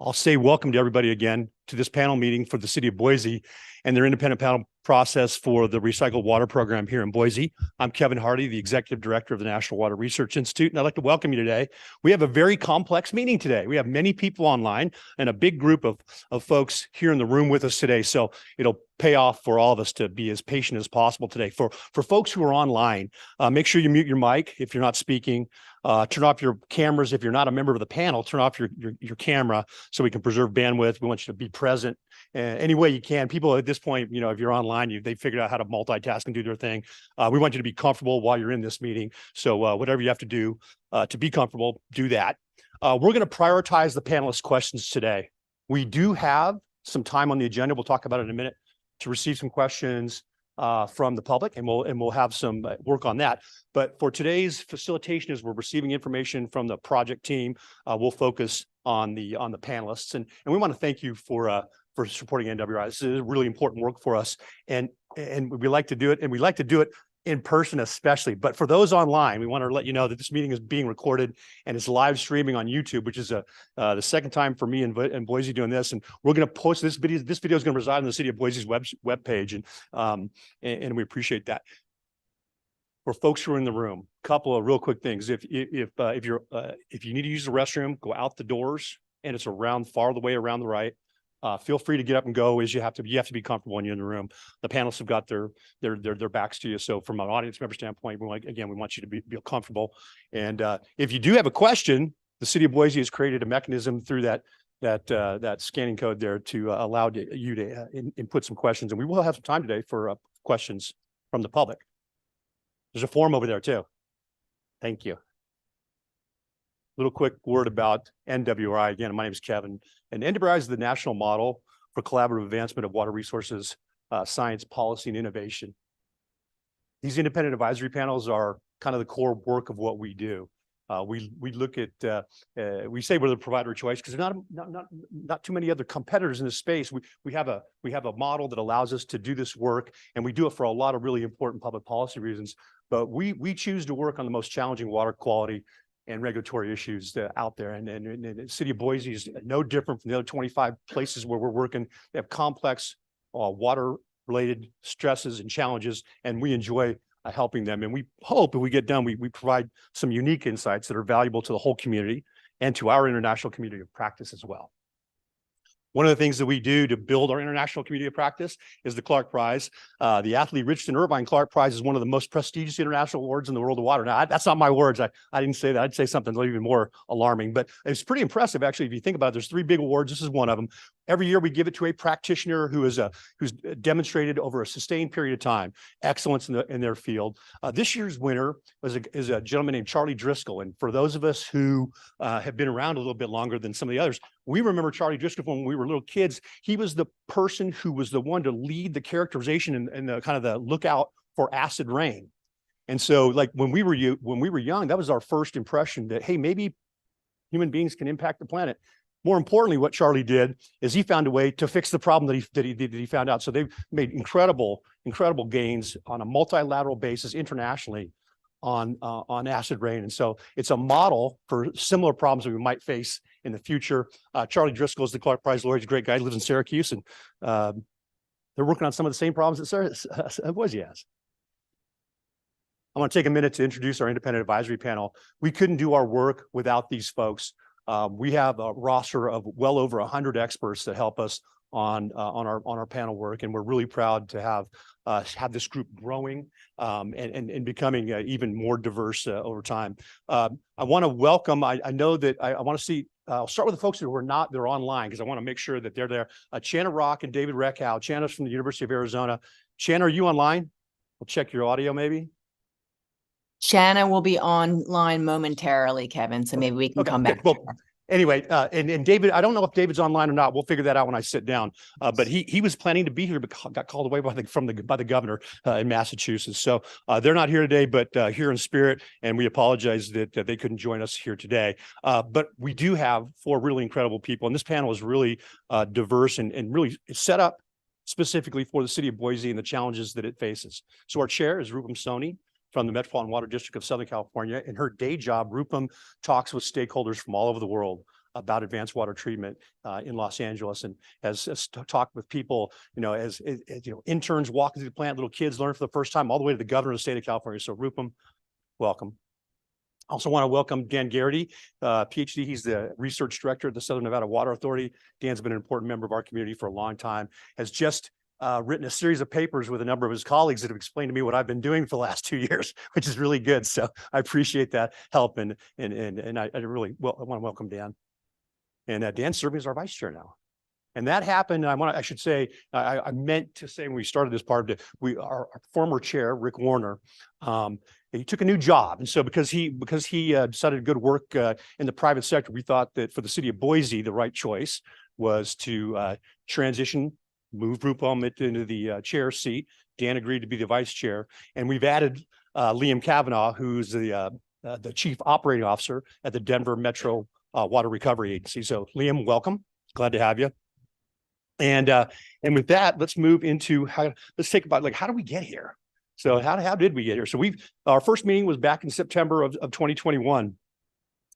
I'll say welcome to everybody again to this panel meeting for the city of Boise and their independent panel process for the recycled water program here in Boise. I'm Kevin Hardy, the executive director of the National Water Research Institute, and I'd like to welcome you today. We have a very complex meeting today. We have many people online and a big group of folks here in the room with us today. So it'll pay off for all of us to be as patient as possible today. For folks who are online, make sure you mute your mic if you're not speaking. Turn off your cameras. If you're not a member of the panel, turn off your camera so we can preserve bandwidth. We want you to be present any way you can. People at this point, you know, if you're online, they figured out how to multitask and do their thing. We want you to be comfortable while you're in this meeting. So whatever you have to do to be comfortable, do that. We're going to prioritize the panelists' questions today. We do have some time on the agenda. We'll talk about it in a minute to receive some questions from the public, and we'll have some work on that. But for today's facilitation, as we're receiving information from the project team, we'll focus on the panelists, and we want to thank you for supporting NWRI. This is really important work for us, and we like to do it, and we like to do it in person especially. But for those online, we want to let you know that this meeting is being recorded and is live streaming on YouTube, which is the second time for me and Boise doing this. And we're going to post this video. This video is going to reside on the City of Boise's web page, and we appreciate that. For folks who are in the room, a couple of real quick things. If you need to use the restroom, go out the doors, and it's far the way around the right. Feel free to get up and go as you have to be comfortable when you're in the room. The panelists have got their backs to you. So from an audience member standpoint, we want you to be comfortable. And if you do have a question, the City of Boise has created a mechanism through that scanning code there to allow you to input some questions. And we will have some time today for questions from the public. There's a form over there too. Thank you. Little quick word about NWRI. Again, my name is Kevin, and NWRI is the national model for collaborative advancement of water resources, science, policy, and innovation. These independent advisory panels are kind of the core work of what we do. We look at, we say we're the provider of choice because there's not too many other competitors in this space. We have a model that allows us to do this work, and we do it for a lot of really important public policy reasons. But we choose to work on the most challenging water quality and regulatory issues out there. And the City of Boise is no different from the other 25 places where we're working. They have complex water-related stresses and challenges, and we enjoy helping them. And we hope if we get done, we provide some unique insights that are valuable to the whole community and to our international community of practice as well. One of the things that we do to build our international community of practice is the Clark Prize. The Athlete Richardson Irvine Clark Prize is one of the most prestigious international awards in the world of water. Now, that's not my words. I didn't say that. I'd say something even more alarming, but it's pretty impressive, actually, if you think about it. There's 3 big awards. This is one of them. Every year we give it to a practitioner who's demonstrated over a sustained period of time excellence in their field. This year's winner is a gentleman named Charlie Driscoll. And for those of us who have been around a little bit longer than some of the others, we remember Charlie Driscoll when we were little kids. He was the person who was the one to lead the characterization and the kind of the lookout for acid rain. And so, like when we were young, that was our first impression that, hey, maybe human beings can impact the planet. More importantly, what Charlie did is he found a way to fix the problem that he found out. So they've made incredible gains on a multilateral basis internationally on acid rain. And so it's a model for similar problems that we might face in the future. Charlie Driscoll is the Clark Prize laureate. He's a great guy. He lives in Syracuse, and they're working on some of the same problems that Boise has. I want to take a minute to introduce our independent advisory panel. We couldn't do our work without these folks. We have a roster of well over 100 experts that help us on our panel work, and we're really proud to have this group growing and becoming even more diverse over time. I want to welcome. I know that I want to see. I'll start with the folks who are they're online because I want to make sure that they're there. Channa Rock and David Reckhow. Channa's from the University of Arizona. Channa, are you online? We'll check your audio maybe. Channa will be online momentarily, Kevin, so maybe we can come back. Well, anyway, and David, I don't know if David's online or not. We'll figure that out when I sit down. But he was planning to be here, but got called away by the governor in Massachusetts. So they're not here today, but here in spirit. And we apologize that they couldn't join us here today. But we do have 4 really incredible people, and this panel is really diverse and really set up specifically for the City of Boise and the challenges that it faces. So our chair is Rupam Soni from the Metropolitan Water District of Southern California. In her day job, Rupam talks with stakeholders from all over the world about advanced water treatment in Los Angeles, and has talked with people, as interns walking through the plant, little kids learn for the first time, all the way to the governor of the state of California. So Rupam, welcome. Also want to welcome Dan Garrity, PhD. He's the research director at the Southern Nevada Water Authority. Dan's been an important member of our community for a long time, has just written a series of papers with a number of his colleagues that have explained to me what I've been doing for the last 2 years, which is really good. So I appreciate that help, and I really want to welcome Dan. And Dan's serving as our vice chair now. And that happened. I should say, I meant to say when we started this part of it, our former chair, Rick Warner, he took a new job. And so because he decided good work in the private sector, we thought that for the city of Boise, the right choice was to move Rupam into the chair seat. Dan agreed to be the vice chair. And we've added Liam Kavanaugh, who's the chief operating officer at the Denver Metro Water Recovery Agency. So Liam, welcome. Glad to have you. And with that, let's move into let's take about how do we get here? So how did we get here? So our first meeting was back in September of 2021.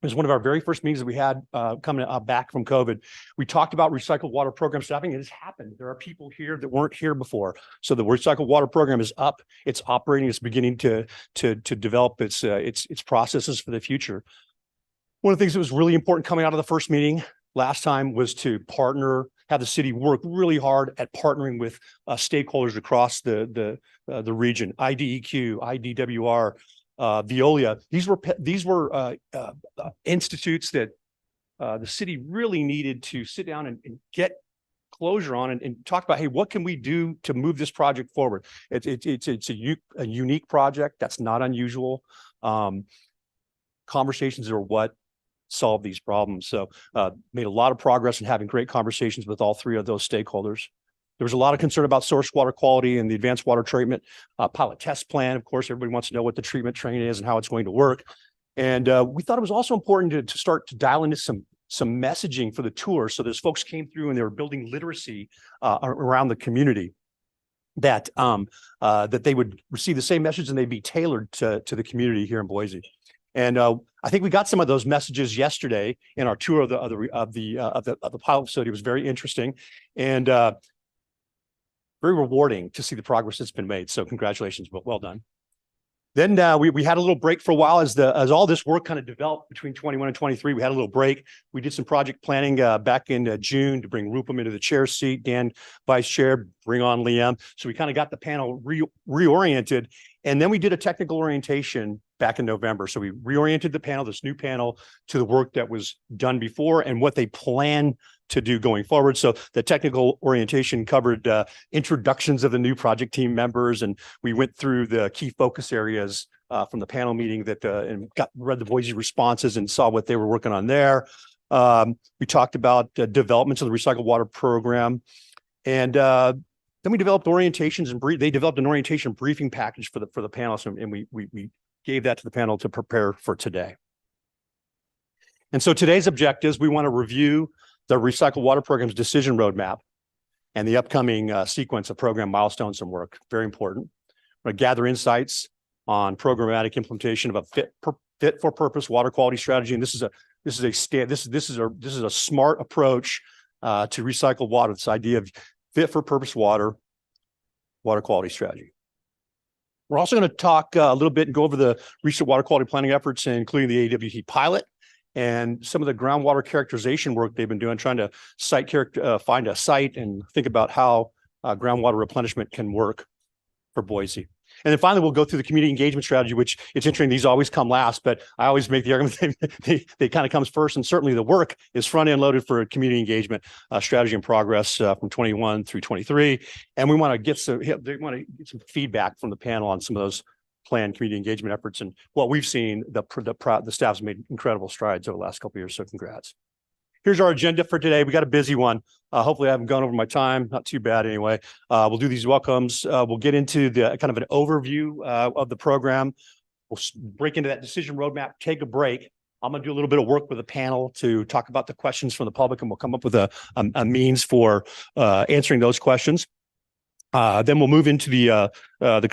It was one of our very first meetings that we had coming back from COVID. We talked about recycled water program staffing. It has happened. There are people here that weren't here before. So the recycled water program is up. It's operating. It's beginning to develop its processes for the future. One of the things that was really important coming out of the first meeting last time was to have the city work really hard at partnering with stakeholders across the region, IDEQ, IDWR, Veolia. These were institutes that the city really needed to sit down and get closure on and talk about, hey, what can we do to move this project forward? It's a unique project. That's not unusual. Conversations are what solve these problems. So made a lot of progress in having great conversations with all three of those stakeholders. There was a lot of concern about source water quality and the advanced water treatment pilot test plan. Of course, everybody wants to know what the treatment train is and how it's going to work. And we thought it was also important to start to dial into some messaging for the tour. So those folks came through and they were building literacy around the community, that they would receive the same message and they'd be tailored to the community here in Boise. And I think we got some of those messages yesterday in our tour of the pilot facility. It was very interesting and very rewarding to see the progress that's been made. So congratulations, but well done. Then we had a little break for a while as all this work kind of developed between 21 and 23. We had a little break. We did some project planning back in June to bring Rupam into the chair seat, Dan vice chair, bring on Liam. So we kind of got the panel reoriented, and then we did a technical orientation back in November. So we reoriented the panel, this new panel, to the work that was done before and what they plan to do going forward. So the technical orientation covered introductions of the new project team members, and we went through the key focus areas from the panel meeting and read the Boise responses and saw what they were working on there. We talked about developments of the recycled water program, and then we developed orientations and they developed an orientation briefing package for the panelists, and we gave that to the panel to prepare for today. And so today's objectives, we want to review the recycled water program's decision roadmap and the upcoming sequence of program milestones and work. Very important. We're going to gather insights on programmatic implementation of a fit for purpose water quality strategy. And this is a smart approach to recycle water. This idea of fit for purpose water quality strategy. We're also going to talk a little bit and go over the recent water quality planning efforts, including the AWT pilot and some of the groundwater characterization work they've been doing, trying to find a site and think about how groundwater replenishment can work for Boise. And then finally, we'll go through the community engagement strategy, which it's interesting. These always come last, but I always make the argument they kind of comes first. And certainly the work is front end loaded for community engagement strategy and progress from 21 through 23. And we want to get some feedback from the panel on some of those planned community engagement efforts. And what we've seen, the staff's made incredible strides over the last couple of years. So congrats. Here's our agenda for today. We got a busy one. Hopefully I haven't gone over my time. Not too bad anyway. We'll do these welcomes. We'll get into the kind of an overview of the program. We'll break into that decision roadmap, take a break. I'm going to do a little bit of work with the panel to talk about the questions from the public, and we'll come up with a means for answering those questions. Then we'll move into the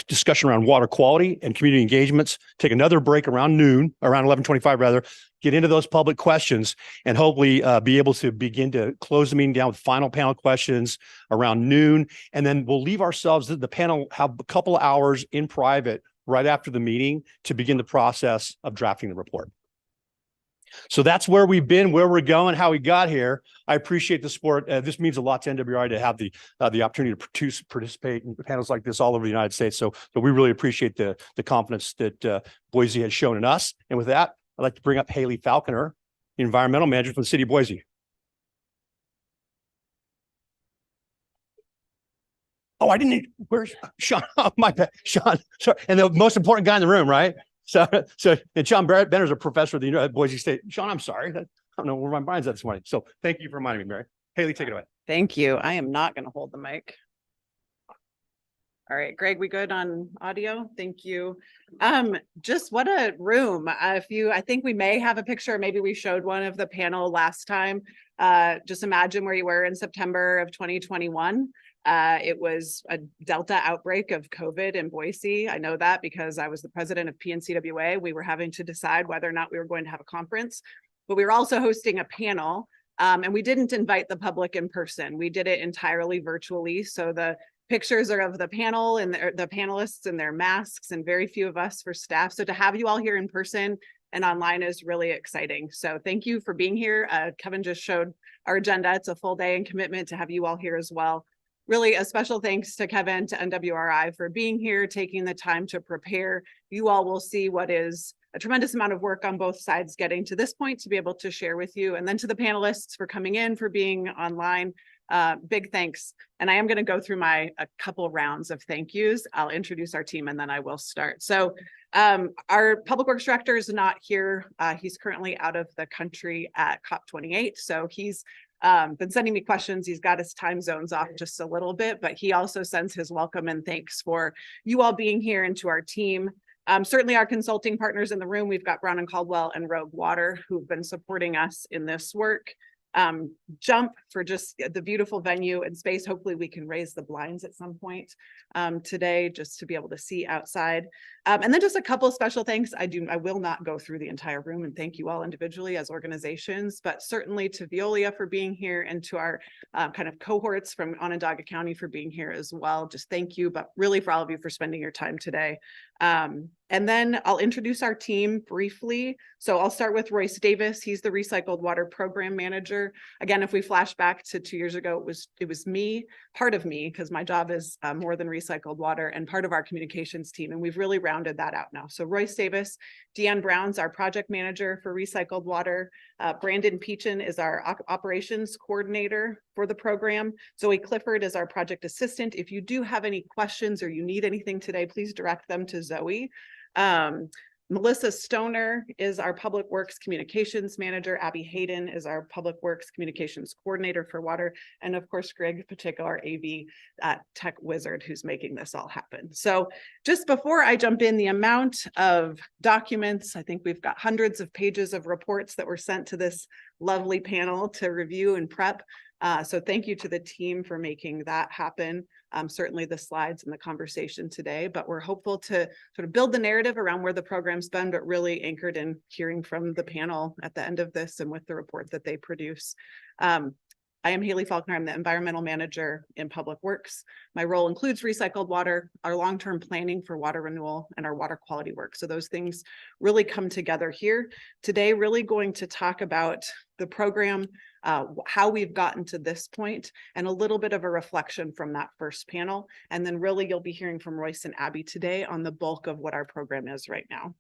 discussion around water quality and community engagements. Take another break around noon, around 11:25 rather. Get into those public questions and hopefully be able to begin to close the meeting down with final panel questions around noon. And then we'll leave ourselves, the panel have a couple of hours in private right after the meeting to begin the process of drafting the report. So that's where we've been, where we're going, how we got here. I appreciate the support. This means a lot to NWRI to have the opportunity to participate in panels like this all over the United States. So we really appreciate the confidence that Boise has shown in us. And with that, I'd like to bring up Haley Falconer, the environmental manager for the city of Boise. Oh, I didn't. Where's Sean? Oh, my bad, Sean. Sorry, and the most important guy in the room, right? So, and Sean Benner's a professor at the Boise State. Sean, I'm sorry. I don't know where my mind's at this morning. So thank you for reminding me, Mary. Haley, take it away. Thank you. I am not going to hold the mic. All right, Greg, we good on audio? Thank you. Just what a room. I think we may have a picture, maybe we showed one of the panel last time. Just imagine where you were in September of 2021. It was a Delta outbreak of COVID in Boise. I know that because I was the president of PNCWA. We were having to decide whether or not we were going to have a conference, but we were also hosting a panel, and we didn't invite the public in person. We did it entirely virtually. So the pictures are of the panel and the panelists in their masks and very few of us for staff. So to have you all here in person and online is really exciting. So thank you for being here. Kevin just showed our agenda. It's a full day and commitment to have you all here as well. Really a special thanks to Kevin, to NWRI for being here, taking the time to prepare. You all will see what is a tremendous amount of work on both sides getting to this point to be able to share with you. And then to the panelists for coming in, for being online, big thanks. And I am going to go through a couple rounds of thank yous. I'll introduce our team and then I will start. So our public works director is not here. He's currently out of the country at COP28. So he's been sending me questions. He's got his time zones off just a little bit, but he also sends his welcome and thanks for you all being here and to our team. Certainly our consulting partners in the room, we've got Brown and Caldwell and Rogue Water who've been supporting us in this work. Jump for just the beautiful venue and space. Hopefully we can raise the blinds at some point today just to be able to see outside. And then just a couple of special thanks. I will not go through the entire room and thank you all individually as organizations, but certainly to Veolia for being here and to our kind of cohorts from Onondaga County for being here as well. Just thank you, but really for all of you for spending your time today. And then I'll introduce our team briefly. So I'll start with Royce Davis. He's the Recycled Water Program Manager. Again, if we flash back to 2 years ago, it was me, part of me, because my job is more than recycled water and part of our communications team. And we've really rounded that out now. So Royce Davis, Deanne Brown's our project manager for recycled water. Brandon Peachin is our operations coordinator for the program. Zoe Clifford is our project assistant. If you do have any questions or you need anything today, please direct them to Zoe. Melissa Stoner is our Public Works Communications Manager. Abby Hayden is our Public Works Communications Coordinator for water. And of course, Greg Paticka, our AV tech wizard who's making this all happen. So just before I jump in, the amount of documents, I think we've got hundreds of pages of reports that were sent to this lovely panel to review and prep. So thank you to the team for making that happen. Certainly the slides and the conversation today, but we're hopeful to sort of build the narrative around where the program's been, but really anchored in hearing from the panel at the end of this and with the report that they produce. I am Haley Falconer. I'm the environmental manager in Public Works. My role includes recycled water, our long-term planning for water renewal, and our water quality work. So those things really come together here. Today, really going to talk about the program, how we've gotten to this point, and a little bit of a reflection from that first panel. And then really you'll be hearing from Royce and Abby today on the bulk of what our program is right now.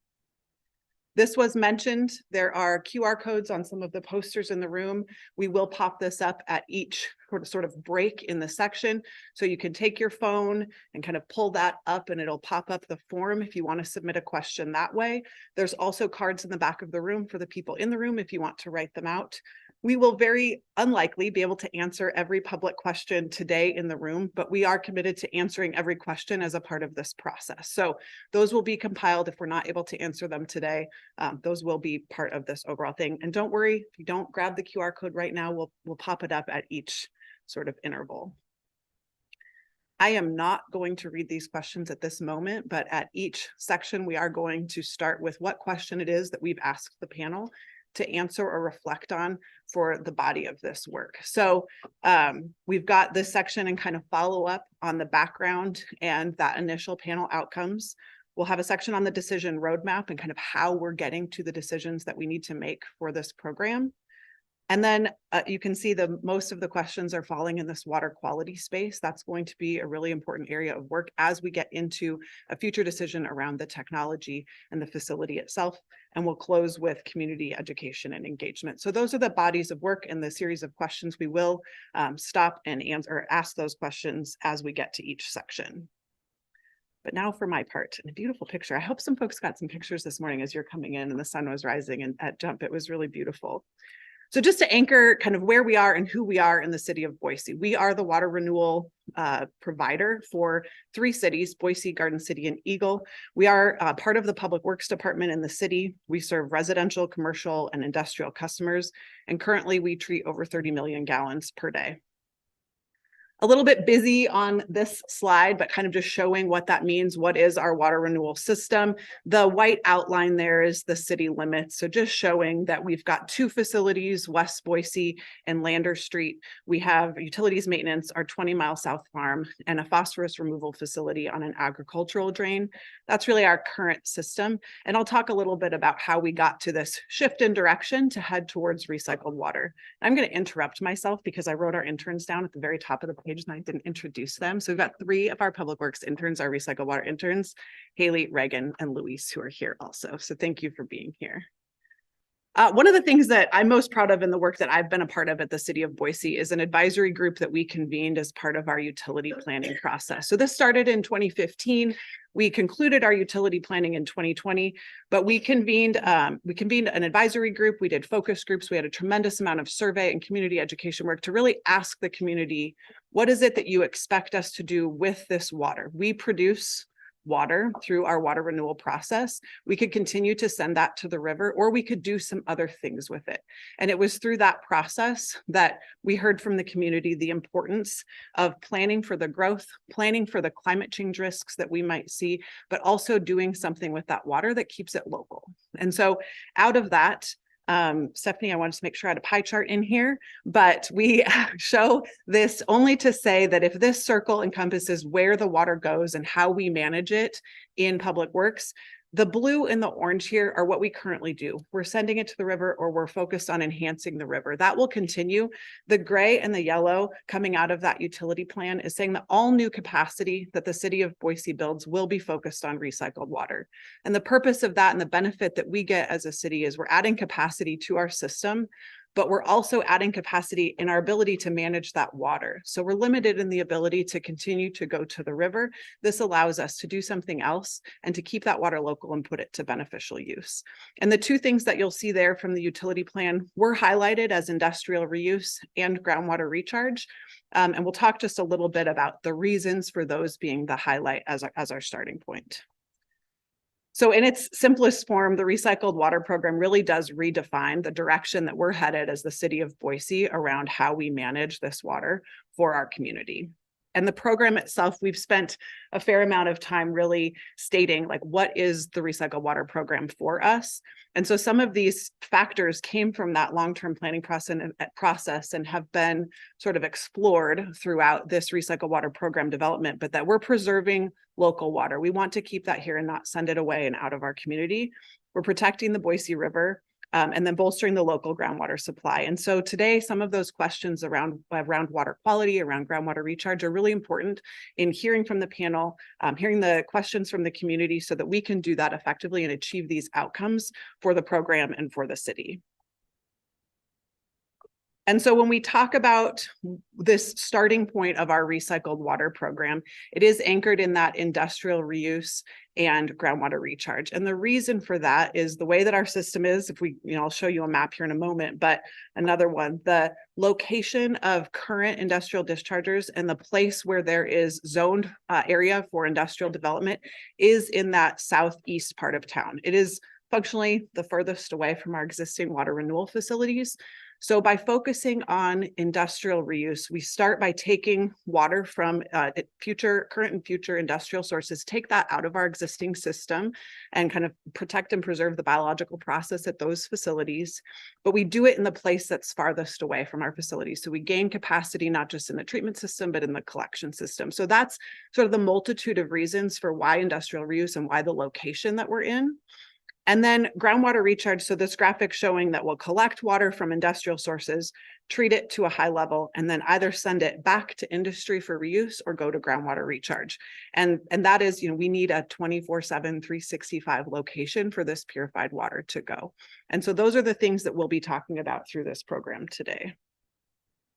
This was mentioned. There are QR codes on some of the posters in the room. We will pop this up at each sort of break in the section. So you can take your phone and kind of pull that up and it'll pop up the form if you want to submit a question that way. There's also cards in the back of the room for the people in the room if you want to write them out. We will very unlikely be able to answer every public question today in the room, but we are committed to answering every question as a part of this process. So those will be compiled if we're not able to answer them today. Those will be part of this overall thing. And don't worry, if you don't grab the QR code right now, we'll pop it up at each sort of interval. I am not going to read these questions at this moment, but at each section, we are going to start with what question it is that we've asked the panel to answer or reflect on for the body of this work. So we've got this section and kind of follow up on the background and that initial panel outcomes. We'll have a section on the decision roadmap and kind of how we're getting to the decisions that we need to make for this program. And then you can see most of the questions are falling in this water quality space. That's going to be a really important area of work as we get into a future decision around the technology and the facility itself. And we'll close with community education and engagement. So those are the bodies of work in the series of questions. We will stop and answer or ask those questions as we get to each section. But now for my part, and a beautiful picture. I hope some folks got some pictures this morning as you're coming in and the sun was rising and at Jump. It was really beautiful. So just to anchor kind of where we are and who we are in the city of Boise, we are the water renewal provider for 3 cities, Boise, Garden City, and Eagle. We are part of the Public Works Department in the city. We serve residential, commercial, and industrial customers. And currently we treat over 30 million gallons per day. A little bit busy on this slide, but kind of just showing what that means. What is our water renewal system? The white outline there is the city limits. So just showing that we've got 2 facilities, West Boise and Lander Street. We have utilities maintenance, our 20-mile South Farm, and a phosphorus removal facility on an agricultural drain. That's really our current system. And I'll talk a little bit about how we got to this shift in direction to head towards recycled water. I'm going to interrupt myself because I wrote our interns down at the very top of the page and I didn't introduce them. So we've got 3 of our Public Works interns, our recycled water interns, Haley, Reagan, and Luis, who are here also. So thank you for being here. One of the things that I'm most proud of in the work that I've been a part of at the city of Boise is an advisory group that we convened as part of our utility planning process. So this started in 2015. We concluded our utility planning in 2020, but we convened an advisory group. We did focus groups. We had a tremendous amount of survey and community education work to really ask the community, what is it that you expect us to do with this water? We produce water through our water renewal process. We could continue to send that to the river, or we could do some other things with it. And it was through that process that we heard from the community the importance of planning for the growth, planning for the climate change risks that we might see, but also doing something with that water that keeps it local. And so out of that, Stephanie, I wanted to make sure I had a pie chart in here, but we show this only to say that if this circle encompasses where the water goes and how we manage it in Public Works, the blue and the orange here are what we currently do. We're sending it to the river, or we're focused on enhancing the river. That will continue. The gray and the yellow coming out of that utility plan is saying that all new capacity that the city of Boise builds will be focused on recycled water. And the purpose of that and the benefit that we get as a city is we're adding capacity to our system, but we're also adding capacity in our ability to manage that water. So we're limited in the ability to continue to go to the river. This allows us to do something else and to keep that water local and put it to beneficial use. And the 2 things that you'll see there from the utility plan were highlighted as industrial reuse and groundwater recharge. And we'll talk just a little bit about the reasons for those being the highlight as our starting point. So in its simplest form, the recycled water program really does redefine the direction that we're headed as the city of Boise around how we manage this water for our community. And the program itself, we've spent a fair amount of time really stating, like, what is the recycled water program for us? And so some of these factors came from that long-term planning process and have been sort of explored throughout this recycled water program development, but that we're preserving local water. We want to keep that here and not send it away and out of our community. We're protecting the Boise River. And then bolstering the local groundwater supply. And so today, some of those questions around water quality, around groundwater recharge are really important in hearing from the panel, hearing the questions from the community so that we can do that effectively and achieve these outcomes for the program and for the city. And so when we talk about this starting point of our recycled water program, it is anchored in that industrial reuse and groundwater recharge. And the reason for that is the way that our system is. If we, I'll show you a map here in a moment, but another one, the location of current industrial dischargers and the place where there is zoned area for industrial development is in that southeast part of town. It is functionally the furthest away from our existing water renewal facilities. So by focusing on industrial reuse, we start by taking water from current and future industrial sources, take that out of our existing system and kind of protect and preserve the biological process at those facilities. But we do it in the place that's farthest away from our facilities. So we gain capacity, not just in the treatment system, but in the collection system. So that's sort of the multitude of reasons for why industrial reuse and why the location that we're in. And then groundwater recharge. So this graphic showing that we'll collect water from industrial sources, treat it to a high level, and then either send it back to industry for reuse or go to groundwater recharge. And that is, we need a 24/7, 365 location for this purified water to go. And so those are the things that we'll be talking about through this program today.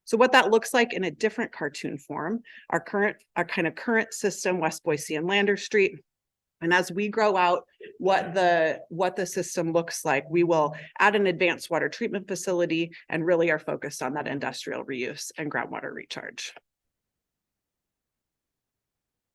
So what that looks like in a different cartoon form, our current system, West Boise and Lander Street. And as we grow out what the system looks like, we will add an advanced water treatment facility and really are focused on that industrial reuse and groundwater recharge.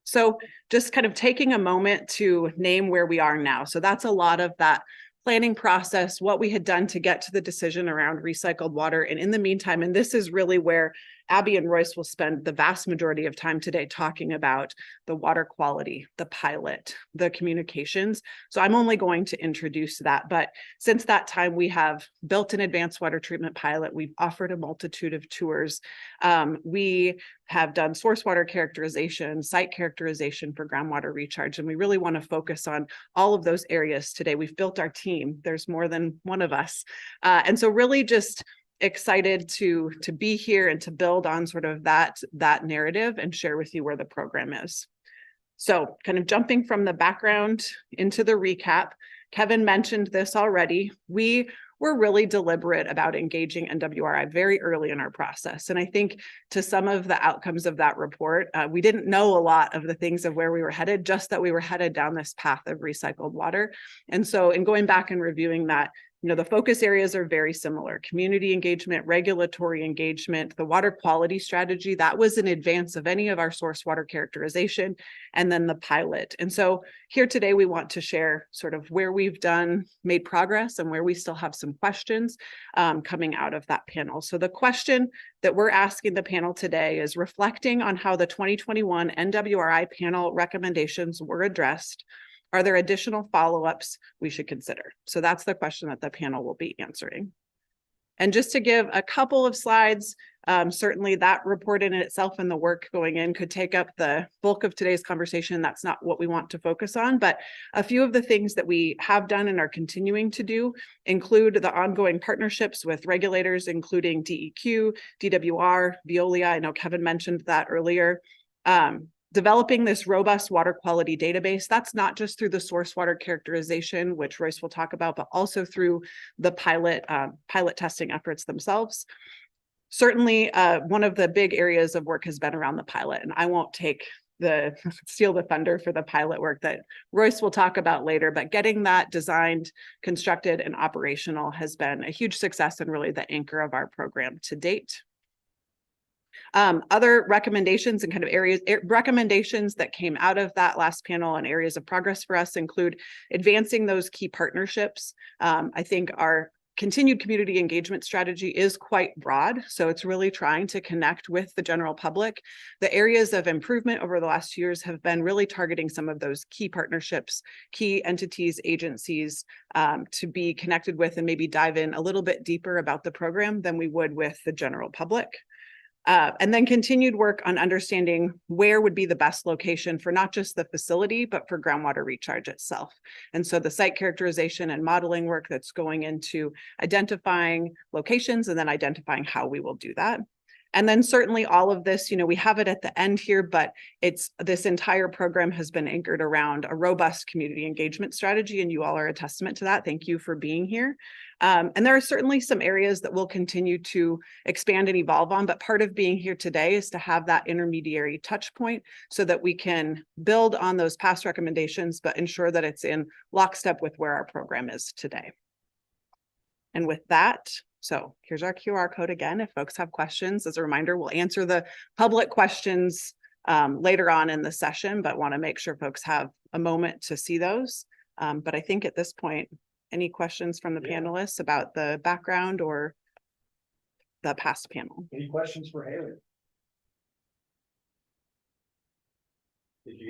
So just kind of taking a moment to name where we are now. So that's a lot of that planning process, what we had done to get to the decision around recycled water. And in the meantime, and this is really where Abby and Royce will spend the vast majority of time today talking about the water quality, the pilot, the communications. So I'm only going to introduce that. But since that time, we have built an advanced water treatment pilot. We've offered a multitude of tours. We have done source water characterization, site characterization for groundwater recharge. And we really want to focus on all of those areas today. We've built our team. There's more than one of us. And so really just excited to be here and to build on sort of that narrative and share with you where the program is. So kind of jumping from the background into the recap, Kevin mentioned this already. We were really deliberate about engaging NWRI very early in our process. And I think to some of the outcomes of that report, we didn't know a lot of the things of where we were headed, just that we were headed down this path of recycled water. And so in going back and reviewing that, the focus areas are very similar: community engagement, regulatory engagement, the water quality strategy that was in advance of any of our source water characterization, and then the pilot. And so here today, we want to share sort of where we've made progress and where we still have some questions coming out of that panel. So the question that we're asking the panel today is reflecting on how the 2021 NWRI panel recommendations were addressed. Are there additional follow-ups we should consider? So that's the question that the panel will be answering. And just to give a couple of slides, certainly that report in itself and the work going in could take up the bulk of today's conversation. That's not what we want to focus on, but a few of the things that we have done and are continuing to do include the ongoing partnerships with regulators, including DEQ, DWR, Veolia. I know Kevin mentioned that earlier. Developing this robust water quality database. That's not just through the source water characterization, which Royce will talk about, but also through the pilot testing efforts themselves. Certainly, one of the big areas of work has been around the pilot, and I won't steal the thunder for the pilot work that Royce will talk about later, but getting that designed, constructed, and operational has been a huge success and really the anchor of our program to date. Other recommendations and kind of recommendations that came out of that last panel and areas of progress for us include advancing those key partnerships. I think our continued community engagement strategy is quite broad, so it's really trying to connect with the general public. The areas of improvement over the last 2 years have been really targeting some of those key partnerships, key entities, agencies to be connected with and maybe dive in a little bit deeper about the program than we would with the general public. And then continued work on understanding where would be the best location for not just the facility, but for groundwater recharge itself. And so the site characterization and modeling work that's going into identifying locations and then identifying how we will do that. And then certainly all of this, we have it at the end here, but this entire program has been anchored around a robust community engagement strategy, and you all are a testament to that. Thank you for being here. And there are certainly some areas that we'll continue to expand and evolve on, but part of being here today is to have that intermediary touch point so that we can build on those past recommendations, but ensure that it's in lockstep with where our program is today. And with that, so here's our QR code again. If folks have questions, as a reminder, we'll answer the public questions later on in the session, but want to make sure folks have a moment to see those. But I think at this point, any questions from the panelists about the background or the past panel. Any questions for Haley?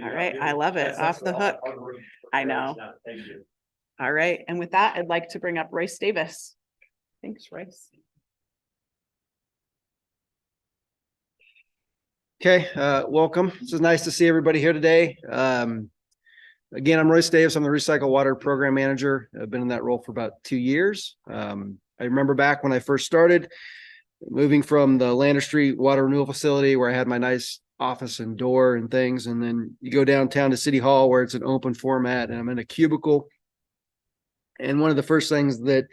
All right, I love it. Off the hook. I know. Thank you. All right, and with that, I'd like to bring up Royce Davis. Thanks, Royce. Okay, welcome. It's nice to see everybody here today. Again, I'm Royce Davis. I'm the Recycle Water Program Manager. I've been in that role for about 2 years. I remember back when I first started, moving from the Lander Street Water Renewal Facility where I had my nice office and door and things. And then you go downtown to City Hall where it's an open format and I'm in a cubicle. And one of the first things that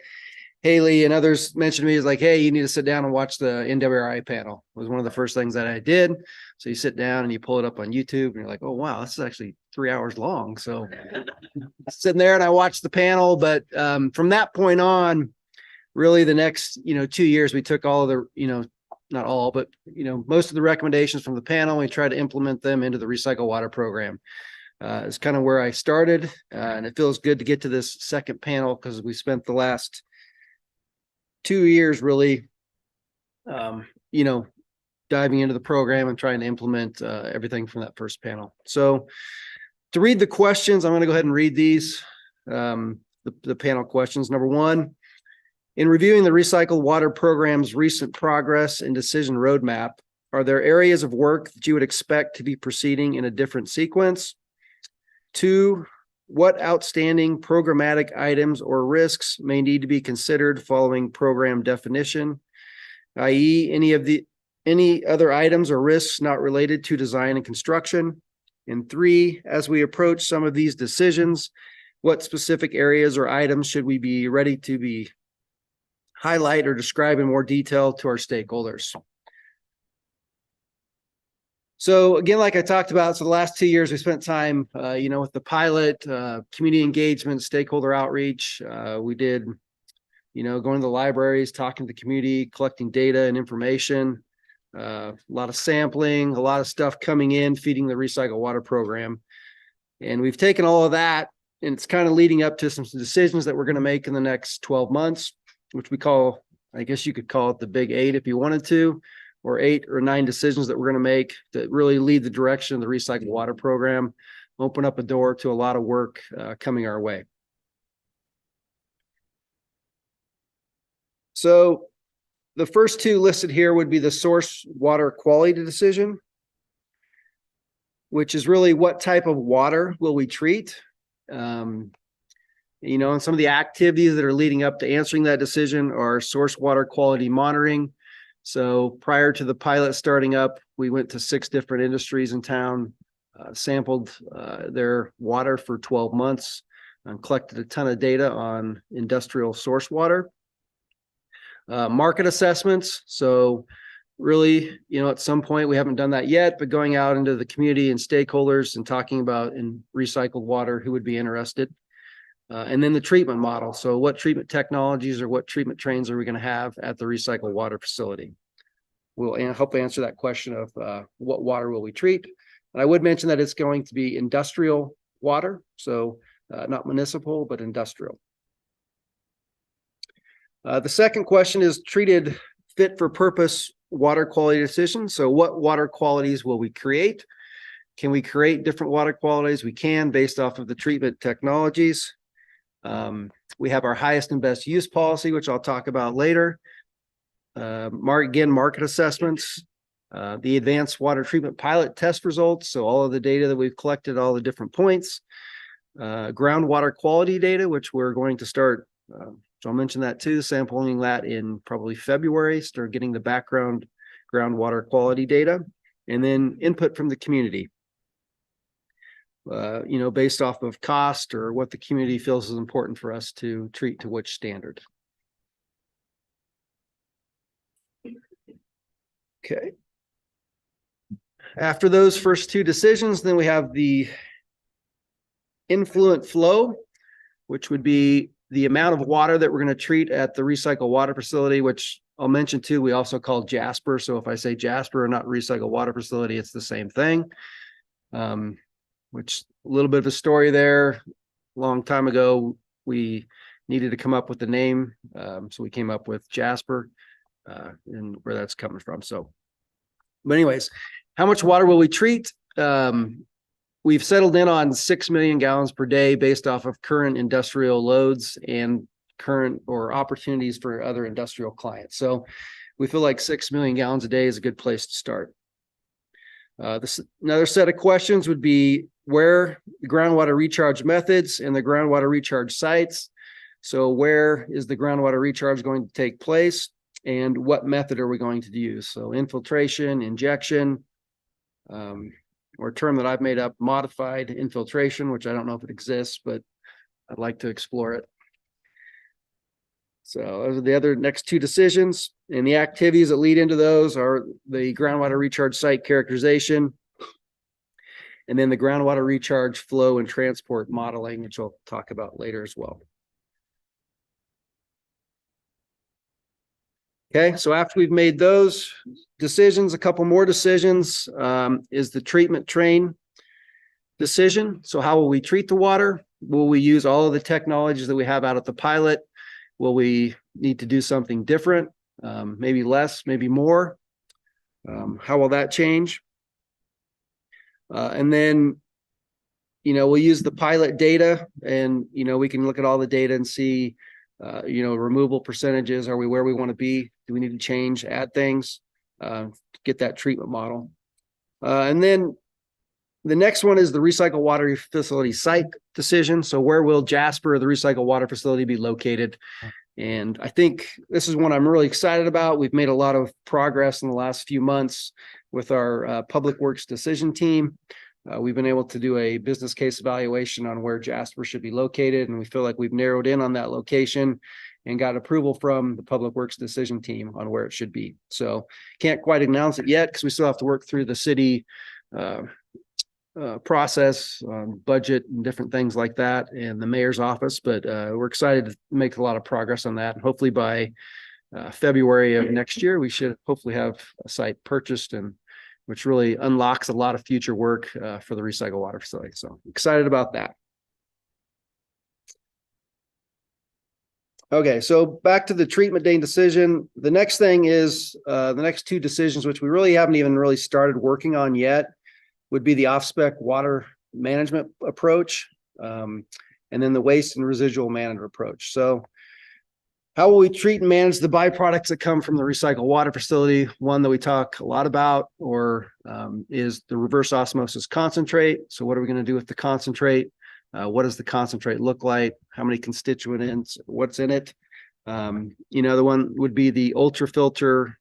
Haley and others mentioned to me is like, hey, you need to sit down and watch the NWRI panel. It was one of the first things that I did. So you sit down and you pull it up on YouTube and you're like, oh, wow, this is actually 3 hours long. So sitting there and I watched the panel. But from that point on, really the next, 2 years, we took all of the, not all, but, most of the recommendations from the panel, we tried to implement them into the Recycle Water program. It's kind of where I started. And it feels good to get to this second panel because we spent the last 2 years really, diving into the program and trying to implement everything from that first panel. So to read the questions, I'm going to go ahead and read these, the panel questions. Number one, in reviewing the Recycled Water Program's recent progress and decision roadmap, are there areas of work that you would expect to be proceeding in a different sequence? 2, what outstanding programmatic items or risks may need to be considered following program definition, i.e. any other items or risks not related to design and construction? And 3, as we approach some of these decisions, what specific areas or items should we be ready to be highlight or describe in more detail to our stakeholders? So again, like I talked about, so the last 2 years we spent time, with the pilot, community engagement, stakeholder outreach. We did, going to the libraries, talking to the community, collecting data and information, a lot of sampling, a lot of stuff coming in, feeding the Recycle Water program. And we've taken all of that and it's kind of leading up to some decisions that we're going to make in the next 12 months, which we call, I guess you could call it the big 8 if you wanted to, or 8 or 9 decisions that we're going to make that really lead the direction of the Recycled Water program, open up a door to a lot of work coming our way. So the first 2 listed here would be the source water quality decision, which is really what type of water will we treat? And some of the activities that are leading up to answering that decision are source water quality monitoring. So prior to the pilot starting up, we went to 6 different industries in town, sampled their water for 12 months and collected a ton of data on industrial source water. Market assessments. So really, at some point, we haven't done that yet, but going out into the community and stakeholders and talking about in recycled water, who would be interested. And then the treatment model. So what treatment technologies or what treatment trains are we going to have at the recycled water facility? We'll help answer that question of what water will we treat. And I would mention that it's going to be industrial water. So not municipal, but industrial. The second question is treated fit for purpose water quality decision. So what water qualities will we create? Can we create different water qualities? We can based off of the treatment technologies. We have our highest and best use policy, which I'll talk about later. Market assessments, the advanced water treatment pilot test results. So all of the data that we've collected, all the different points, groundwater quality data, which we're going to start, so I'll mention that too, sampling that in probably February, start getting the background groundwater quality data, and then input from the community. Based off of cost or what the community feels is important for us to treat to which standard. Okay. After those first 2 decisions, then we have the influent flow, which would be the amount of water that we're going to treat at the recycled water facility, which I'll mention too, we also call Jasper. So if I say Jasper and not recycled water facility, it's the same thing. Which a little bit of a story there. Long time ago, we needed to come up with the name. So we came up with Jasper. and where that's coming from. So, but anyways, how much water will we treat? We've settled in on 6 million gallons per day based off of current industrial loads and current or opportunities for other industrial clients. So we feel like 6 million gallons a day is a good place to start. Another set of questions would be where the groundwater recharge methods and the groundwater recharge sites. So where is the groundwater recharge going to take place and what method are we going to use? So infiltration, injection, or a term that I've made up, modified infiltration, which I don't know if it exists, but I'd like to explore it. So those are the other next two decisions, and the activities that lead into those are the groundwater recharge site characterization, and then the groundwater recharge flow and transport modeling, which I'll talk about later as well. Okay, so after we've made those decisions, a couple more decisions is the treatment train decision. So how will we treat the water? Will we use all of the technologies that we have out at the pilot? Will we need to do something different? Maybe less, maybe more? How will that change? And then, we'll use the pilot data and, we can look at all the data and see, removal percentages. Are we where we want to be? Do we need to change, add things, to get that treatment model? And then the next one is the recycle water facility site decision. So where will Jasper, the recycle water facility, be located? And I think this is one I'm really excited about. We've made a lot of progress in the last few months with our public works decision team. We've been able to do a business case evaluation on where Jasper should be located, and we feel like we've narrowed in on that location and got approval from the public works decision team on where it should be. So can't quite announce it yet because we still have to work through the city process, budget and different things like that, and the mayor's office. But we're excited to make a lot of progress on that. And hopefully by February of next year, we should hopefully have a site purchased, and which really unlocks a lot of future work for the recycle water facility. So excited about that. Okay, so back to the treatment day decision. The next thing is the next two decisions, which we really haven't even really started working on yet, would be the off-spec water management approach, and then the waste and residual management approach. So how will we treat and manage the byproducts that come from the recycled water facility? One that we talk a lot about is the reverse osmosis concentrate. So what are we going to do with the concentrate? What does the concentrate look like? How many constituents? What's in it? The one would be the ultrafilter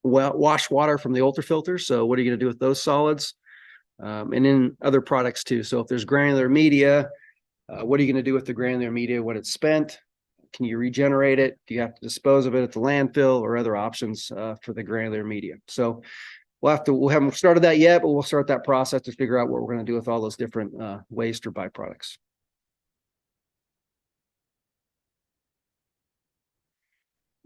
wash water from the ultrafilter. So what are you going to do with those solids? And then other products too. So if there's granular media, what are you going to do with the granular media when it's spent? Can you regenerate it? Do you have to dispose of it at the landfill, or other options for the granular media? So we haven't started that yet, but we'll start that process to figure out what we're going to do with all those different waste or byproducts.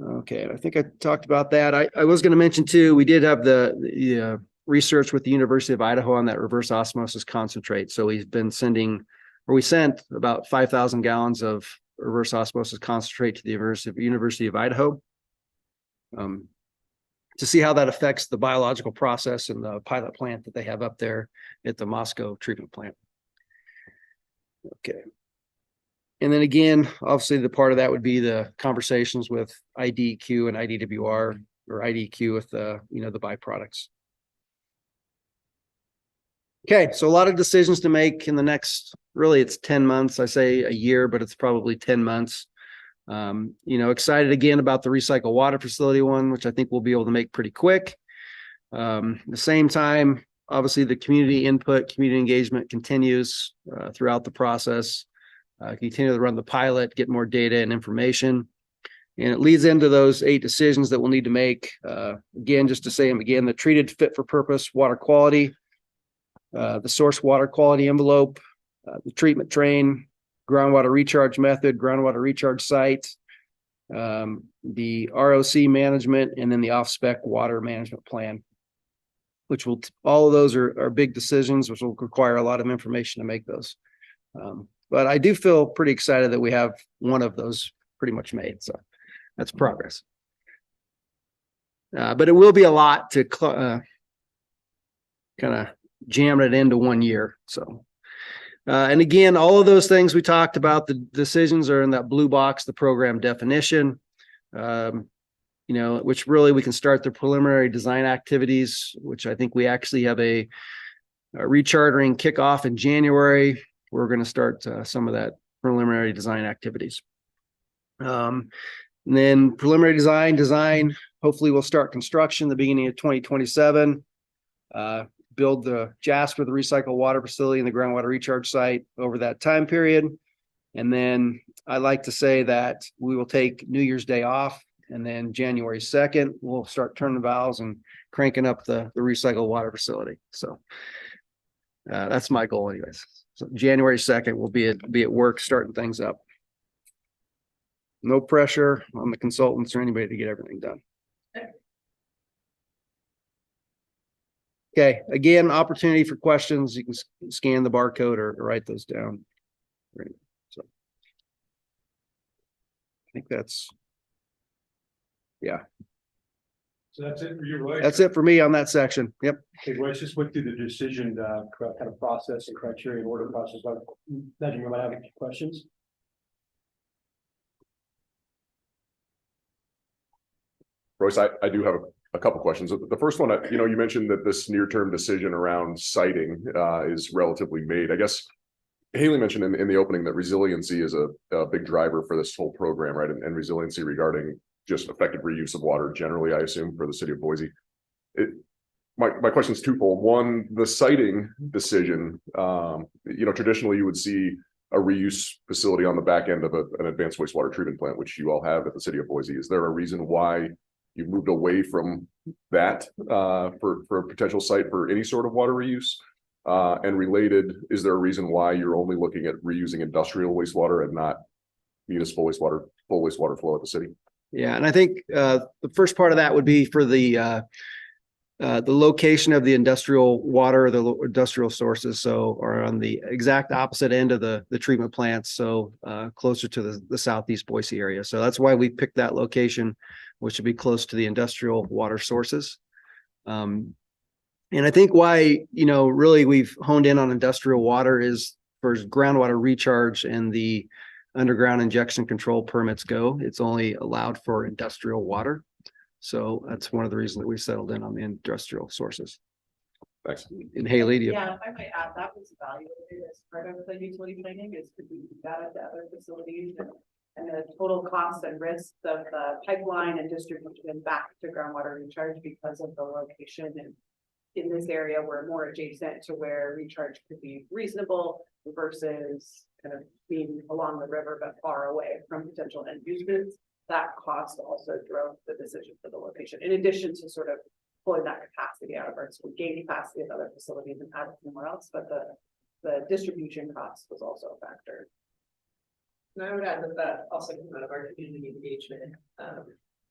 Okay, I think I talked about that. I was going to mention too, we did have the research with the University of Idaho on that reverse osmosis concentrate. So we sent about 5,000 gallons of reverse osmosis concentrate to the University of Idaho to see how that affects the biological process in the pilot plant that they have up there at the Moscow treatment plant. Okay. And then again, obviously the part of that would be the conversations with IDEQ and IDWR, or IDEQ with the byproducts. Okay, so a lot of decisions to make in the next, really it's 10 months. I say a year, but it's probably 10 months. Excited again about the recycle water facility one, which I think we'll be able to make pretty quick. At the same time, obviously the community input, community engagement continues throughout the process. Continue to run the pilot, get more data and information. And it leads into those 8 decisions that we'll need to make. Again, just to say them again, the treated fit for purpose water quality, the source water quality envelope, the treatment train, groundwater recharge method, groundwater recharge site, the ROC management, and then the off-spec water management plan, which will, all of those are big decisions, which will require a lot of information to make those. But I do feel pretty excited that we have one of those pretty much made. So that's progress. But it will be a lot to kind of jam it into 1 year. So, and again, all of those things we talked about, the decisions are in that blue box, the program definition, which really we can start the preliminary design activities, which I think we actually have a rechartering kickoff in January. We're going to start some of that preliminary design activities. And then preliminary design, hopefully we'll start construction the beginning of 2027. Build the Jasper, the recycled water facility and the groundwater recharge site over that time period. And then I like to say that we will take New Year's Day off, and then January 2nd, we'll start turning valves and cranking up the recycled water facility. So that's my goal anyways. So January 2nd will be at work, starting things up. No pressure on the consultants or anybody to get everything done. Okay, again, opportunity for questions. You can scan the barcode or write those down. Right. So I think that's, yeah. So that's it for you, Roy? That's it for me on that section. Yep. Okay, Royce just went through the decision, kind of process and criteria and order process. I imagine you might have a few questions. Royce, I do have a couple questions. The first one, you mentioned that this near-term decision around siting is relatively made. I guess Haley mentioned in the opening that resiliency is a big driver for this whole program, right? And resiliency regarding just effective reuse of water generally, I assume, for the city of Boise. My question is twofold. One, the siting decision, traditionally you would see a reuse facility on the back end of an advanced wastewater treatment plant, which you all have at the city of Boise. Is there a reason why you've moved away from that for a potential site for any sort of water reuse? And related, is there a reason why you're only looking at reusing industrial wastewater and not municipal wastewater, full wastewater flow at the city? Yeah, and I think the first part of that would be for the location of the industrial water, the industrial sources, so are on the exact opposite end of the treatment plants, so closer to the southeast Boise area. So that's why we picked that location, which would be close to the industrial water sources. And I think why, really we've honed in on industrial water is for groundwater recharge and the underground injection control permits go, it's only allowed for industrial water. So that's one of the reasons that we settled in on the industrial sources. Thanks. And Haley, do you? Yeah, if I might add, that was evaluated as part of the utility planning, is could we do that at the other facilities, and the total cost and risks of the pipeline and distribution back to groundwater recharge because of the location. And in this area, we're more adjacent to where recharge could be reasonable versus kind of being along the river but far away from potential end users. That cost also drove the decision for the location, in addition to sort of pulling that capacity out of our, so we gain capacity at other facilities and add it somewhere else, but the distribution cost was also a factor. And I would add that also came out of our community engagement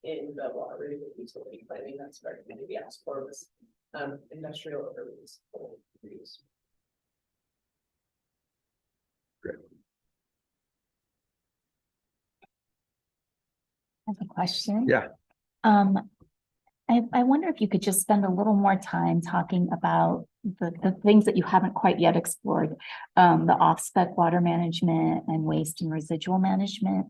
in the water utility planning. That's what our community asked for, was industrial overuse. Great. I have a question. Yeah. I wonder if you could just spend a little more time talking about the things that you haven't quite yet explored, the off-spec water management and waste and residual management.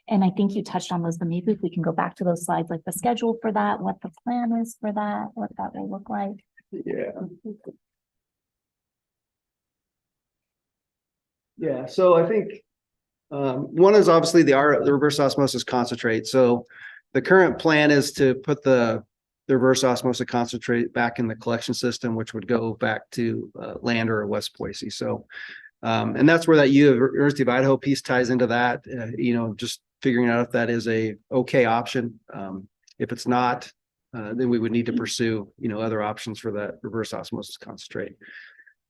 And I think you touched on those, but maybe if we can go back to those slides, like the schedule for that, what the plan is for that, what that will look like. Yeah. Yeah, so I think one is obviously the reverse osmosis concentrate. So the current plan is to put the reverse osmosis concentrate back in the collection system, which would go back to Lander or West Boise. So, and that's where that University of Idaho piece ties into that, just figuring out if that is a okay option. If it's not, then we would need to pursue, other options for that reverse osmosis concentrate.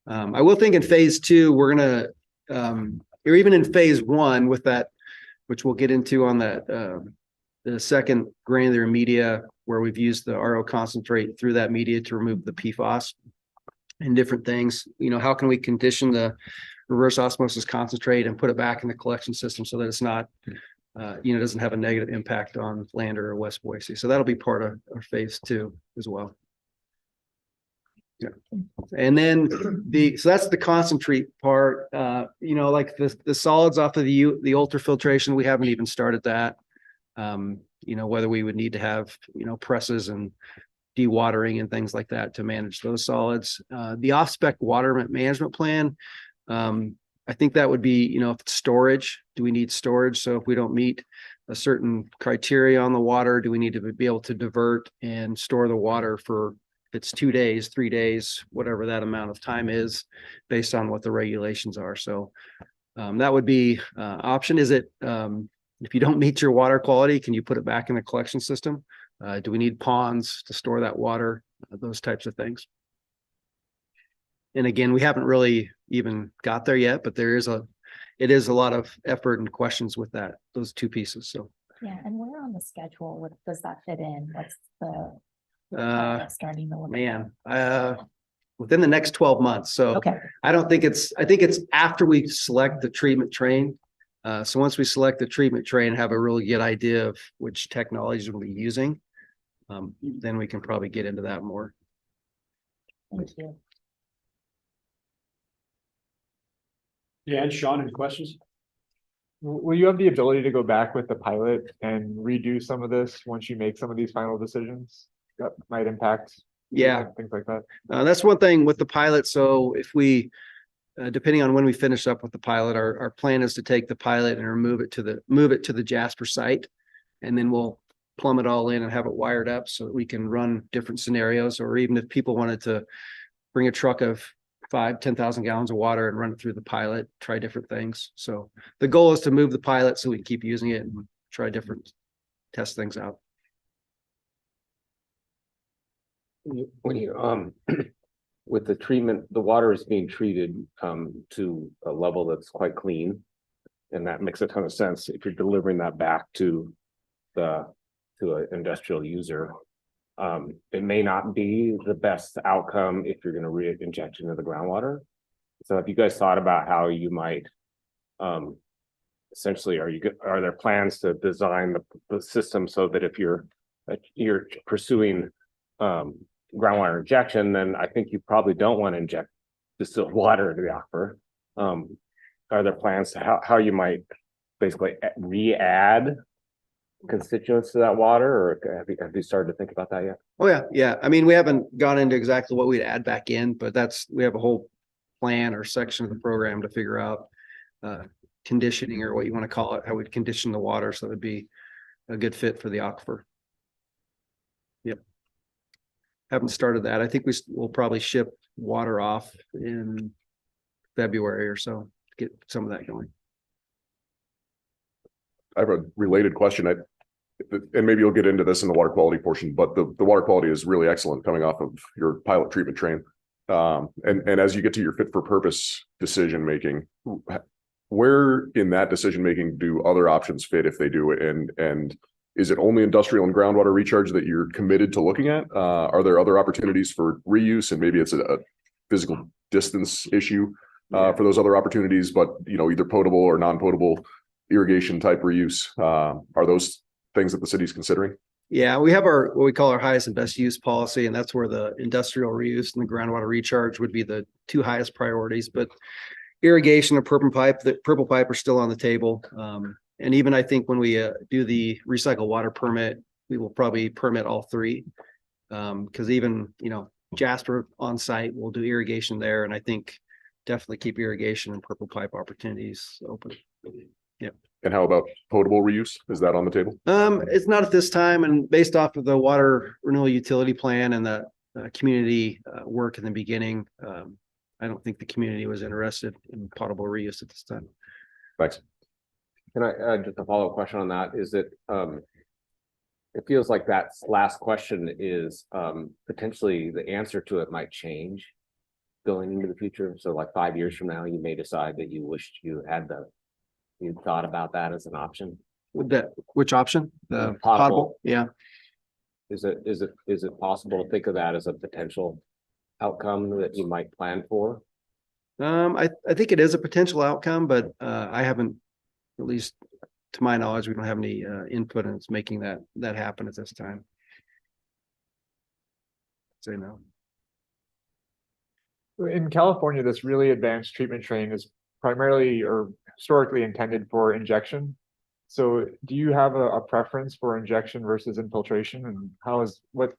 I will think in phase 2, we're going to, or even in phase 1 with that, which we'll get into on that, the second granular media, where we've used the RO concentrate through that media to remove the PFAS and different things. How can we condition the reverse osmosis concentrate and put it back in the collection system so that it's not doesn't have a negative impact on Lander or West Boise. So that'll be part of our phase 2 as well. Yeah. And then so that's the concentrate part, like the solids off of the ultrafiltration, we haven't even started that. Whether we would need to have, presses and dewatering and things like that to manage those solids. The off-spec water management plan, I think that would be, if it's storage, do we need storage? So if we don't meet a certain criteria on the water, do we need to be able to divert and store the water for, if it's 2 days, 3 days, whatever that amount of time is based on what the regulations are. So that would be option. Is it, if you don't meet your water quality, can you put it back in the collection system? Do we need ponds to store that water? Those types of things. And again, we haven't really even got there yet, but it is a lot of effort and questions with those 2 pieces. So Yeah, and where on the schedule, what does that fit in? What's the starting to look at? Within the next 12 months. So Okay, I think it's after we select the treatment train. So once we select the treatment train, have a really good idea of which technologies we'll be using, then we can probably get into that more. thank you. Yeah, and Sean, any questions? Will you have the ability to go back with the pilot and redo some of this once you make some of these final decisions that might impact? Yeah. Things like that. That's one thing with the pilot. So if we, depending on when we finish up with the pilot, our plan is to take the pilot and move it to the Jasper site. And then we'll plumb it all in and have it wired up so that we can run different scenarios, or even if people wanted to bring a truck of 10,000 gallons of water and run it through the pilot, try different things. So the goal is to move the pilot so we can keep using it and test things out. When you, with the treatment, the water is being treated to a level that's quite clean. And that makes a ton of sense if you're delivering that back to an industrial user. It may not be the best outcome if you're going to re-inject into the groundwater. So have you guys thought about how you might, essentially, are there plans to design the system so that if you're pursuing groundwater injection, then I think you probably don't want to inject distilled water into the aquifer. Are there plans to how you might basically re-add constituents to that water, or have you started to think about that yet? Oh yeah. I mean, we haven't gone into exactly what we'd add back in, but we have a whole plan or section of the program to figure out conditioning, or what you want to call it, how we'd condition the water so it would be a good fit for the aquifer. Yep. Haven't started that. I think we'll probably ship water off in February or so to get some of that going. I have a related question. And maybe you'll get into this in the water quality portion, but the water quality is really excellent coming off of your pilot treatment train. And as you get to your fit for purpose decision making, where in that decision making do other options fit if they do? And is it only industrial and groundwater recharge that you're committed to looking at? Are there other opportunities for reuse, and maybe it's a physical distance issue for those other opportunities, but either potable or non-potable irrigation type reuse? Are those things that the city's considering? Yeah, we have what we call our highest and best use policy, and that's where the industrial reuse and the groundwater recharge would be the 2 highest priorities. But irrigation and purple pipe are still on the table. And even I think when we do the recycled water permit, we will probably permit all 3. Because even, Jasper on site, we'll do irrigation there. And I think definitely keep irrigation and purple pipe opportunities open. Yeah. And how about potable reuse? Is that on the table? It's not at this time, and based off of the water renewal utility plan and the community work in the beginning, I don't think the community was interested in potable reuse at this time. Thanks. Can I just a follow-up question on that? Is it it feels like that last question is potentially the answer to it might change going into the future. So like 5 years from now, you may decide that you wished you thought about that as an option. Which option? The potable. Yeah. Is it possible to think of that as a potential outcome that you might plan for? I think it is a potential outcome, but I haven't, at least to my knowledge, we don't have any input in making that happen at this time. Say no. In California, this really advanced treatment train is primarily or historically intended for injection. So do you have a preference for injection versus infiltration, and what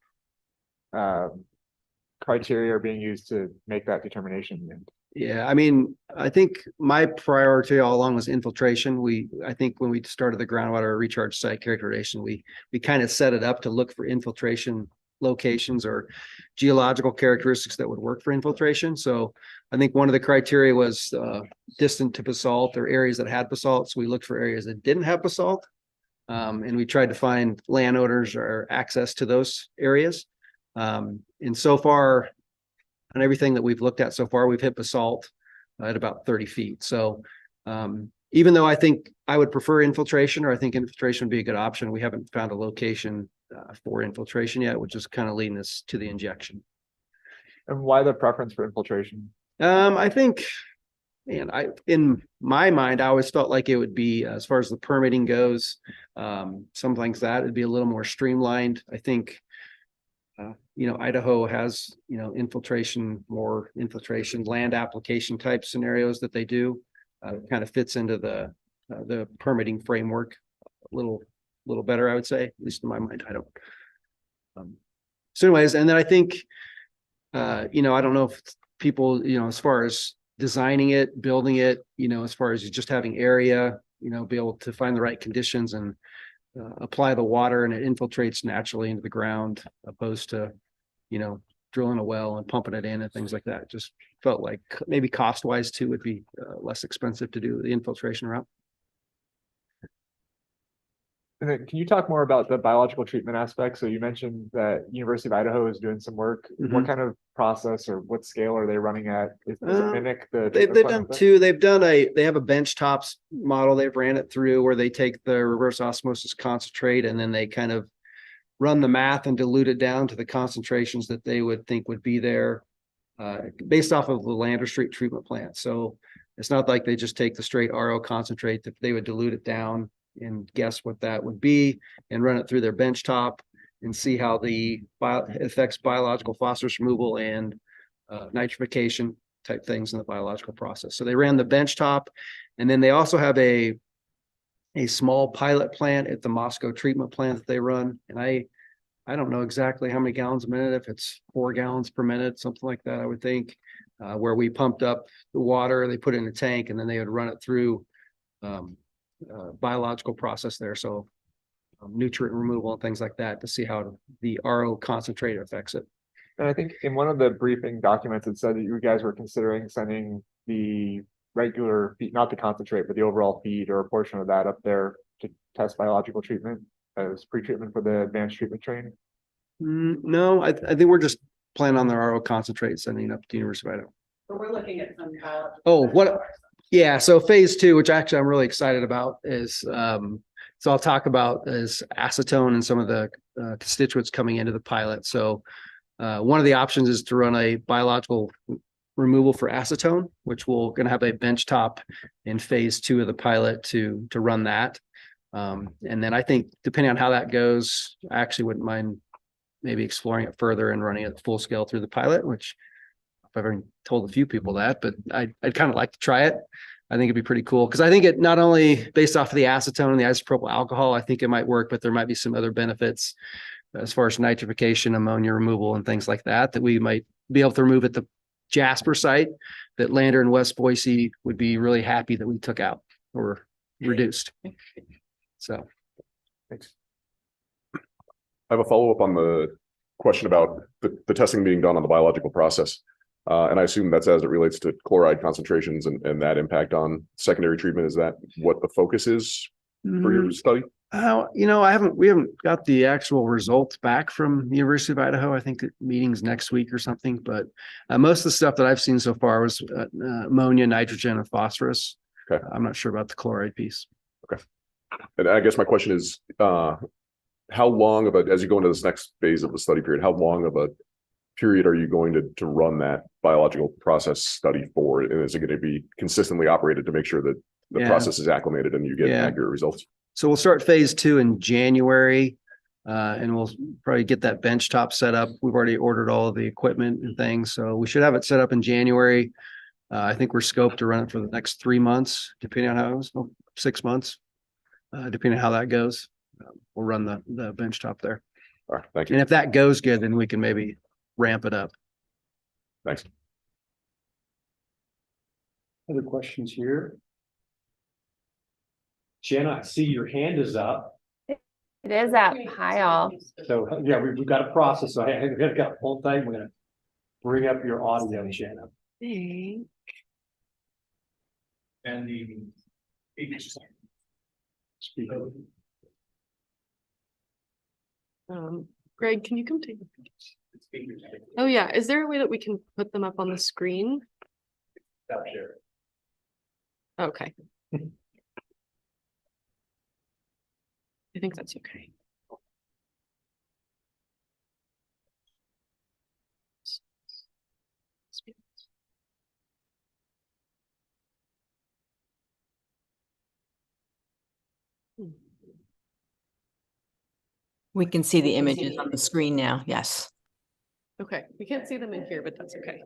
criteria are being used to make that determination? Yeah, I mean, I think my priority all along was infiltration. I think when we started the groundwater recharge site characterization, we kind of set it up to look for infiltration locations or geological characteristics that would work for infiltration. So I think one of the criteria was distant to basalt or areas that had basalt. So we looked for areas that didn't have basalt. And we tried to find landowners or access to those areas. And so far, on everything that we've looked at so far, we've hit basalt at about 30 feet. So even though I think I would prefer infiltration, or I think infiltration would be a good option, we haven't found a location for infiltration yet, which is kind of leading us to the injection. And why the preference for infiltration? I think, man, in my mind, I always felt like it would be, as far as the permitting goes, something like that, it'd be a little more streamlined. I think, Idaho has, more infiltration land application type scenarios that they do. Kind of fits into the permitting framework a little better, I would say, at least in my mind. I don't. So anyways, and then I think, I don't know if people, as far as designing it, building it, as far as just having area, be able to find the right conditions and apply the water, and it infiltrates naturally into the ground, opposed to, drilling a well and pumping it in and things like that. Just felt like maybe cost wise too would be less expensive to do the infiltration route. And then can you talk more about the biological treatment aspect? So you mentioned that University of Idaho is doing some work. What kind of process or what scale are they running at? Does it mimic the? They've done two. They have a bench tops model. They've ran it through where they take the reverse osmosis concentrate, and then they kind of run the math and dilute it down to the concentrations that they would think would be there, based off of the Lander Street treatment plant. So it's not like they just take the straight RO concentrate, that they would dilute it down and guess what that would be and run it through their bench top and see how the affects biological phosphorus removal and nitrification type things in the biological process. So they ran the bench top, and then they also have a small pilot plant at the Moscow treatment plant that they run. And I don't know exactly how many gallons a minute, if it's 4 gallons per minute, something like that, I would think, where we pumped up the water, they put it in a tank, and then they would run it through biological process there. So nutrient removal and things like that to see how the RO concentrate affects it. And I think in one of the briefing documents, it said that you guys were considering sending the regular feed, not the concentrate, but the overall feed or a portion of that up there to test biological treatment as pre-treatment for the advanced treatment train. No, I think we're just planning on the RO concentrate sending up to University of Idaho. But we're looking at some. Yeah, so phase 2, which actually I'm really excited about, is so I'll talk about is acetone and some of the constituents coming into the pilot. So one of the options is to run a biological removal for acetone, which we're going to have a bench top in phase 2 of the pilot to run that. And then I think depending on how that goes, I actually wouldn't mind maybe exploring it further and running it full scale through the pilot, which I've already told a few people that, but I'd kind of like to try it. I think it'd be pretty cool because I think it not only based off of the acetone and the isopropyl alcohol, I think it might work, but there might be some other benefits as far as nitrification, ammonia removal, and things like that we might be able to remove at the Jasper site that Lander and West Boise would be really happy that we took out or reduced. So Thanks. I have a follow-up on the question about the testing being done on the biological process. And I assume that's as it relates to chloride concentrations and that impact on secondary treatment. Is that what the focus is for your study? We haven't got the actual results back from the University of Idaho. I think the meeting's next week or something, but most of the stuff that I've seen so far was ammonia, nitrogen, and phosphorus. Okay. I'm not sure about the chloride piece. Okay. And I guess my question is, how long of as you go into this next phase of the study period, how long of a period are you going to run that biological process study for? And is it going to be consistently operated to make sure that the process is acclimated and you get accurate results? So we'll start phase 2 in January. And we'll probably get that bench top set up. We've already ordered all of the equipment and things, so we should have it set up in January. I think we're scoped to run it for the next 3 months, depending on how it goes, 6 months. Depending on how that goes, we'll run the bench top there. All right, thank you. And if that goes good, then we can maybe ramp it up. Thanks. Other questions here? Jenna, I see your hand is up. It is up. Hi, all. So, yeah, we've got a process. So I've got a whole thing. We're gonna bring up your audio, Jenna. Thanks. And the speaker. Greg, can you come take? Oh, yeah. Is there a way that we can put them up on the screen? Okay. I think that's okay. We can see the images on the screen now. Yes. Okay, we can't see them in here, but that's okay.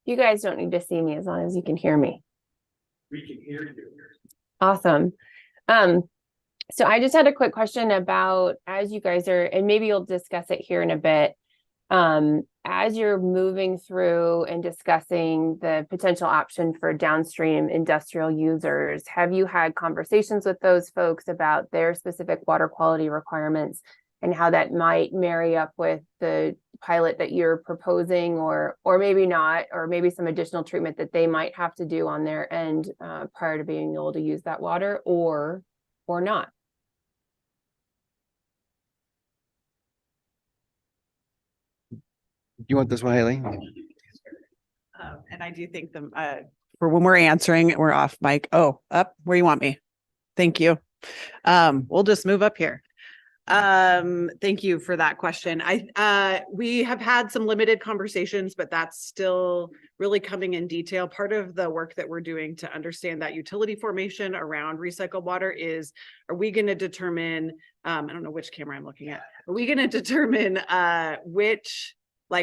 You guys don't need to see me as long as you can hear me. We can hear you. Awesome. So I just had a quick question about, as you guys are, and maybe you'll discuss it here in a bit. As you're moving through and discussing the potential option for downstream industrial users, have you had conversations with those folks about their specific water quality requirements and how that might marry up with the pilot that you're proposing, or maybe not, or maybe some additional treatment that they might have to do on their end prior to being able to use that water, or not? You want this one, Haley? And I do think for when we're answering, we're off mic. Oh, up where you want me. Thank you. We'll just move up here. Thank you for that question. We have had some limited conversations, but that's still really coming in detail. Part of the work that we're doing to understand that utility formation around recycled water is, are we going to determine, I don't know which camera I'm looking at. Are we going to determine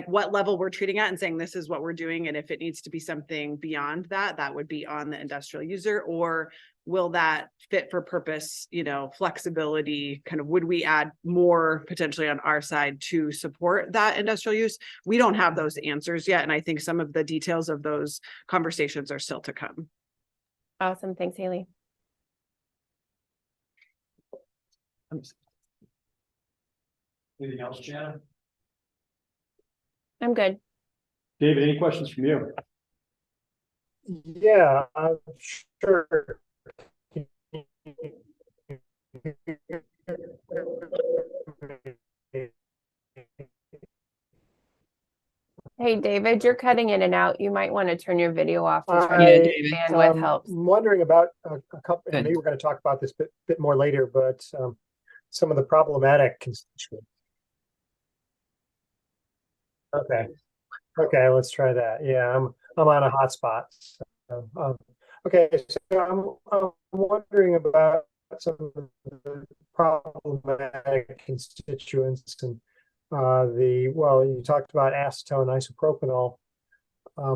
what level we're treating at and saying this is what we're doing, and if it needs to be something beyond that, that would be on the industrial user? Or will that fit for purpose, flexibility, kind of, would we add more potentially on our side to support that industrial use? We don't have those answers yet, and I think some of the details of those conversations are still to come. Awesome. Thanks, Haley. Anything else, Jenna? I'm good. David, any questions from you? Yeah, sure. Hey, David, you're cutting in and out. You might want to turn your video off to try to bandwidth helps. I'm wondering about a couple, Good. and maybe we're going to talk about this bit more later, but some of the problematic constituents. Okay, let's try that. Yeah, I'm on a hotspot. Okay, so I'm wondering about some of the problematic constituents, and you talked about acetone, isopropanol,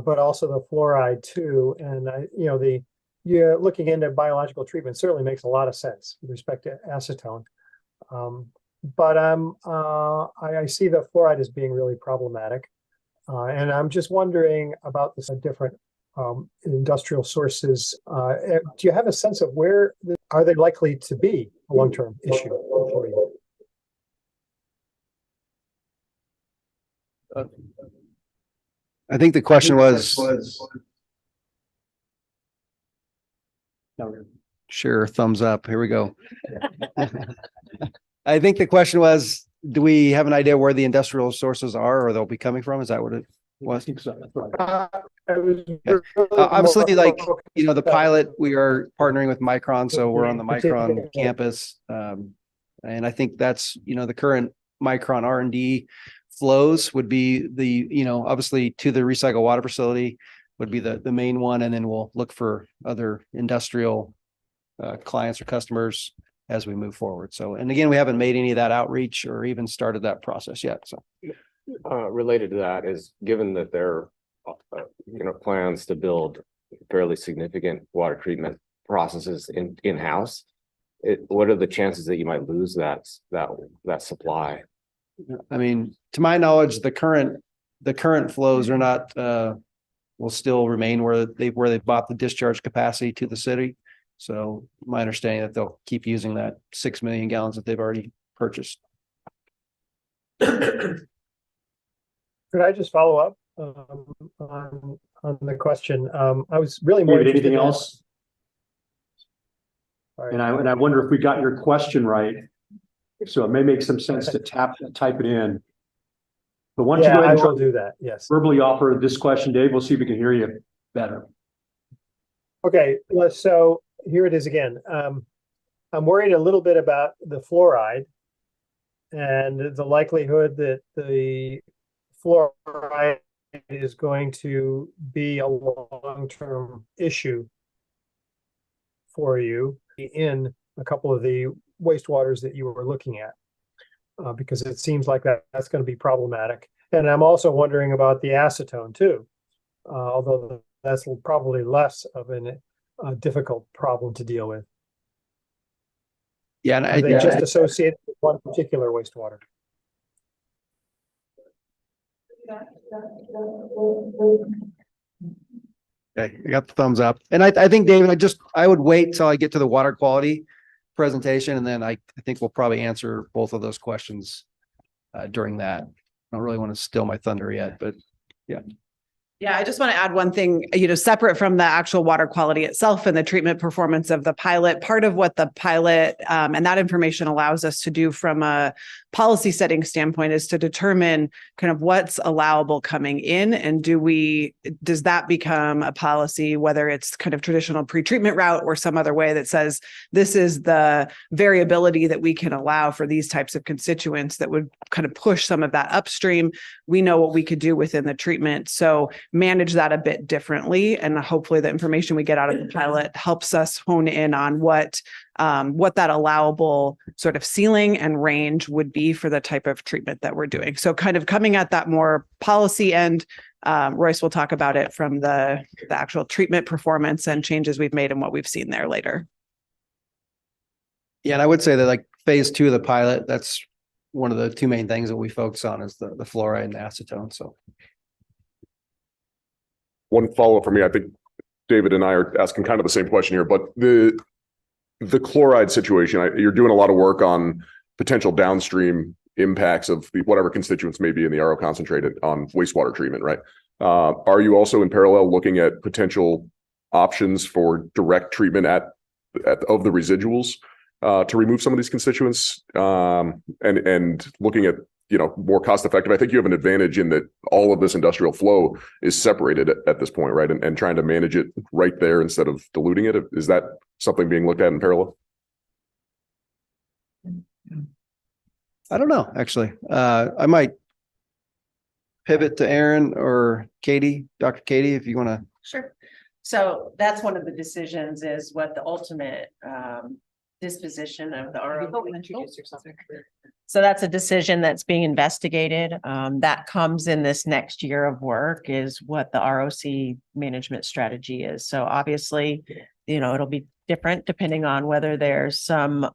but also the fluoride too. And looking into biological treatment certainly makes a lot of sense with respect to acetone. But I see the fluoride as being really problematic. And I'm just wondering about the different industrial sources. Do you have a sense of where are they likely to be a long-term issue for you? I think the question was. Sure, thumbs up. Here we go. I think the question was, do we have an idea where the industrial sources are, or they'll be coming from? Is that what it was? Obviously, the pilot, we are partnering with Micron, so we're on the Micron campus. And I think that's, the current Micron R&D flows would be obviously to the recycled water facility would be the main one. And then we'll look for other industrial clients or customers as we move forward. So, and again, we haven't made any of that outreach or even started that process yet. So. Related to that is, given that there are, plans to build fairly significant water treatment processes in-house, what are the chances that you might lose that supply? I mean, to my knowledge, the current flows are not, will still remain where they've bought the discharge capacity to the city. So my understanding that they'll keep using that 6 million gallons that they've already purchased. Could I just follow up on the question? I was really more David, interested anything in- else? Sorry. And I wonder if we got your question right. So it may make some sense to type it in. But why don't you Yeah, go ahead I and try will do that. Yes. verbally offer this question, Dave. We'll see if we can hear you better. Okay, so here it is again. I'm worried a little bit about the fluoride and the likelihood that the fluoride is going to be a long-term issue for you in a couple of the wastewaters that you were looking at, because it seems like that's going to be problematic. And I'm also wondering about the acetone too, although that's probably less of a difficult problem to deal with. Yeah, and Are they just associated with one particular wastewater? Okay, I got the thumbs up. And I think, David, I would wait till I get to the water quality presentation, and then I think we'll probably answer both of those questions during that. I don't really want to steal my thunder yet, but yeah. Yeah, I just want to add one thing, separate from the actual water quality itself and the treatment performance of the pilot. Part of what the pilot and that information allows us to do from a policy setting standpoint is to determine kind of what's allowable coming in, and does that become a policy, whether it's kind of traditional pre-treatment route or some other way that says this is the variability that we can allow for these types of constituents that would kind of push some of that upstream. We know what we could do within the treatment. So manage that a bit differently. And hopefully the information we get out of the pilot helps us hone in on what that allowable sort of ceiling and range would be for the type of treatment that we're doing. So kind of coming at that more policy end, Royce will talk about it from the actual treatment performance and changes we've made and what we've seen there later. Yeah, and I would say that like phase 2 of the pilot, that's one of the two main things that we focus on is the fluoride and the acetone. So One follow-up for me, I think David and I are asking kind of the same question here, but the chloride situation, you're doing a lot of work on potential downstream impacts of whatever constituents may be in the RO concentrated on wastewater treatment, right? Are you also in parallel looking at potential options for direct treatment of the residuals to remove some of these constituents and looking at more cost effective? I think you have an advantage in that all of this industrial flow is separated at this point, right? And trying to manage it right there instead of diluting it. Is that something being looked at in parallel? I don't know, actually. I might pivot to Aaron or Katie, Dr. Katie, if you want to. Sure. So that's one of the decisions, is what the ultimate disposition of the RO. Introduce yourself. So that's a decision that's being investigated. That comes in this next year of work, is what the ROC management strategy is. So obviously, it'll be different depending on whether there's some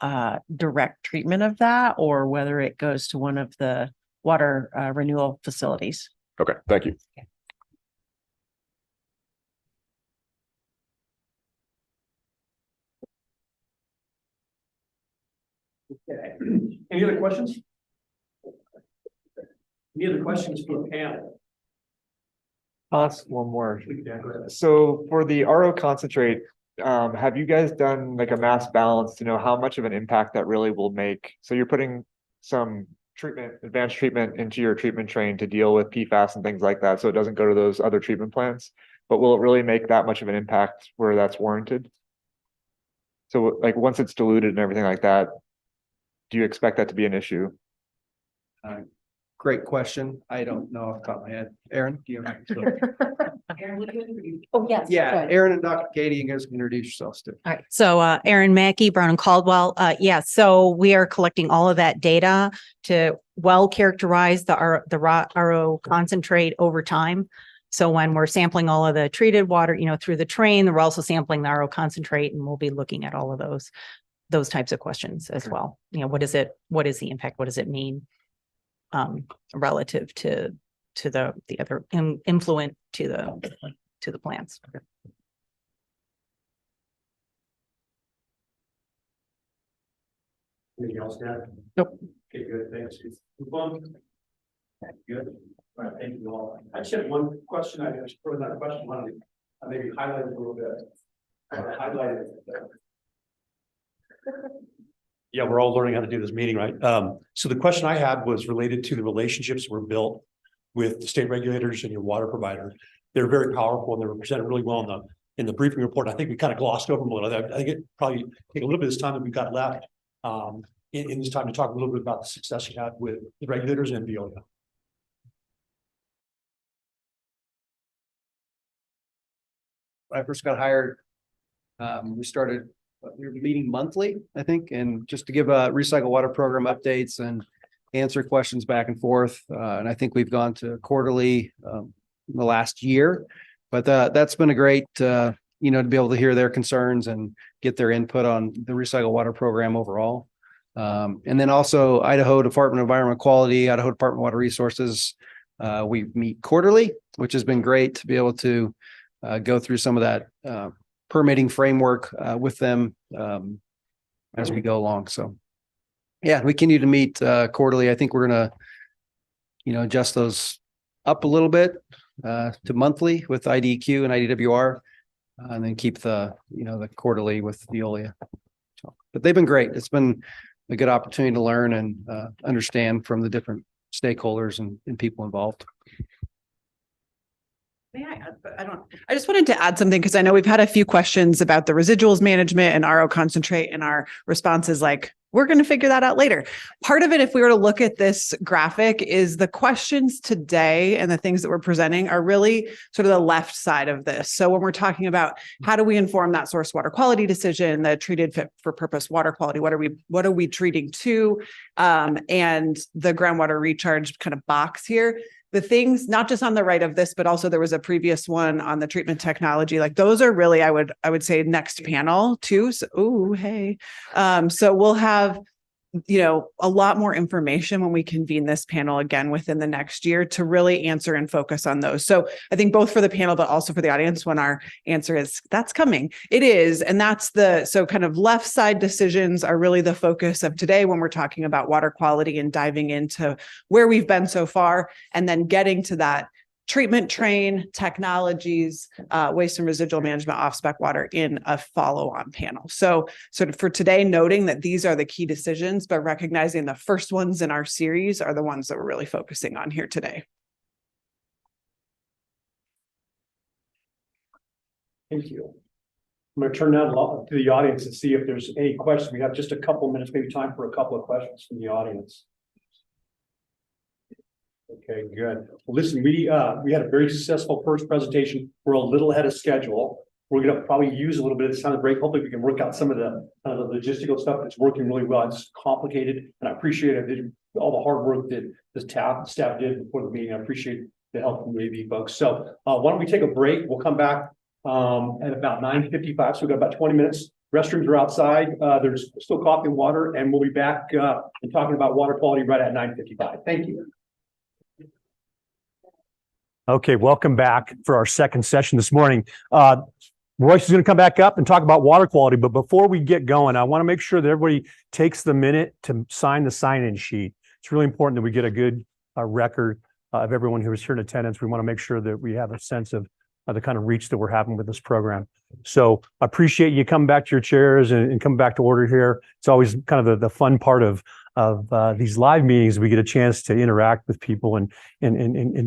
direct treatment of that or whether it goes to one of the water renewal facilities. Okay, thank you. Okay. Any other questions? Any other questions for the panel? I'll ask one more. Yeah, go ahead. So for the RO concentrate, have you guys done like a mass balance to know how much of an impact that really will make? So you're putting some advanced treatment into your treatment train to deal with PFAS and things like that, so it doesn't go to those other treatment plants. But will it really make that much of an impact where that's warranted? So like once it's diluted and everything like that, do you expect that to be an issue? great question. I don't know off the top of my head. Aaron, do you? Oh, yes. Yeah, Aaron and Dr. Katie, you guys can introduce yourselves too. All right, so Erin Mackey, Brown and Caldwell. Yeah, so we are collecting all of that data to well characterize the RO concentrate over time. So when we're sampling all of the treated water, through the train, we're also sampling the RO concentrate, and we'll be looking at all of those types of questions as well. What is it? What is the impact? What does it mean relative to the other influent to the plants? Anything else, Dad? Nope. Okay, good, thanks. Move on. Good. All right, thank you all. I just had one question. I just put another question on it. I maybe highlight it a little bit. Highlight it. Yeah, we're all learning how to do this meeting, right? So the question I had was related to the relationships were built with the state regulators and your water provider. They're very powerful and they were presented really well in the briefing report. I think we kind of glossed over them a little. I think it probably take a little bit of this time that we've got left in this time to talk a little bit about the success you had with the regulators and Veolia. When I first got hired, we were meeting monthly, I think, and just to give recycle water program updates and answer questions back and forth. And I think we've gone to quarterly in the last year, but that's been a great, to be able to hear their concerns and get their input on the recycle water program overall. And then also Idaho Department of Environmental Quality, Idaho Department of Water Resources. We meet quarterly, which has been great to be able to go through some of that permitting framework with them as we go along. So yeah, we continue to meet quarterly. I think we're gonna, adjust those up a little bit to monthly with IDQ and IDWR, and then keep the quarterly with Veolia. So, but they've been great. It's been a good opportunity to learn and understand from the different stakeholders and people involved. May I add, but I just wanted to add something because I know we've had a few questions about the residuals management and RO concentrate, and our response is like, we're going to figure that out later. Part of it, if we were to look at this graphic, is the questions today and the things that we're presenting are really sort of the left side of this. So when we're talking about how do we inform that source water quality decision, the treated fit for purpose water quality, what are we treating to, and the groundwater recharge kind of box here. The things not just on the right of this, but also there was a previous one on the treatment technology. Like those are really, I would say next panel too. So, ooh, hey. So we'll have, a lot more information when we convene this panel again within the next year to really answer and focus on those. So I think both for the panel, but also for the audience, when our answer is that's coming, it is. And that's so kind of left side decisions are really the focus of today when we're talking about water quality and diving into where we've been so far, and then getting to that treatment train, technologies, waste and residual management, off-spec water in a follow-on panel. So sort of for today, noting that these are the key decisions, but recognizing the first ones in our series are the ones that we're really focusing on here today. Thank you. I'm going to turn now to the audience and see if there's any questions. We have just a couple minutes, maybe time for a couple of questions from the audience. Okay, good. Well, listen, we had a very successful first presentation. We're a little ahead of schedule. We're going to probably use a little bit of this time to break. Hopefully we can work out some of the kind of the logistical stuff that's working really well. It's complicated, and I appreciate all the hard work that the staff did before the meeting. I appreciate the help from the AV folks. So why don't we take a break? We'll come back at about 9:55. So we've got about 20 minutes. Restrooms are outside. There's still coffee and water, and we'll be back and talking about water quality right at 9:55. Thank you. Okay, welcome back for our second session this morning. Royce is going to come back up and talk about water quality, but before we get going, I want to make sure that everybody takes the minute to sign the sign-in sheet. It's really important that we get a good record of everyone who is here in attendance. We want to make sure that we have a sense of the kind of reach that we're having with this program. So I appreciate you coming back to your chairs and coming back to order here. It's always kind of the fun part of these live meetings. We get a chance to interact with people and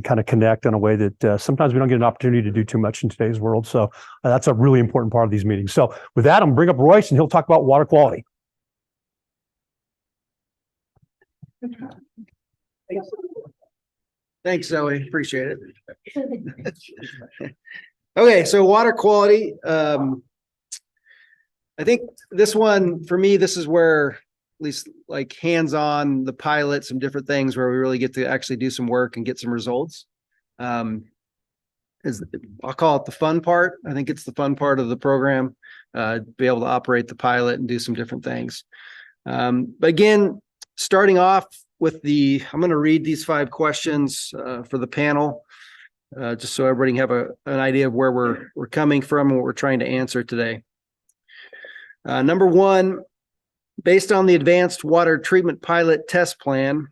kind of connect in a way that sometimes we don't get an opportunity to do too much in today's world. So that's a really important part of these meetings. So with that, I'm gonna bring up Royce and he'll talk about water quality. Thanks, Zoe. Appreciate it. Okay, so water quality. I think this one, for me, this is where, at least like hands-on, the pilot, some different things where we really get to actually do some work and get some results. Is I'll call it the fun part. I think it's the fun part of the program, be able to operate the pilot and do some different things. But again, starting off with I'm going to read these 5 questions for the panel, just so everybody can have an idea of where we're coming from and what we're trying to answer today. Number 1, based on the Advanced Water Treatment Pilot Test Plan,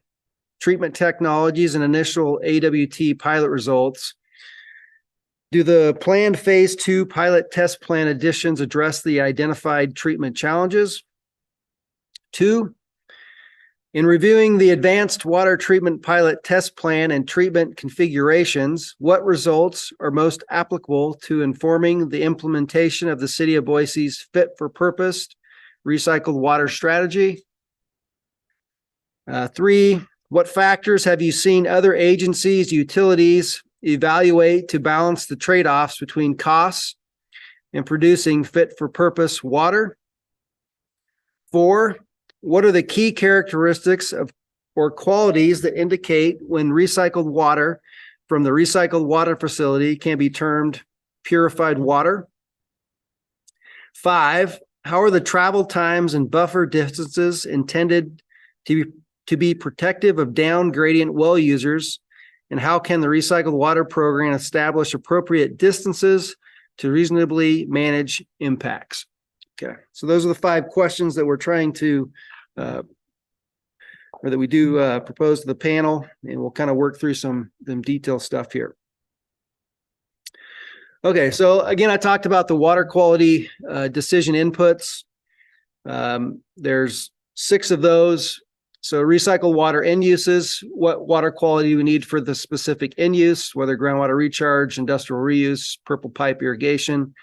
treatment technologies and initial AWT pilot results, do the planned phase 2 pilot test plan additions address the identified treatment challenges? 2, in reviewing the Advanced Water Treatment Pilot Test Plan and treatment configurations, what results are most applicable to informing the implementation of the City of Boise's fit-for-purpose recycled water strategy? 3, what factors have you seen other agencies, utilities evaluate to balance the trade-offs between costs and producing fit-for-purpose water? 4, what are the key characteristics of or qualities that indicate when recycled water from the recycled water facility can be termed purified water? 5, how are the travel times and buffer distances intended to be protective of down gradient well users? And how can the recycled water program establish appropriate distances to reasonably manage impacts? Okay, so those are the 5 questions that we're trying to, or that we do propose to the panel, and we'll kind of work through some detailed stuff here. Okay, so again, I talked about the water quality decision inputs. There's 6 of those. So recycled water end uses, what water quality we need for the specific end use, whether groundwater recharge, industrial reuse, purple pipe irrigation.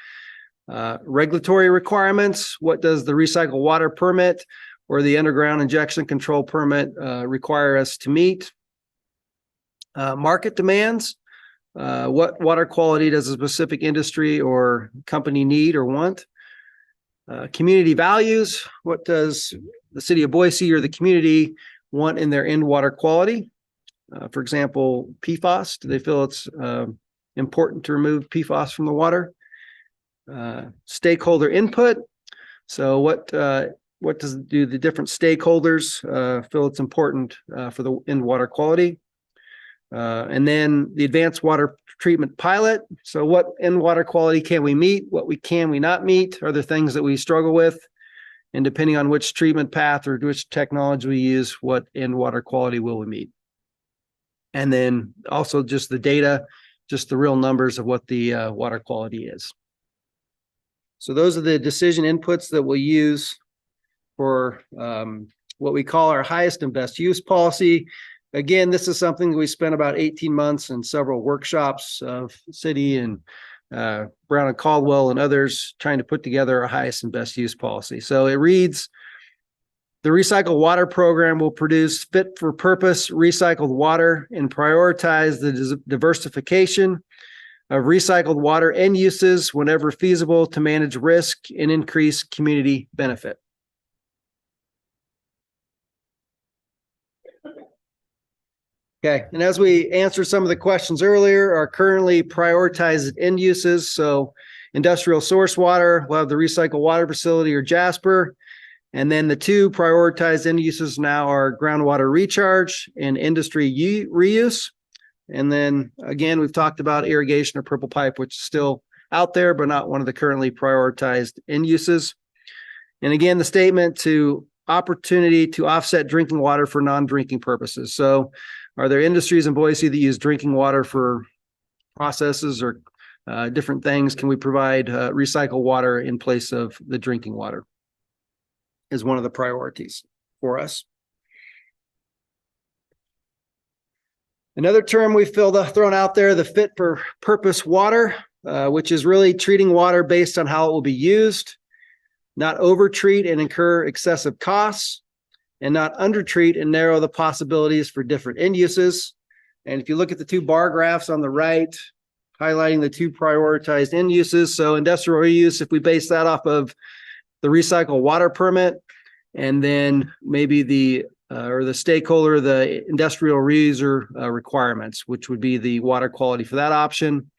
Regulatory requirements, what does the recycled water permit or the underground injection control permit require us to meet? Market demands, what water quality does a specific industry or company need or want? Community values, what does the City of Boise or the community want in their end water quality? For example, PFAS, do they feel it's important to remove PFAS from the water? Stakeholder input, so what do the different stakeholders feel it's important for the end water quality? And then the advanced water treatment pilot. So what end water quality can we meet? What can we not meet? Are there things that we struggle with? And depending on which treatment path or which technology we use, what end water quality will we meet? And then also just the data, just the real numbers of what the water quality is. So those are the decision inputs that we'll use for what we call our highest and best use policy. Again, this is something that we spent about 18 months and several workshops of city and Brown and Caldwell and others trying to put together a highest and best use policy. So it reads, the recycled water program will produce fit for purpose recycled water and prioritize the diversification of recycled water end uses whenever feasible to manage risk and increase community benefit. Okay, and as we answered some of the questions earlier, our currently prioritized end uses, so industrial source water, we'll have the recycled water facility or Jasper, and then the 2 prioritized end uses now are groundwater recharge and industry reuse. And then again, we've talked about irrigation or purple pipe, which is still out there, but not one of the currently prioritized end uses. And again, the statement to opportunity to offset drinking water for non-drinking purposes. So are there industries in Boise that use drinking water for processes or different things? Can we provide recycled water in place of the drinking water? Is one of the priorities for us. Another term we've thrown out there, the fit for purpose water, which is really treating water based on how it will be used, not over-treat and incur excessive costs, and not under-treat and narrow the possibilities for different end uses. And if you look at the two bar graphs on the right, highlighting the two prioritized end uses. So industrial reuse, if we base that off of the recycled water permit, and then maybe the stakeholder, the industrial reuser requirements, which would be the water quality for that option.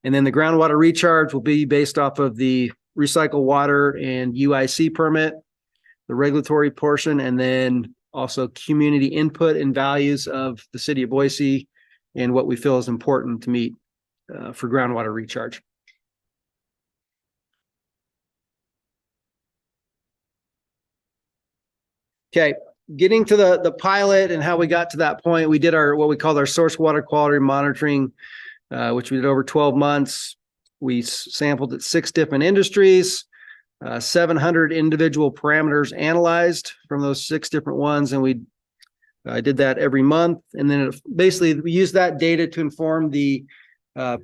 And then the groundwater recharge will be based off of the recycled water and UIC permit, the regulatory portion, and then also community input and values of the city of Boise and what we feel is important to meet for groundwater recharge. Okay, getting to the pilot and how we got to that point, we did what we called our source water quality monitoring, which we did over 12 months. We sampled at 6 different industries, 700 individual parameters analyzed from those 6 different ones. And I did that every month. And then basically we used that data to inform the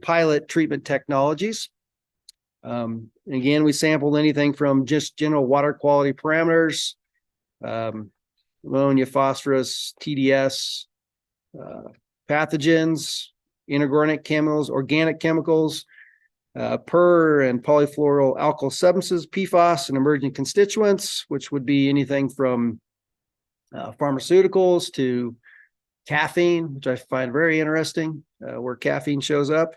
pilot treatment technologies. Again, we sampled anything from just general water quality parameters, ammonia, phosphorus, TDS, pathogens, inorganic chemicals, organic chemicals, per and polyfluoral alkyl substances, PFAS, and emerging constituents, which would be anything from pharmaceuticals to caffeine, which I find very interesting, where caffeine shows up,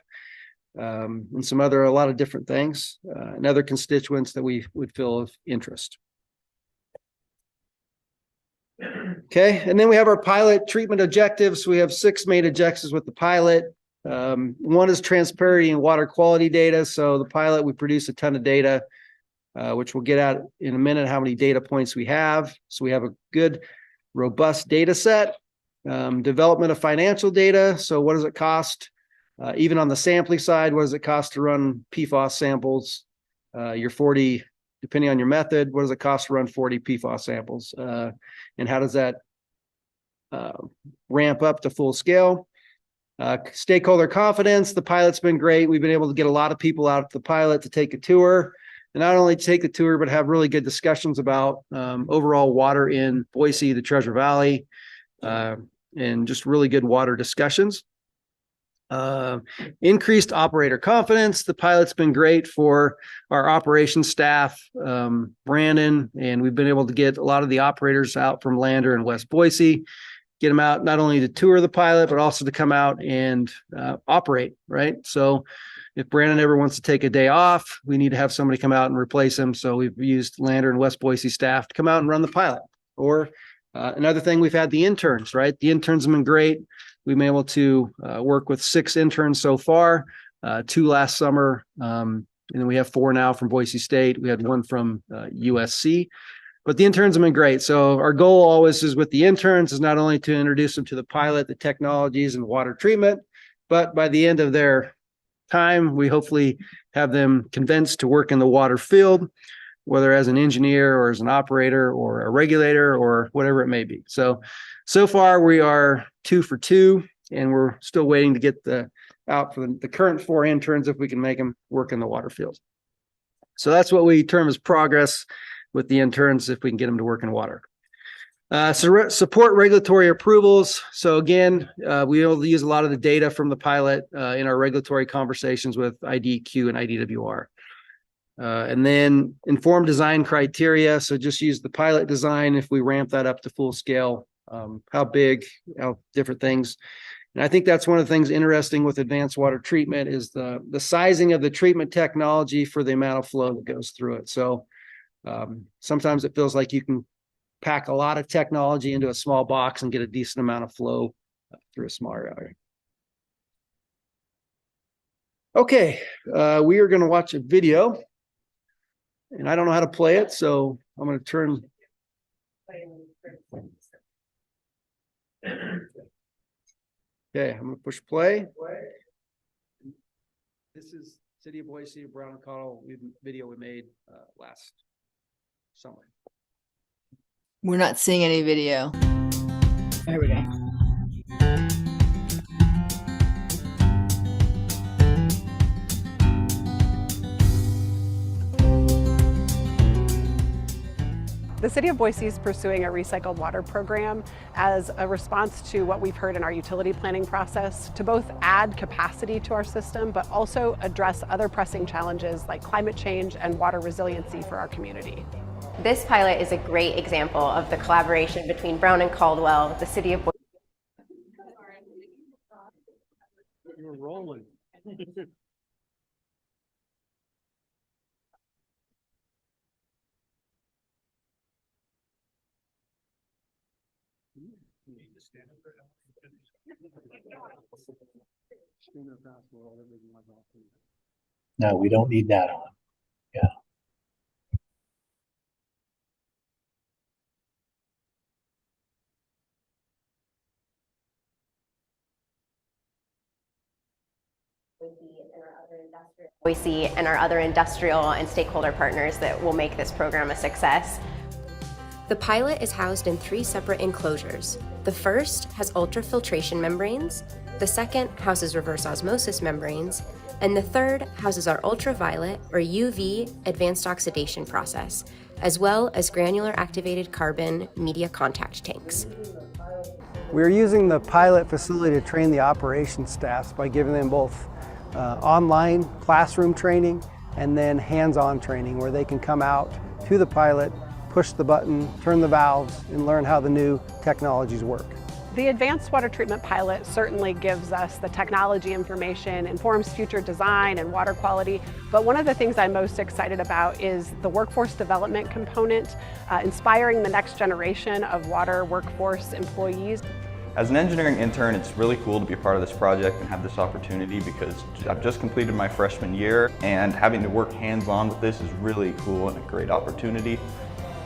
and a lot of different things, and other constituents that we would feel of interest. Okay, and then we have our pilot treatment objectives. We have 6 main objectives with the pilot. One is transparency and water quality data. So the pilot, we produce a ton of data, which we'll get at in a minute, how many data points we have. So we have a good, robust data set. Development of financial data. So what does it cost? Even on the sampling side, what does it cost to run PFAS samples? Your 40, depending on your method, what does it cost to run 40 PFAS samples? And how does that ramp up to full scale? Stakeholder confidence. The pilot's been great. We've been able to get a lot of people out at the pilot to take a tour, and not only take the tour, but have really good discussions about overall water in Boise, the Treasure Valley, and just really good water discussions. Increased operator confidence. The pilot's been great for our operations staff, Brandon, and we've been able to get a lot of the operators out from Lander and West Boise, get them out not only to tour the pilot, but also to come out and operate, right? So if Brandon ever wants to take a day off, we need to have somebody come out and replace him. So we've used Lander and West Boise staff to come out and run the pilot. Or another thing, we've had the interns, right? The interns have been great. We've been able to work with 6 interns so far, 2 last summer, and then we have 4 now from Boise State. We had 1 from USC, but the interns have been great. So our goal always is with the interns is not only to introduce them to the pilot, the technologies and water treatment, but by the end of their time, we hopefully have them convinced to work in the water field, whether as an engineer or as an operator or a regulator or whatever it may be. So far we are 2 for 2, and we're still waiting to get out for the current 4 interns if we can make them work in the water field. So that's what we term as progress with the interns, if we can get them to work in water. Support regulatory approvals. So again, we use a lot of the data from the pilot in our regulatory conversations with IDQ and IDWR. And then inform design criteria. So just use the pilot design if we ramp that up to full scale, how big, how different things. And I think that's one of the things interesting with advanced water treatment is the sizing of the treatment technology for the amount of flow that goes through it. So sometimes it feels like you can pack a lot of technology into a small box and get a decent amount of flow through a small area. Okay, we are going to watch a video, and I don't know how to play it, so I'm going to turn. Okay, I'm going to push play. This is City of Boise, Brown and Cottle video we made last summer. We're not seeing any video. There we go. The City of Boise is pursuing a recycled water program as a response to what we've heard in our utility planning process to both add capacity to our system, but also address other pressing challenges like climate change and water resiliency for our community. This pilot is a great example of the collaboration between Brown and Caldwell, the City of Boise. You're rolling. No, we don't need that on. Yeah. Boise and our other industrial and stakeholder partners that will make this program a success. The pilot is housed in 3 separate enclosures. The first has ultrafiltration membranes, the second houses reverse osmosis membranes, and the third houses our ultraviolet or UV advanced oxidation process, as well as granular activated carbon media contact tanks. We're using the pilot facility to train the operations staffs by giving them both online classroom training and then hands-on training where they can come out to the pilot, push the button, turn the valves, and learn how the new technologies work. The Advanced Water Treatment Pilot certainly gives us the technology information, informs future design and water quality, but one of the things I'm most excited about is the workforce development component, inspiring the next generation of water workforce employees. As an engineering intern, it's really cool to be a part of this project and have this opportunity because I've just completed my freshman year, and having to work hands-on with this is really cool and a great opportunity.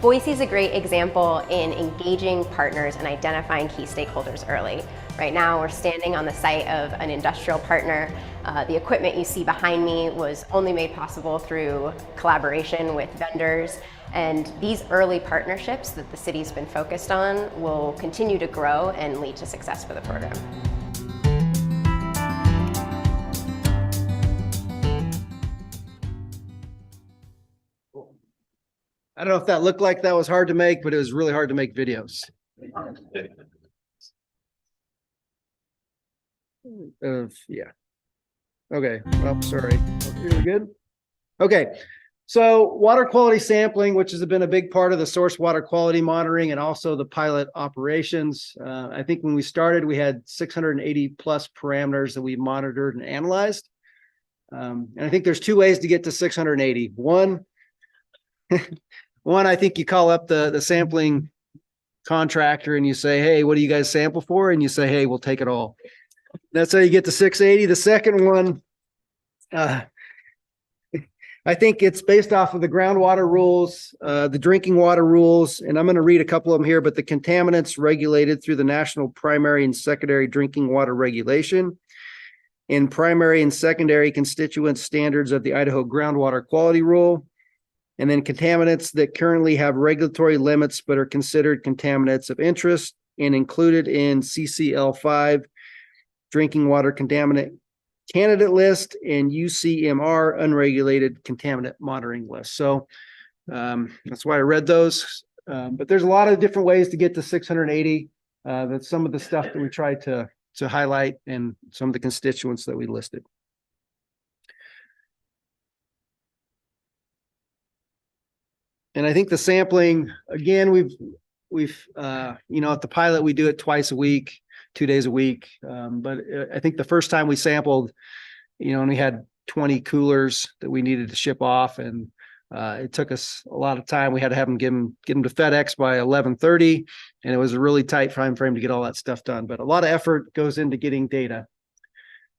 Boise is a great example in engaging partners and identifying key stakeholders early. Right now, we're standing on the site of an industrial partner. The equipment you see behind me was only made possible through collaboration with vendors. And these early partnerships that the city's been focused on will continue to grow and lead to success for the program. I don't know if that looked like that was hard to make, but it was really hard to make videos. Yeah. Okay. Oh, sorry. You're good. Okay. So water quality sampling, which has been a big part of the source water quality monitoring and also the pilot operations. I think when we started, we had 680 plus parameters that we monitored and analyzed. And I think there's 2 ways to get to 680. One, I think you call up the sampling contractor and you say, hey, what do you guys sample for? And you say, hey, we'll take it all. That's how you get to 680. The second one, I think it's based off of the groundwater rules, the drinking water rules, and I'm going to read a couple of them here, but the contaminants regulated through the National Primary and Secondary Drinking Water Regulation and primary and secondary constituent standards of the Idaho Groundwater Quality Rule, and then contaminants that currently have regulatory limits but are considered contaminants of interest and included in CCL5 drinking water contaminant candidate list and UCMR unregulated contaminant monitoring list. So that's why I read those. But there's a lot of different ways to get to 680. That's some of the stuff that we tried to highlight and some of the constituents that we listed. And I think the sampling, again, we've you know, at the pilot, we do it twice a week, 2 days a week. But I think the first time we sampled, you know, and we had 20 coolers that we needed to ship off, and it took us a lot of time. We had to have them get them to FedEx by 11:30, and it was a really tight time frame to get all that stuff done. But a lot of effort goes into getting data.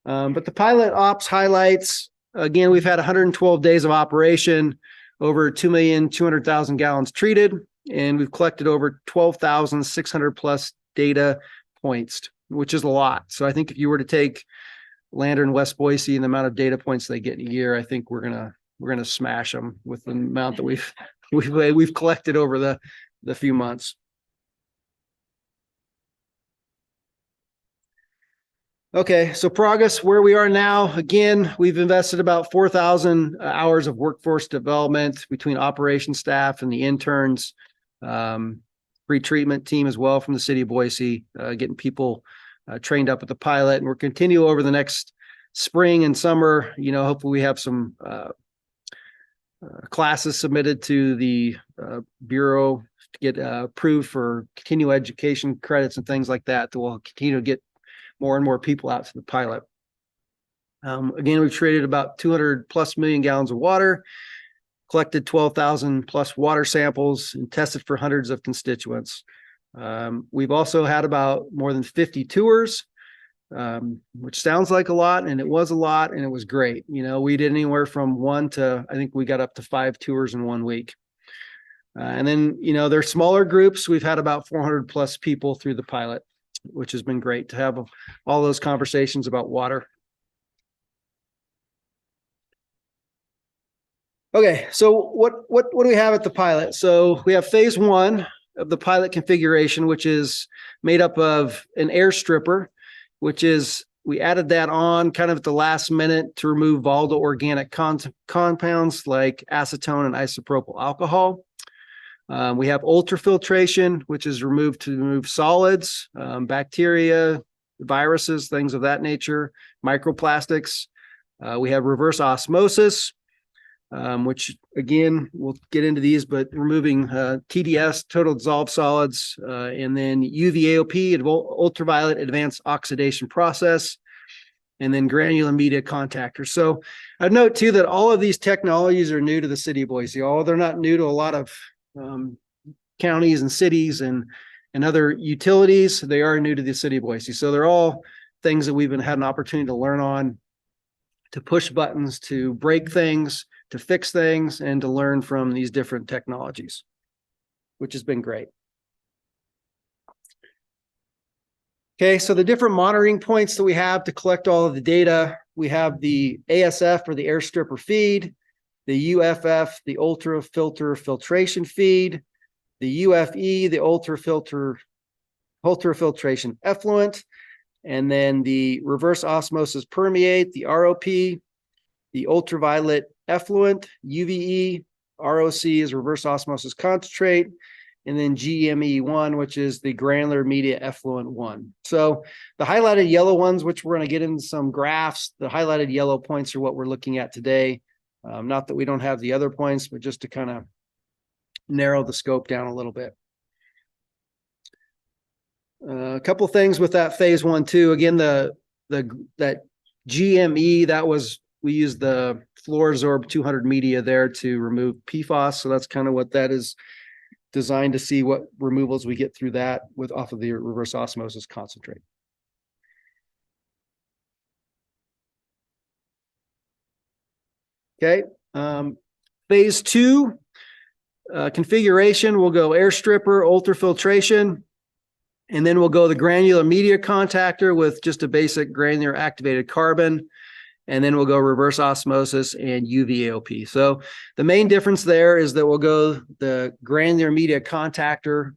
But the pilot ops highlights, again, we've had 112 days of operation, over 2,200,000 gallons treated, and we've collected over 12,600 plus data points, which is a lot. So I think if you were to take Lander and West Boise and the amount of data points they get in a year, I think we're gonna smash them with the amount that we've collected over the few months. Okay, so progress where we are now. Again, we've invested about 4,000 hours of workforce development between operations staff and the interns. Pre-treatment team as well from the city of Boise, getting people trained up with the pilot, and we're continue over the next spring and summer. Hopefully we have some classes submitted to the Bureau to get approved for continuing education credits and things like that will continue to get more and more people out to the pilot. Again, we've treated about 200+ million gallons of water, collected 12,000 plus water samples, and tested for hundreds of constituents. We've also had about more than 50 tours, which sounds like a lot, and it was a lot, and it was great. We did anywhere from 1 to, I think we got up to 5 tours in 1 week. And then, they're smaller groups. We've had about 400+ people through the pilot, which has been great to have all those conversations about water. Okay, so what do we have at the pilot? So we have phase 1 of the pilot configuration, which is made up of an air stripper, which is, we added that on kind of at the last minute to remove volatile organic compounds like acetone and isopropyl alcohol. We have ultrafiltration, which is removed to remove solids, bacteria, viruses, things of that nature, microplastics. We have reverse osmosis, which again, we'll get into these, but removing TDS, total dissolved solids, and then UVAOP, ultraviolet advanced oxidation process, and then granular media contactors. So I'd note too that all of these technologies are new to the city of Boise. They're not new to a lot of counties and cities and other utilities. They are new to the city of Boise. So they're all things that we've had an opportunity to learn on, to push buttons, to break things, to fix things, and to learn from these different technologies, which has been great. Okay, so the different monitoring points that we have to collect all of the data, we have the ASF, or the air stripper feed, the UFF, the ultrafiltration feed, the UFE, the ultrafiltration effluent, and then the reverse osmosis permeate, the ROP, the ultraviolet effluent, UVE, ROC is reverse osmosis concentrate, and then GME1, which is the granular media effluent 1. So the highlighted yellow ones, which we're going to get into some graphs, the highlighted yellow points are what we're looking at today. Not that we don't have the other points, but just to kind of narrow the scope down a little bit. A couple things with that phase 1 too. Again, that GME, we used the Fluorosorb 200 media there to remove PFAS. So that's kind of what that is designed to see what removals we get through that off of the reverse osmosis concentrate. Okay, phase 2 configuration, we'll go air stripper, ultrafiltration, and then we'll go the granular media contactor with just a basic granular activated carbon, and then we'll go reverse osmosis and UVAOP. So the main difference there is that we'll go the granular media contactor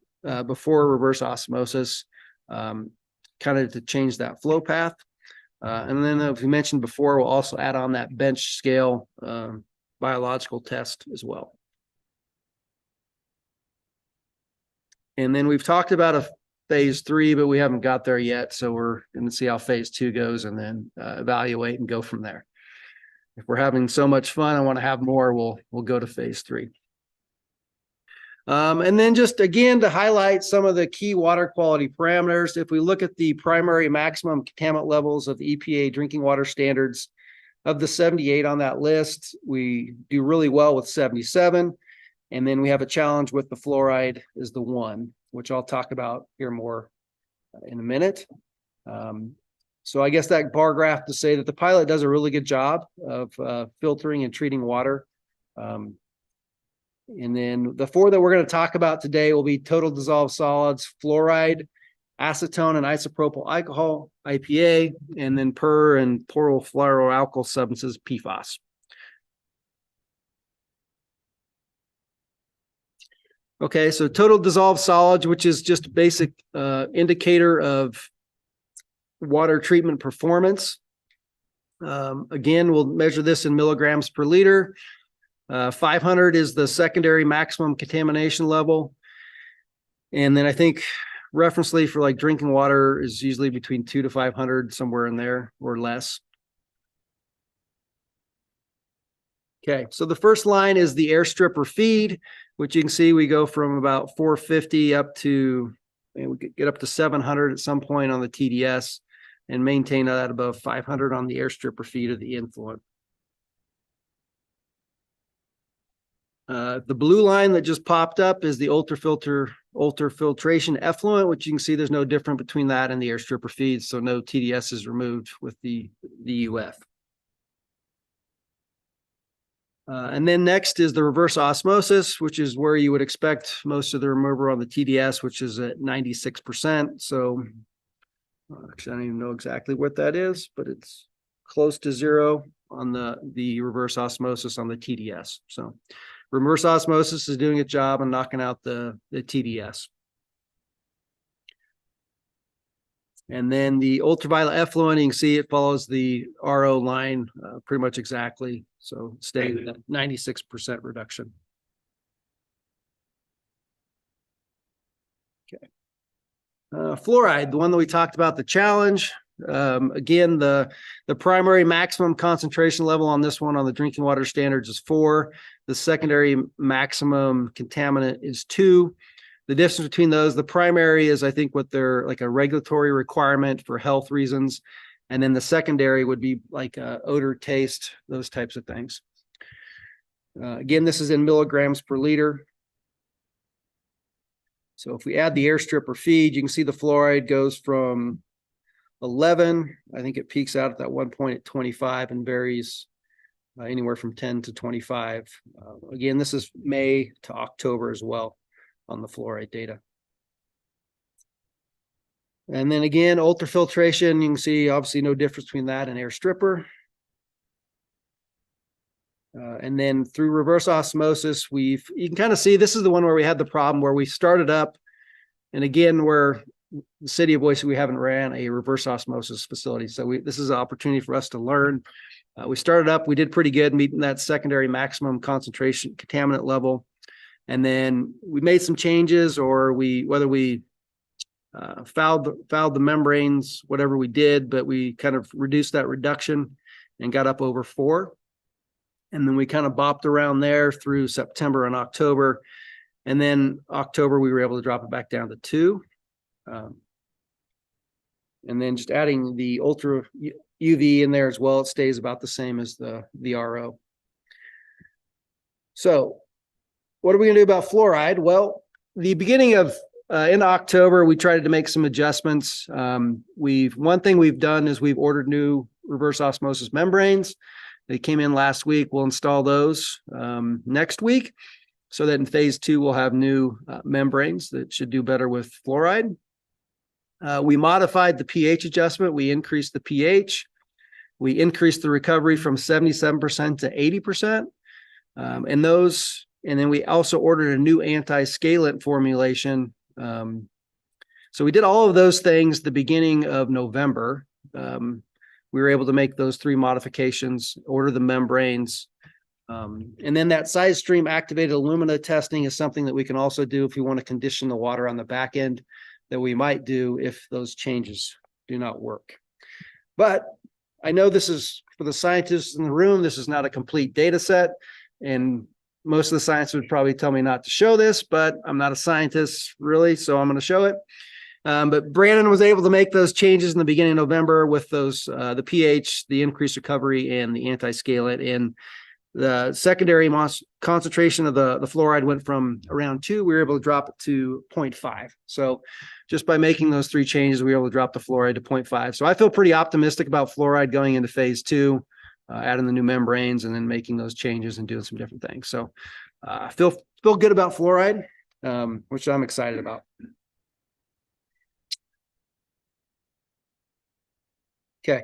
before reverse osmosis, kind of to change that flow path. And then, as we mentioned before, we'll also add on that bench scale biological test as well. And then we've talked about a phase 3, but we haven't got there yet. So we're going to see how phase 2 goes and then evaluate and go from there. If we're having so much fun, I want to have more, we'll go to phase 3. And then just again, to highlight some of the key water quality parameters, if we look at the primary maximum contaminant levels of the EPA drinking water standards, of the 78 on that list, we do really well with 77. And then we have a challenge with the fluoride is the 1, which I'll talk about here more in a minute. So I guess that bar graph to say that the pilot does a really good job of filtering and treating water. And then the 4 that we're going to talk about today will be total dissolved solids, fluoride, acetone and isopropyl alcohol, IPA, and then per and perfluoroalkyl substances, PFAS. Okay, so total dissolved solids, which is just a basic indicator of water treatment performance. Again, we'll measure this in milligrams per liter. 500 is the secondary maximum contamination level. And then I think referencely for like drinking water is usually between 200 to 500, somewhere in there or less. Okay, so the first line is the air stripper feed, which you can see we go from about 450 up to, and we get up to 700 at some point on the TDS and maintain that above 500 on the air stripper feed of the influent. The blue line that just popped up is the ultrafiltration effluent, which you can see there's no difference between that and the air stripper feed, so no TDS is removed with the UF. And then next is the reverse osmosis, which is where you would expect most of the removal on the TDS, which is at 96%. So actually, I don't even know exactly what that is, but it's close to zero on the reverse osmosis on the TDS. So reverse osmosis is doing its job and knocking out the TDS. And then the ultraviolet effluent, you can see it follows the RO line pretty much exactly. So staying at 96% reduction. Okay. Fluoride, the one that we talked about, the challenge. Again, the primary maximum concentration level on this one on the drinking water standards is 4. The secondary maximum contaminant is 2. The difference between those, the primary is, I think, what they're like a regulatory requirement for health reasons. And then the secondary would be like odor, taste, those types of things. Again, this is in milligrams per liter. So if we add the air stripper feed, you can see the fluoride goes from 11. I think it peaks out at that one point at 25 and varies anywhere from 10 to 25. Again, this is May to October as well on the fluoride data. And then again, ultrafiltration, you can see obviously no difference between that and air stripper. And then through reverse osmosis, you can kind of see this is the one where we had the problem where we started up. And again, where the city of Boise, we haven't ran a reverse osmosis facility. So this is an opportunity for us to learn. We started up, we did pretty good meeting that secondary maximum concentration contaminant level. And then we made some changes, or whether we fouled the membranes, whatever we did, but we kind of reduced that reduction and got up over 4. And then we kind of bopped around there through September and October. And then October, we were able to drop it back down to 2. And then just adding the ultra UV in there as well, it stays about the same as the RO. So what are we going to do about fluoride? Well, the beginning of in October, we tried to make some adjustments. One thing we've done is we've ordered new reverse osmosis membranes. They came in last week. We'll install those next week, so that in phase 2 we'll have new membranes that should do better with fluoride. We modified the pH adjustment. We increased the pH. We increased the recovery from 77% to 80%. And then we also ordered a new anti-scalant formulation. So we did all of those things the beginning of November. We were able to make those 3 modifications, order the membranes. And then that side stream activated alumina testing is something that we can also do if we want to condition the water on the back end, that we might do if those changes do not work. But I know this is, for the scientists in the room, this is not a complete data set. And most of the science would probably tell me not to show this, but I'm not a scientist really, so I'm going to show it. But Brandon was able to make those changes in the beginning of November with those, the pH, the increased recovery, and the anti-scalant. And the secondary concentration of the fluoride went from around 2. We were able to drop it to 0.5. So just by making those 3 changes, we were able to drop the fluoride to 0.5. So I feel pretty optimistic about fluoride going into phase 2. Adding the new membranes and then making those changes and doing some different things. So I feel good about fluoride, which I'm excited about. Okay.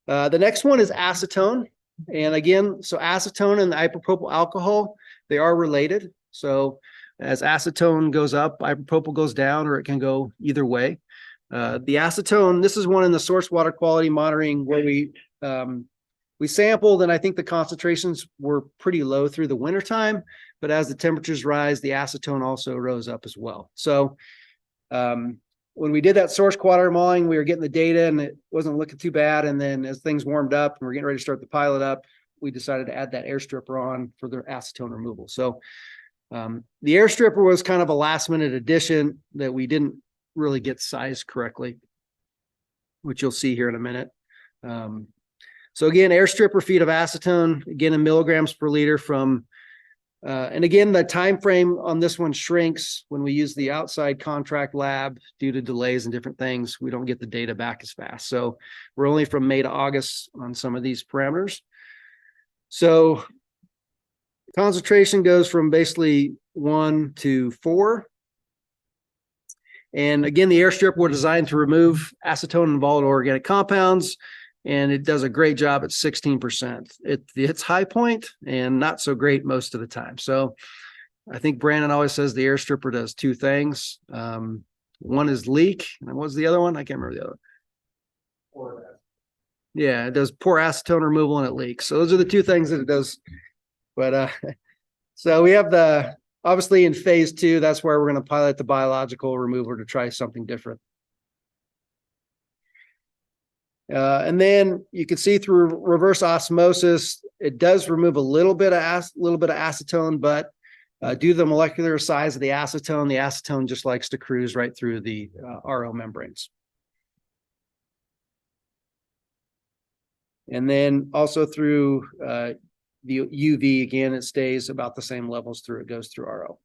The next one is acetone. And again, so acetone and the isopropyl alcohol, they are related. So as acetone goes up, isopropyl goes down, or it can go either way. The acetone, this is one in the source water quality monitoring where we sampled, and I think the concentrations were pretty low through the wintertime, but as the temperatures rise, the acetone also rose up as well. So When we did that source water modeling, we were getting the data and it wasn't looking too bad. And then as things warmed up and we're getting ready to start the pilot up, we decided to add that air stripper on for their acetone removal. So the air stripper was kind of a last minute addition that we didn't really get sized correctly, which you'll see here in a minute. So again, air stripper feed of acetone, again, in milligrams per liter from, and again, the time frame on this one shrinks when we use the outside contract lab due to delays and different things. We don't get the data back as fast. So we're only from May to August on some of these parameters. So concentration goes from basically 1 to 4. And again, the air stripper was designed to remove acetone and volatile organic compounds, and it does a great job at 16%. It's high point and not so great most of the time. So I think Brandon always says the air stripper does two things. One is leak, and what's the other one? I can't remember the other one. Yeah, it does poor acetone removal and it leaks. So those are the two things that it does. But so we have obviously in phase 2, that's where we're going to pilot the biological remover to try something different. And then you can see through reverse osmosis, it does remove a little bit of acetone, but due to the molecular size of the acetone just likes to cruise right through the RO membranes. And then also through the UV, again, it stays about the same levels through, it goes through RO.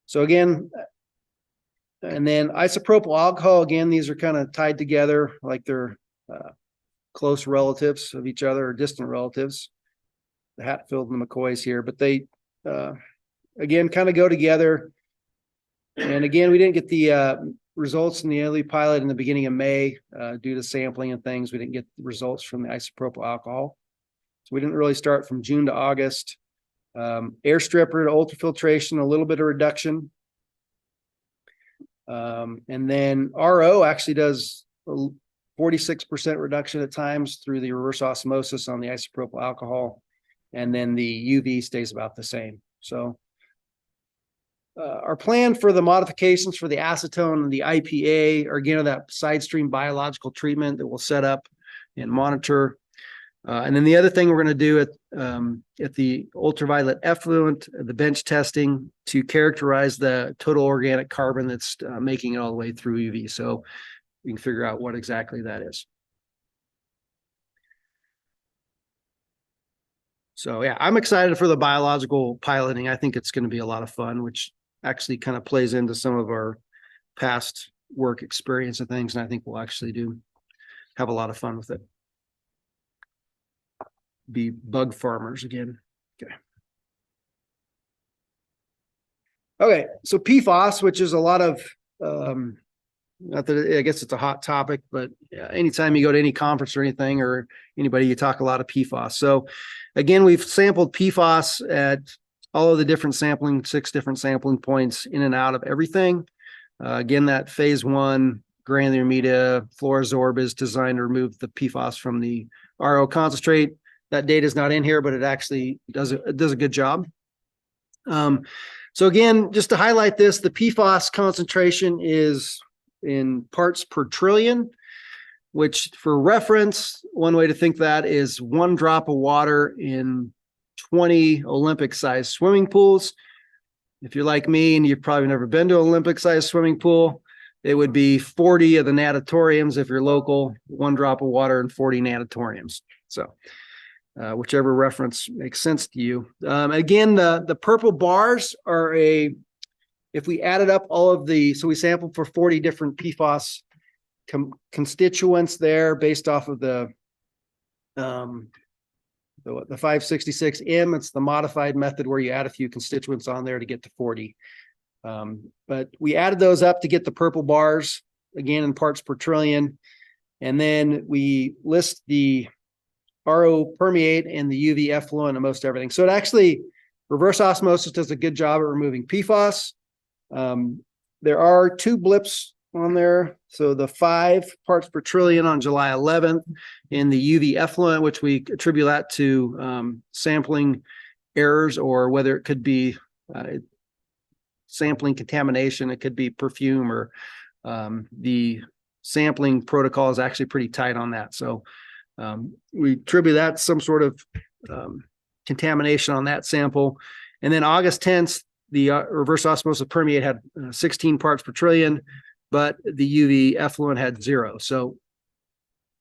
So again, and then isopropyl alcohol, again, these are kind of tied together like they're close relatives of each other or distant relatives. The Hatfield and the McCoys here, but they, again, kind of go together. And again, we didn't get the results in the early pilot in the beginning of May due to sampling and things. We didn't get the results from the isopropyl alcohol. So we didn't really start from June to August. Air stripper to ultrafiltration, a little bit of reduction. And then RO actually does 46% reduction at times through the reverse osmosis on the isopropyl alcohol. And then the UV stays about the same. So our plan for the modifications for the acetone and the IPA are again that side stream biological treatment that we'll set up and monitor. And then the other thing we're going to do at the ultraviolet effluent, the bench testing to characterize the total organic carbon that's making it all the way through UV. So we can figure out what exactly that is. So yeah, I'm excited for the biological piloting. I think it's going to be a lot of fun, which actually kind of plays into some of our past work experience and things. And I think we'll actually have a lot of fun with it. Be bug farmers again. Okay, so PFAS, which is a lot of not that I guess it's a hot topic, but anytime you go to any conference or anything or anybody, you talk a lot of PFAS. So again, we've sampled PFAS at all of the different 6 different sampling points in and out of everything. Again, that phase 1 granular media Fluorosorb is designed to remove the PFAS from the RO concentrate. That data is not in here, but it actually does a good job. So again, just to highlight this, the PFAS concentration is in parts per trillion, which for reference, one way to think that is 1 drop of water in 20 Olympic-sized swimming pools. If you're like me and you've probably never been to an Olympic-sized swimming pool, it would be 40 of the natatoriums if you're local, 1 drop of water in 40 natatoriums. So whichever reference makes sense to you. Again, the purple bars are if we added up all of so we sampled for 40 different PFAS constituents there based off of the 566M. It's the modified method where you add a few constituents on there to get to 40. But we added those up to get the purple bars, again, in parts per trillion. And then we list the RO permeate and the UV effluent and most everything. So it actually, reverse osmosis does a good job at removing PFAS. There are 2 blips on there. So the 5 parts per trillion on July 11th and the UV effluent, which we attribute that to sampling errors or whether it could be sampling contamination. It could be perfume or the sampling protocol is actually pretty tight on that. So we attribute that to some sort of contamination on that sample. And then August 10th, the reverse osmosis permeate had 16 parts per trillion, but the UV effluent had 0. So,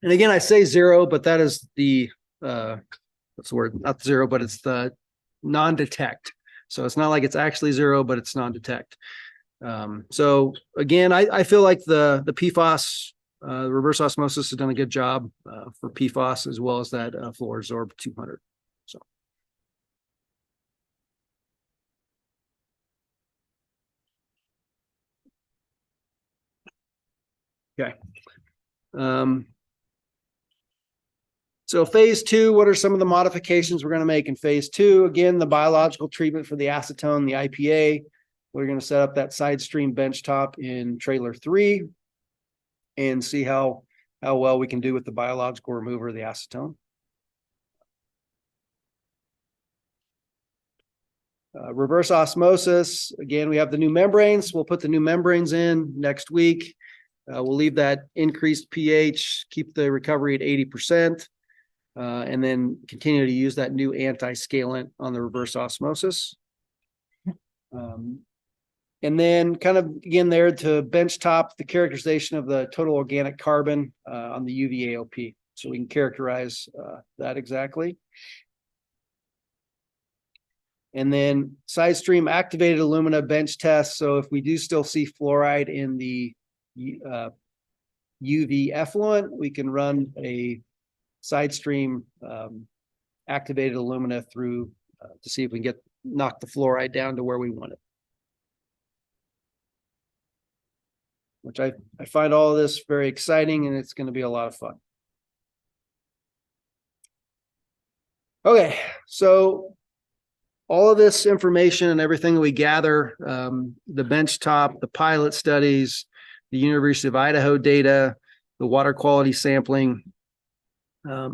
and again, I say 0, but that is the, what's the word? Not 0, but it's the non-detect. So it's not like it's actually 0, but it's non-detect. So again, I feel like the PFAS, reverse osmosis has done a good job for PFAS as well as that Fluorosorb 200. So. Okay. So phase 2, what are some of the modifications we're going to make in phase 2? Again, the biological treatment for the acetone, the IPA. We're going to set up that side stream benchtop in trailer 3 and see how well we can do with the biological remover of the acetone. Reverse osmosis. Again, we have the new membranes. We'll put the new membranes in next week. We'll leave that increased pH, keep the recovery at 80%, and then continue to use that new anti-scalant on the reverse osmosis. And then kind of, again, there to benchtop the characterization of the total organic carbon on the UV AOP. So we can characterize that exactly. And then side stream activated alumina bench test. So if we do still see fluoride in the UV effluent, we can run a side stream activated alumina through to see if we can knock the fluoride down to where we want it. Which I find all of this very exciting, and it's going to be a lot of fun. Okay, so all of this information and everything that we gather, the benchtop, the pilot studies, the University of Idaho data, the water quality sampling,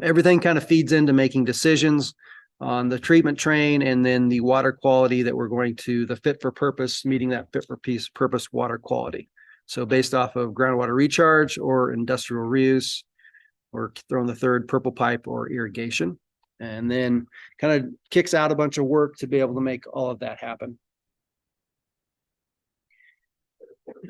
everything kind of feeds into making decisions on the treatment train and then the water quality that we're going to, the fit for purpose, meeting that fit for purpose water quality. So based off of groundwater recharge or industrial reuse, or throwing the third purple pipe or irrigation, and then kind of kicks out a bunch of work to be able to make all of that happen.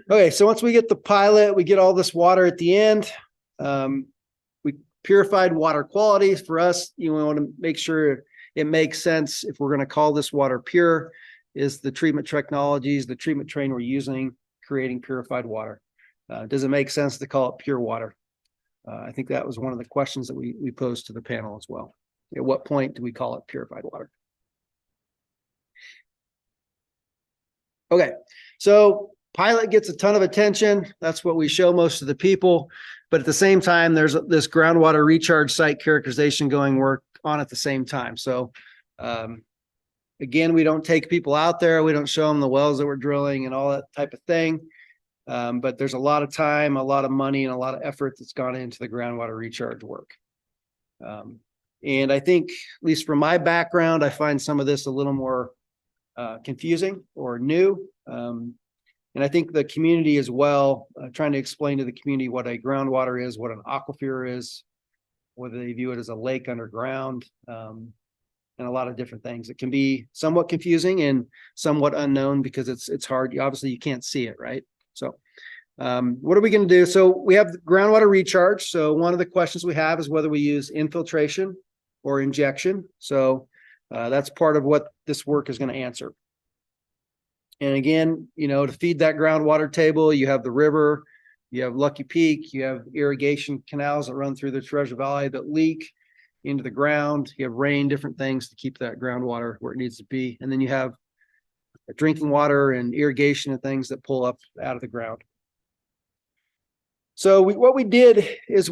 Okay, so once we get the pilot, we get all this water at the end. We purified water quality. For us, you want to make sure it makes sense if we're going to call this water pure. Is the treatment technologies, the treatment train we're using, creating purified water? Does it make sense to call it pure water? I think that was one of the questions that we posed to the panel as well. At what point do we call it purified water? Okay, so pilot gets a ton of attention. That's what we show most of the people. But at the same time, there's this groundwater recharge site characterization going work on at the same time. So again, we don't take people out there. We don't show them the wells that we're drilling and all that type of thing. But there's a lot of time, a lot of money, and a lot of effort that's gone into the groundwater recharge work. And I think, at least from my background, I find some of this a little more confusing or new. And I think the community as well, trying to explain to the community what a groundwater is, what an aquifer is, whether they view it as a lake underground, and a lot of different things. It can be somewhat confusing and somewhat unknown because it's hard. Obviously, you can't see it, right? So what are we going to do? So we have groundwater recharge. So one of the questions we have is whether we use infiltration or injection. So that's part of what this work is going to answer. And again, to feed that groundwater table, you have the river, you have Lucky Peak, you have irrigation canals that run through the Treasure Valley that leak into the ground. You have rain, different things to keep that groundwater where it needs to be. And then you have drinking water and irrigation and things that pull up out of the ground. So what we did is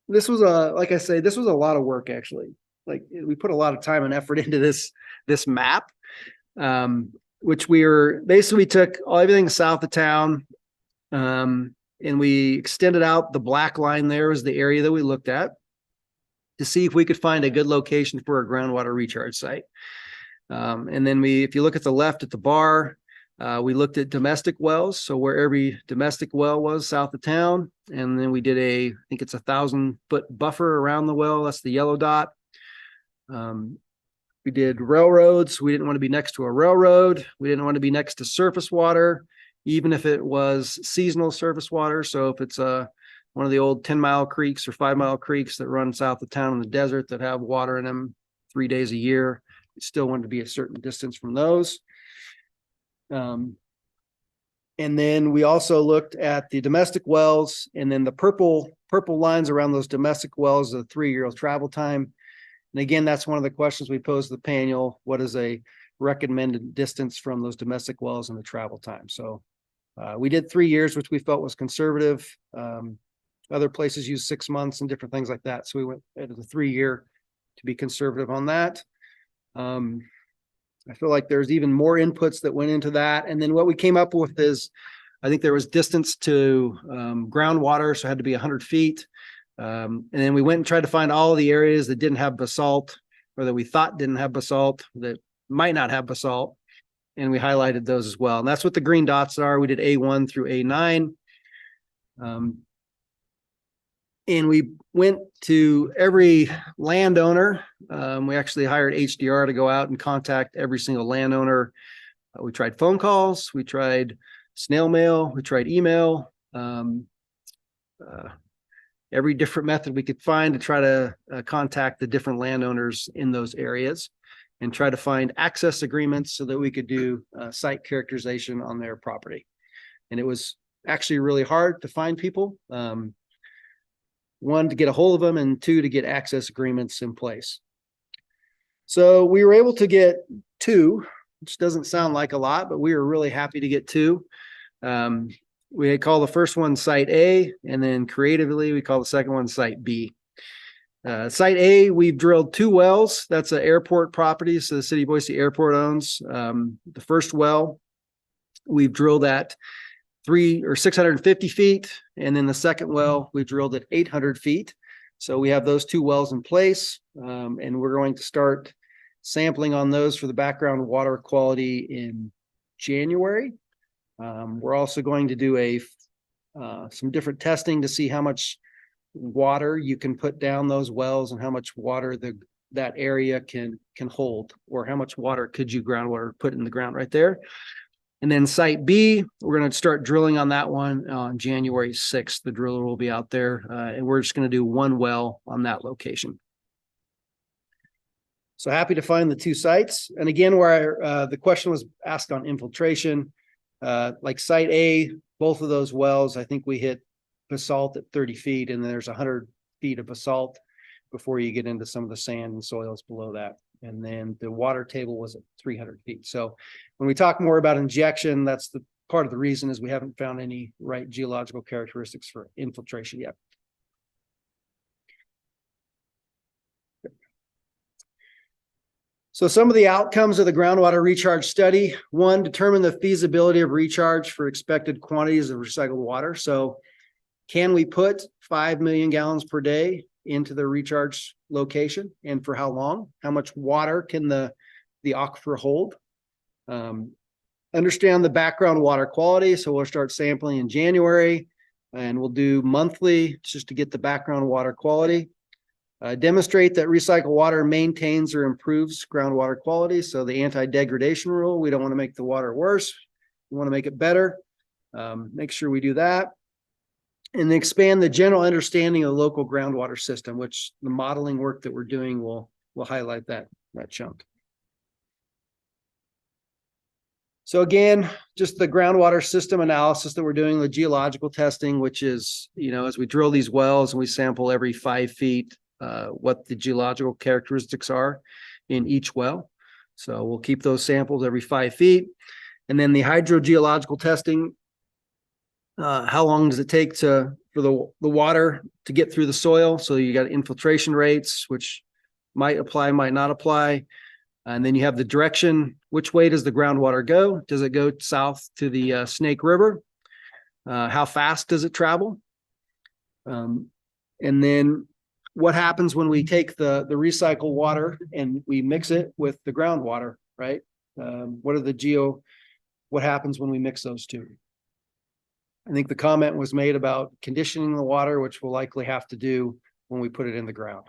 this was like I say, this was a lot of work actually. Like we put a lot of time and effort into this map, which we took everything south of town, and we extended out the black line. There was the area that we looked at to see if we could find a good location for a groundwater recharge site. And then if you look at the left at the bar, we looked at domestic wells. So where every domestic well was south of town. And then we did I think it's 1,000-foot buffer around the well. That's the yellow dot. We did railroads. We didn't want to be next to a railroad. We didn't want to be next to surface water, even if it was seasonal surface water. So if it's one of the old 10-mile creeks or 5-mile creeks that run south of town in the desert that have water in them 3 days a year, we still wanted to be a certain distance from those. And then we also looked at the domestic wells, and then the purple lines around those domestic wells, the 3-year travel time. And again, that's one of the questions we posed to the panel. What is a recommended distance from those domestic wells and the travel time? So we did 3 years, which we felt was conservative. Other places use 6 months and different things like that. So we went at the 3-year to be conservative on that. I feel like there's even more inputs that went into that. And then what we came up with is, I think there was distance to groundwater, so it had to be 100 feet. And then we went and tried to find all the areas that didn't have basalt, or that we thought didn't have basalt, that might not have basalt. And we highlighted those as well. And that's what the green dots are. We did A1 through A9. And we went to every landowner. We actually hired HDR to go out and contact every single landowner. We tried phone calls, we tried snail mail, we tried email, every different method we could find to try to contact the different landowners in those areas and try to find access agreements so that we could do site characterization on their property. And it was actually really hard to find people. 1, to get a hold of them, and 2, to get access agreements in place. So we were able to get 2, which doesn't sound like a lot, but we were really happy to get 2. We call the first one Site A, and then creatively we call the second one Site B. Site A, we've drilled 2 wells. That's an airport property, so the city of Boise Airport owns. The first well, we've drilled at 650 feet. And then the second well, we drilled at 800 feet. So we have those 2 wells in place. And we're going to start sampling on those for the background water quality in January. We're also going to do some different testing to see how much water you can put down those wells and how much water that area can hold, or how much water could you groundwater put in the ground right there. And then Site B, we're going to start drilling on that one on January 6th. The driller will be out there, and we're just going to do 1 well on that location. So happy to find the 2 sites. And again, where the question was asked on infiltration, like Site A, both of those wells, I think we hit basalt at 30 feet, and there's 100 feet of basalt before you get into some of the sand and soils below that. And then the water table was at 300 feet. So when we talk more about injection, that's the part of the reason is we haven't found any right geological characteristics for infiltration yet. So some of the outcomes of the groundwater recharge study: 1, determine the feasibility of recharge for expected quantities of recycled water. So can we put 5 million gallons per day into the recharge location, and for how long? How much water can the aquifer hold? Understand the background water quality. So we'll start sampling in January, and we'll do monthly just to get the background water quality. Demonstrate that recycled water maintains or improves groundwater quality. So the anti-degradation rule, we don't want to make the water worse. We want to make it better. Make sure we do that. And expand the general understanding of the local groundwater system, which the modeling work that we're doing will highlight that chunk. So again, just the groundwater system analysis that we're doing, the geological testing, which is, as we drill these wells and we sample every 5 feet, what the geological characteristics are in each well. So we'll keep those samples every 5 feet. And then the hydrogeological testing, how long does it take for the water to get through the soil? So you got infiltration rates, which might apply, might not apply. And then you have the direction. Which way does the groundwater go? Does it go south to the Snake River? How fast does it travel? And then what happens when we take the recycled water and we mix it with the groundwater? right? What happens when we mix those two? I think the comment was made about conditioning the water, which we'll likely have to do when we put it in the ground,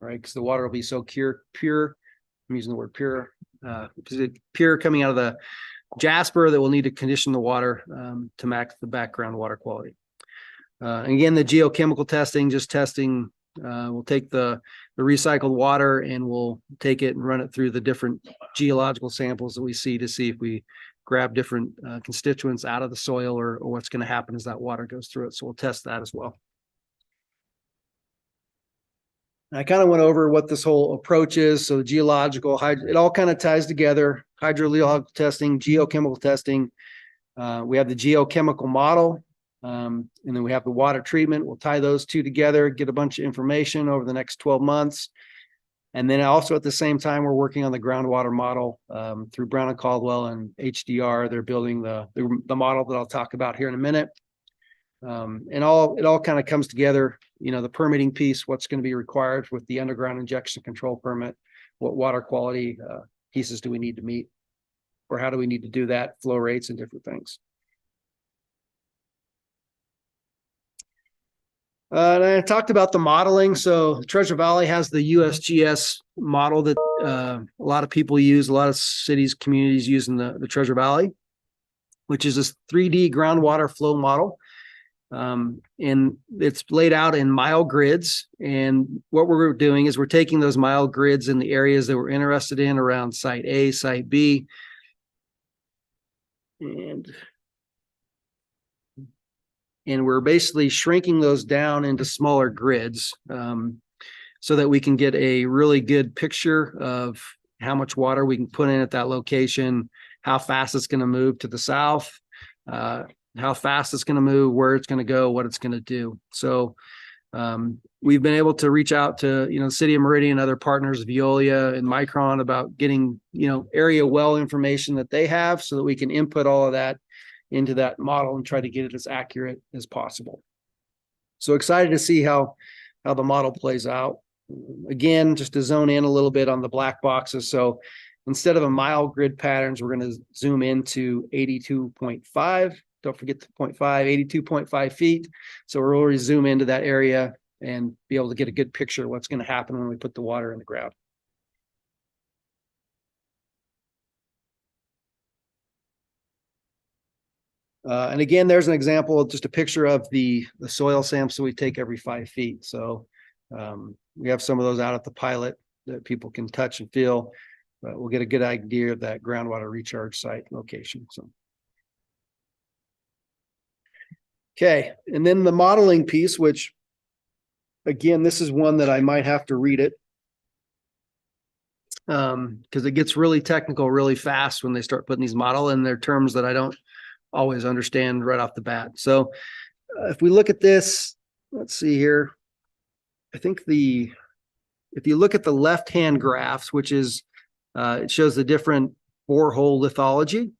right? Because the water will be so pure. I'm using the word pure, pure coming out of the Jasper that we'll need to condition the water to match the background water quality. And again, the geochemical testing, just testing, we'll take the recycled water and we'll take it and run it through the different geological samples that we see to see if we grab different constituents out of the soil or what's going to happen as that water goes through it. So we'll test that as well. I kind of went over what this whole approach is. So geological, it all kind of ties together. Hydrogeological testing, geochemical testing. We have the geochemical model, and then we have the water treatment. We'll tie those two together, get a bunch of information over the next 12 months. And then also at the same time, we're working on the groundwater model through Brown and Caldwell and HDR. They're building the model that I'll talk about here in a minute. And it all kind of comes together, you know, the permitting piece, what's going to be required with the underground injection control permit, what water quality pieces do we need to meet, or how do we need to do that, flow rates and different things. And I talked about the modeling. So Treasure Valley has the USGS model that a lot of people use, a lot of cities, communities using the Treasure Valley, which is this 3D groundwater flow model. And it's laid out in mile grids. And what we're doing is we're taking those mile grids in the areas that we're interested in around site A, site B. And we're basically shrinking those down into smaller grids so that we can get a really good picture of how much water we can put in at that location, how fast it's going to move to the south, how fast it's going to move, where it's going to go, what it's going to do. So we've been able to reach out to, you know, the City of Meridian, other partners, Veolia and Micron, about getting, you know, area well information that they have so that we can input all of that into that model and try to get it as accurate as possible. So excited to see how the model plays out. Again, just to zone in a little bit on the black boxes. So instead of a mile grid patterns, we're going to zoom into 82.5. Don't forget the 0.5, 82.5 feet. So we'll already zoom into that area and be able to get a good picture of what's going to happen when we put the water in the ground. And again, there's an example of just a picture of the soil sample we take every 5 feet. So we have some of those out at the pilot that people can touch and feel, but we'll get a good idea of that groundwater recharge site location. So. Okay, and then the modeling piece, which again, this is one that I might have to read it because it gets really technical really fast when they start putting these model in their terms that I don't always understand right off the bat. So if we look at this, let's see here. I think if you look at the left-hand graphs, which is, it shows the different borehole lithology.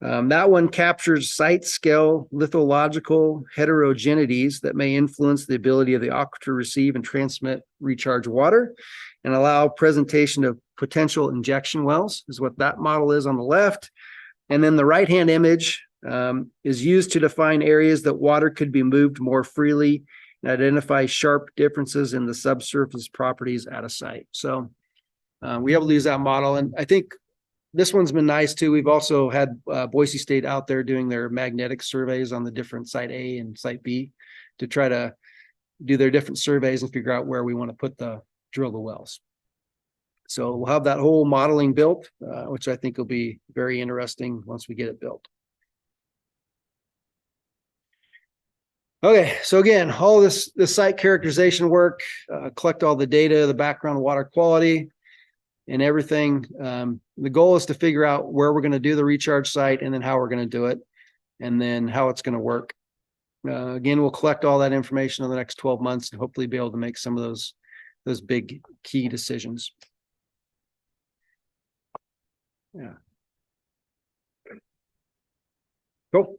That one captures site scale lithological heterogeneities that may influence the ability of the aquifer to receive and transmit recharge water and allow presentation of potential injection wells, is what that model is on the left. And then the right-hand image is used to define areas that water could be moved more freely and identify sharp differences in the subsurface properties at a site. So we able to use that model. And I think this one's been nice too. We've also had Boise State out there doing their magnetic surveys on the different site A and site B to try to do their different surveys and figure out where we want to drill the wells. So we'll have that whole modeling built, which I think will be very interesting once we get it built. Okay, so again, all this site characterization work, collect all the data, the background water quality and everything. The goal is to figure out where we're going to do the recharge site and then how we're going to do it and then how it's going to work. Again, we'll collect all that information in the next 12 months and hopefully be able to make some of those big key decisions. Yeah. Cool.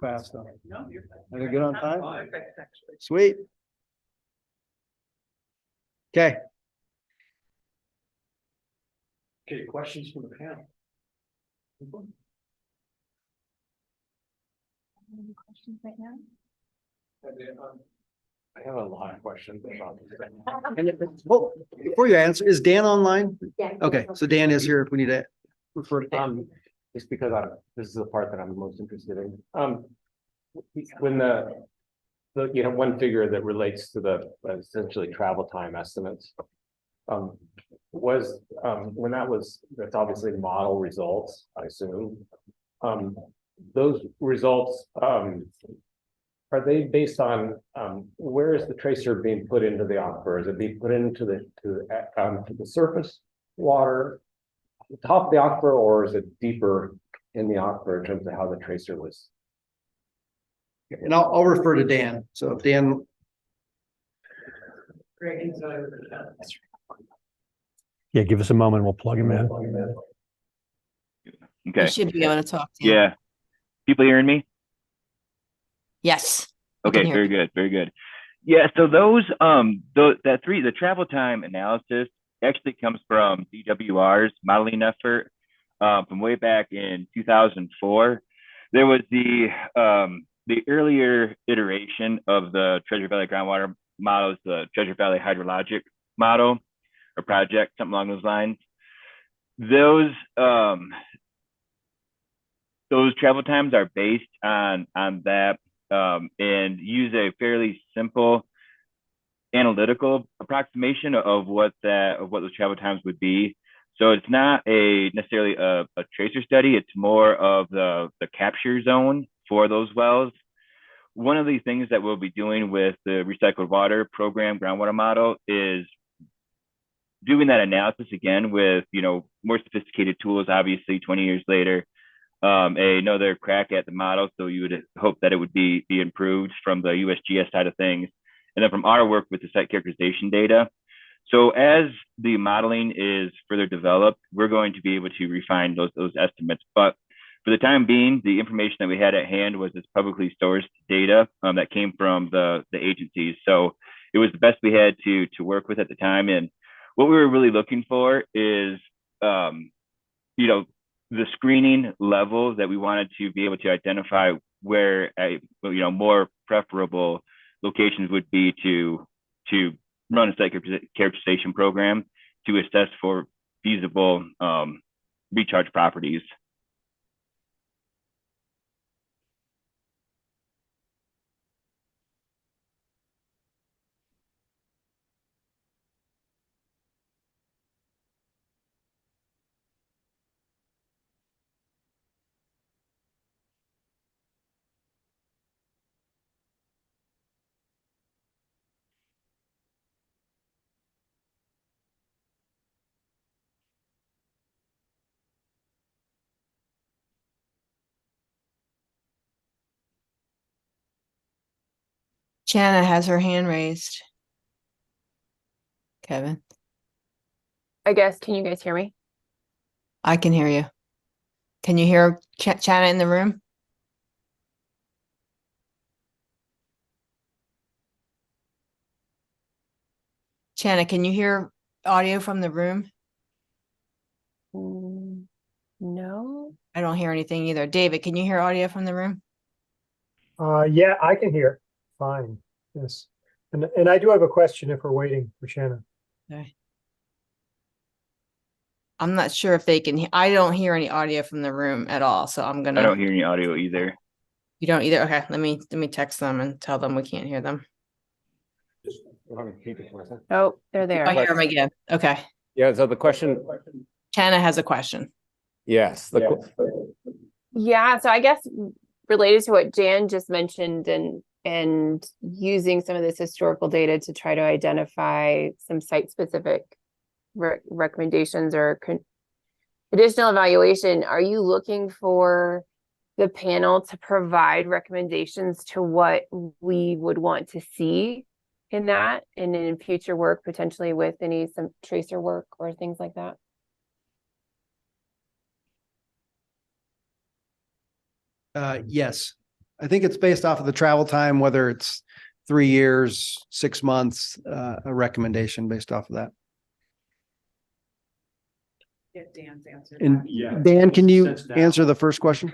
Fast. No, you're fine. Are they good on time? Perfect, actually. Sweet. Okay. Okay, questions from the panel? Any questions right now? I have a lot of questions about Well, before you answer, is Dan online? Yeah. Okay, so Dan is here if we need to refer to Dan. just because this is the part that I'm most interested in. When you have one figure that relates to the essentially travel time estimates. That's obviously model results, I assume. Those results, are they based on, where is the tracer being put into the aquifer? Is it being put into the surface water, the top of the aquifer, or is it deeper in the aquifer in terms of how the tracer was? And I'll refer to Dan. So if Dan, Yeah, give us a moment. We'll plug him in. You should be able to talk to him. Yeah. People hearing me? Yes. we Okay, can hear very you. good, very good. Yeah, so the travel time analysis actually comes from DWR's modeling effort from way back in 2004. There was the earlier iteration of the Treasure Valley groundwater models, the Treasure Valley hydrologic model or project, something along those lines. Those travel times are based on that and use a fairly simple analytical approximation of what those travel times would be. So it's not necessarily a tracer study. It's more of the capture zone for those wells. One of the things that we'll be doing with the recycled water program groundwater model is doing that analysis again with, more sophisticated tools, obviously 20 years later, another crack at the model. So you would hope that it would be improved from the USGS side of things. And then from our work with the site characterization data. So as the modeling is further developed, we're going to be able to refine those estimates. But for the time being, the information that we had at hand was this publicly sourced data that came from the agencies. So it was the best we had to work with at the time. And what we were really looking for is, the screening levels that we wanted to be able to identify where more preferable locations would be to run a site characterization program to assess for feasible recharge properties. Shanna has her hand raised. Kevin, I guess, can you guys hear me? I can hear you. Can you hear Shanna in the room? Shanna, can you hear audio from the room? No. I don't hear anything either. David, can you hear audio from the room? Yeah, I can hear. Fine. Yes. And I do have a question if we're waiting for Shannon. Okay. I'm not sure if they can. I don't hear any audio from the room at all. So I'm gonna. I don't hear any audio either. You don't either. Okay, let me text them and tell them we can't hear them. Oh, they're there. I hear them again. Okay. Yeah, so the question. Shanna has a question. Yes. Yeah, so I guess related to what Jan just mentioned and using some of this historical data to try to identify some site-specific recommendations or additional evaluation, are you looking for the panel to provide recommendations to what we would want to see in that and in future work, potentially with some tracer work or things like that? Yes, I think it's based off of the travel time, whether it's 3 years, 6 months, a recommendation based off of that. Get Dan's answer. And Yeah. Dan, can you Since now- answer the first question?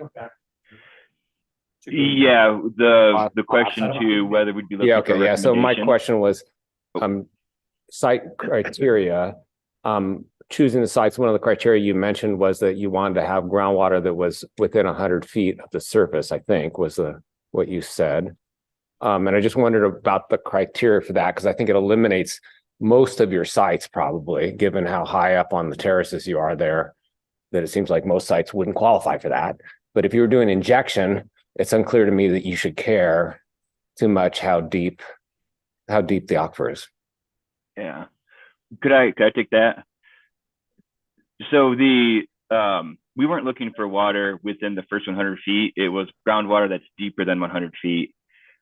Yeah, the question to whether we'd be looking Yeah, for okay, yeah. So my recommendation. question was, site criteria. Choosing the sites, one of the criteria you mentioned was that you wanted to have groundwater that was within 100 feet of the surface, I think was what you said. And I just wondered about the criteria for that, because I think it eliminates most of your sites probably, given how high up on the terraces you are there, that it seems like most sites wouldn't qualify for that. But if you were doing injection, it's unclear to me that you should care too much how deep the aquifer is. Yeah. Could I take that? So we weren't looking for water within the first 100 feet. It was groundwater that's deeper than 100 feet.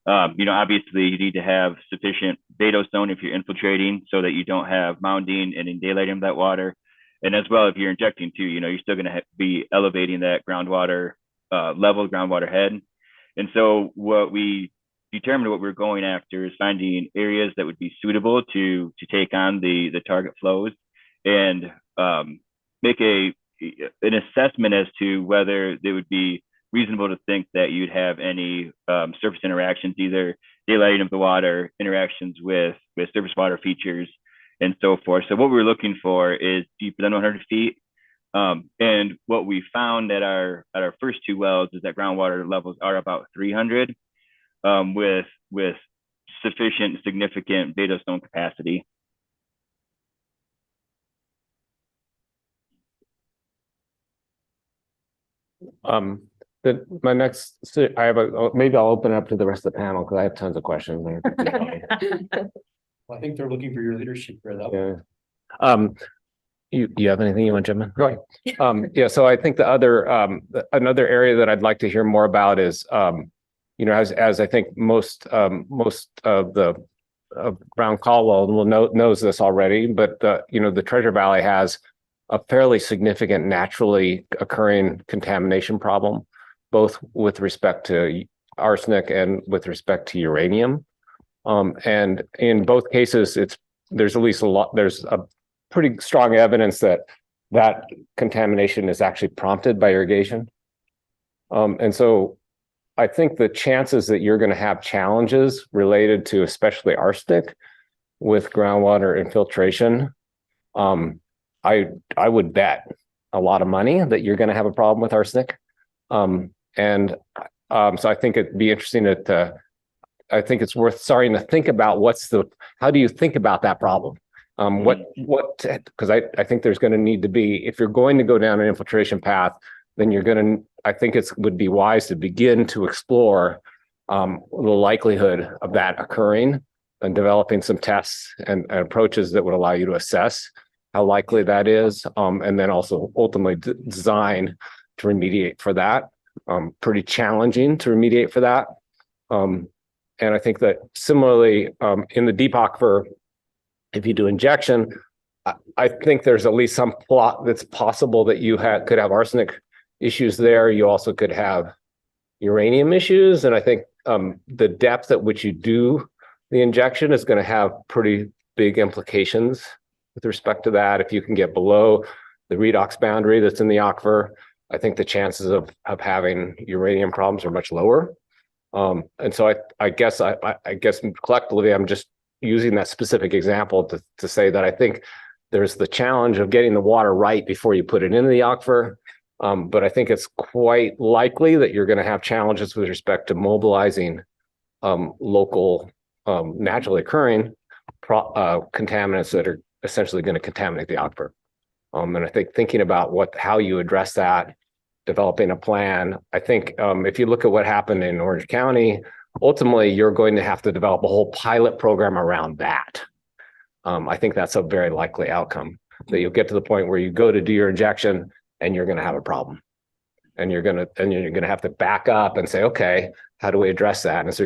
Obviously you need to have sufficient vadose zone if you're infiltrating so that you don't have mounding and in daylight in that water. And as well, if you're injecting too, you're still going to be elevating that groundwater level, groundwater head. And so what we determined what we're going after is finding areas that would be suitable to take on the target flows and make an assessment as to whether they would be reasonable to think that you'd have any surface interactions, either daylighting of the water, interactions with surface water features, and so forth. So what we're looking for is deeper than 100 feet. And what we found at our first 2 wells is that groundwater levels are about 300 with sufficient significant vadose zone capacity. My next, so I have maybe I'll open it up to the rest of the panel because I have tons of questions there. I think they're looking for your leadership here, though. Yeah. You have anything you want to jump in? Go ahead. Yeah, so I think the other another area that I'd like to hear more about is as I think most of the Brown Caldwell knows this already, but the Treasure Valley has a fairly significant naturally occurring contamination problem, both with respect to arsenic and with respect to uranium. And in both cases, there's a pretty strong evidence that contamination is actually prompted by irrigation. And so I think the chances that you're going to have challenges related to especially arsenic with groundwater infiltration, I would bet a lot of money that you're going to have a problem with arsenic. So I think it'd be interesting I think it's worth starting to think about how do you think about that problem? Because I think there's going to need to be, if you're going to go down an infiltration path, then I think it would be wise to begin to explore the likelihood of that occurring and developing some tests and approaches that would allow you to assess how likely that is, and then also ultimately design to remediate for that. Pretty challenging to remediate for that. And I think that similarly, in the deep aquifer, if you do injection, I think there's at least some plot that's possible that you could have arsenic issues there. You also could have uranium issues. And I think the depth at which you do the injection is going to have pretty big implications with respect to that. If you can get below the redox boundary that's in the aquifer, I think the chances of having uranium problems are much lower. And so I guess collectively, I'm just using that specific example to say that I think there's the challenge of getting the water right before you put it into the aquifer. But I think it's quite likely that you're going to have challenges with respect to mobilizing local naturally occurring contaminants that are essentially going to contaminate the aquifer. And I think thinking about how you address that, developing a plan. I think if you look at what happened in Orange County, ultimately you're going to have to develop a whole pilot program around that. I think that's a very likely outcome, that you'll get to the point where you go to do your injection and you're going to have a problem, and you're going to have to back up and say, okay, how do we address that? And so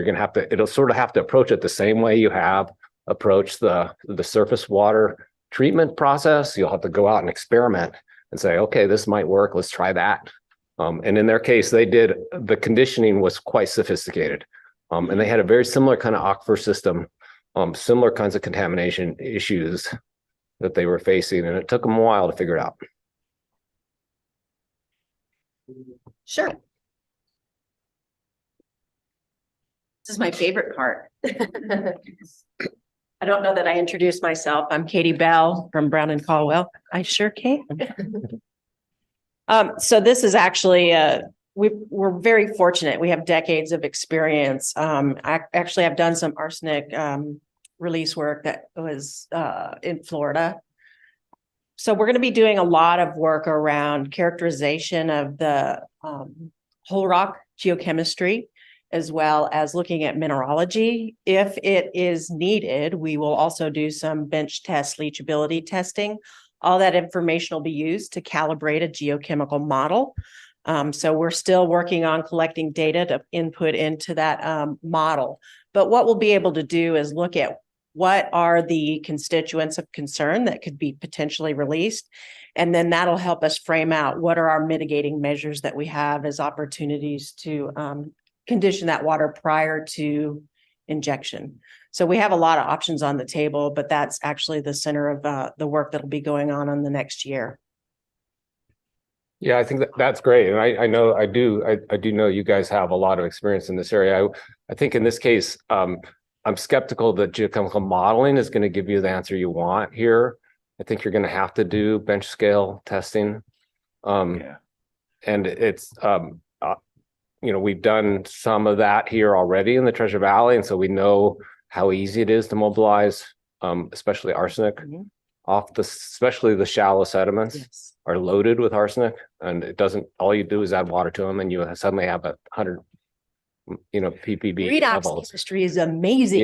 it'll sort of have to approach it the same way you have approached the surface water treatment process. You'll have to go out and experiment and say, okay, this might work. Let's try that. And in their case, the conditioning was quite sophisticated. And they had a very similar kind of aquifer system, similar kinds of contamination issues that they were facing, and it took them a while to figure it out. Sure. This is my favorite part. I don't know that I introduced myself. I'm Katie Bell from Brown and Caldwell. I sure can. So this is actually we're very fortunate. We have decades of experience. I actually have done some arsenic release work that was in Florida. So we're going to be doing a lot of work around characterization of the whole rock geochemistry, as well as looking at mineralogy. If it is needed, we will also do some bench test leachability testing. All that information will be used to calibrate a geochemical model. So we're still working on collecting data to input into that model. But what we'll be able to do is look at what are the constituents of concern that could be potentially released. And then that'll help us frame out what are our mitigating measures that we have as opportunities to condition that water prior to injection. So we have a lot of options on the table, but that's actually the center of the work that'll be going on the next year. Yeah, I think that's great. And I know I do know you guys have a lot of experience in this area. I think in this case, I'm skeptical that geochemical modeling is going to give you the answer you want here. I think you're going to have to do bench scale testing. And it's, we've done some of that here already in the Treasure Valley. And so we know how easy it is to mobilize, especially arsenic especially the shallow sediments are loaded with arsenic, and it doesn't, all you do is add water to them and you suddenly have 100 ppb Redox levels. chemistry is amazing.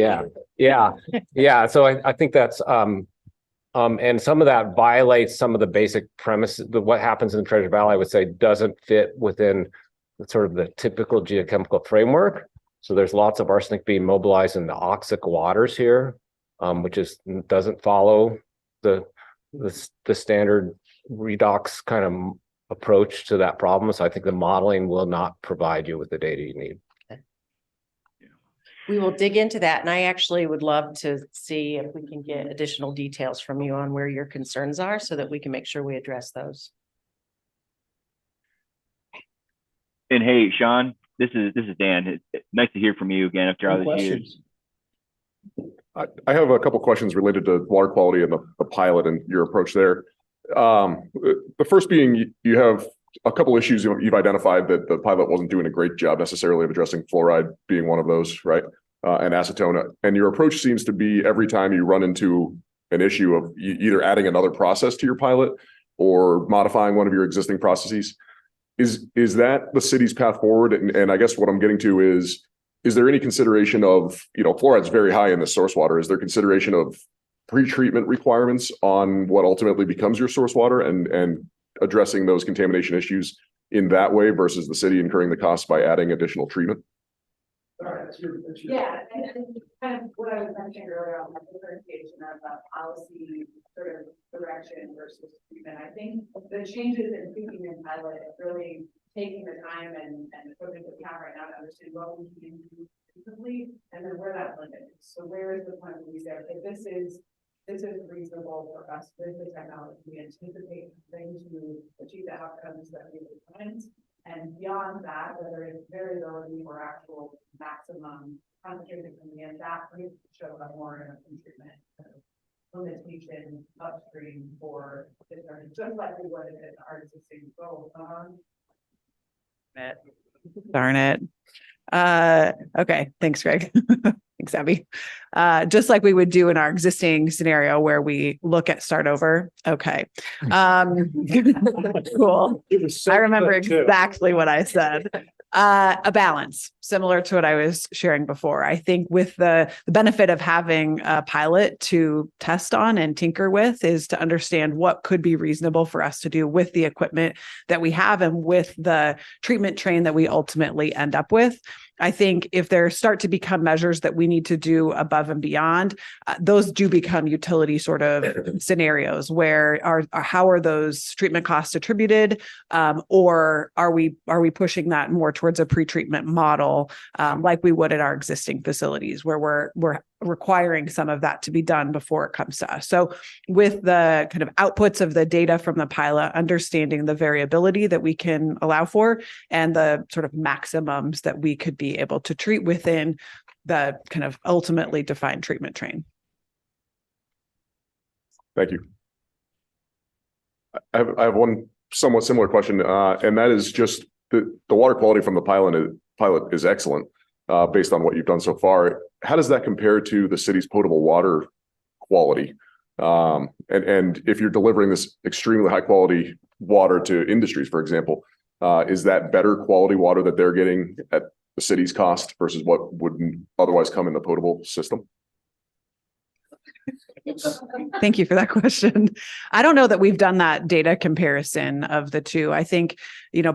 Yeah. So I think that's and some of that violates some of the basic premises. What happens in the Treasure Valley, I would say, doesn't fit within sort of the typical geochemical framework. So there's lots of arsenic being mobilized in the oxic waters here, which doesn't follow the standard redox kind of approach to that problem. So I think the modeling will not provide you with the data you need. We will dig into that. And I actually would love to see if we can get additional details from you on where your concerns are so that we can make sure we address those. And hey, Sean, this is Dan. It's nice to hear from you again after all these years. I have a couple questions related to water quality and the pilot and your approach there. The first being, you have a couple issues you've identified that the pilot wasn't doing a great job necessarily of addressing, fluoride being one of those, right? And acetone. And your approach seems to be every time you run into an issue of either adding another process to your pilot or modifying one of your existing processes. Is that the city's path forward? And I guess what I'm getting to is there any consideration of, fluoride's very high in the source water. Is there consideration of pre-treatment requirements on what ultimately becomes your source water and addressing those contamination issues in that way versus the city incurring the costs by adding additional treatment? Yeah, and kind of what I was mentioning earlier on the differentiation of policy sort of direction versus treatment. I think the changes in thinking in pilot is really taking the time and putting the account right now to understand what we can do reasonably and then where that limit is. So where is the point where we say, okay, this is reasonable for us with the technology. We anticipate things to achieve the outcomes that we defined. And beyond that, whether it's variability or actual maximum concentration from the end, that would show up more in treatment limitation upstream for discerning, just like we would in our existing goal. Darn it. Okay, thanks, Greg. Thanks, Abby. Just like we would do in our existing scenario where we look at start over. Okay. Cool. I remember exactly what I said. A balance, similar to what I was sharing before. I think with the benefit of having a pilot to test on and tinker with is to understand what could be reasonable for us to do with the equipment that we have and with the treatment train that we ultimately end up with. I think if there start to become measures that we need to do above and beyond, those do become utility sort of scenarios where how are those treatment costs attributed? Or are we pushing that more towards a pretreatment model, like we would at our existing facilities where we're requiring some of that to be done before it comes to us. So with the kind of outputs of the data from the pilot, understanding the variability that we can allow for and the sort of maximums that we could be able to treat within the kind of ultimately defined treatment train. Thank you. I have one somewhat similar question, and that is just the water quality from the pilot is excellent, based on what you've done so far. How does that compare to the city's potable water quality? And if you're delivering this extremely high quality water to industries, for example, is that better quality water that they're getting at the city's cost versus what would otherwise come in the potable system? Thank you for that question. I don't know that we've done that data comparison of the two. I think,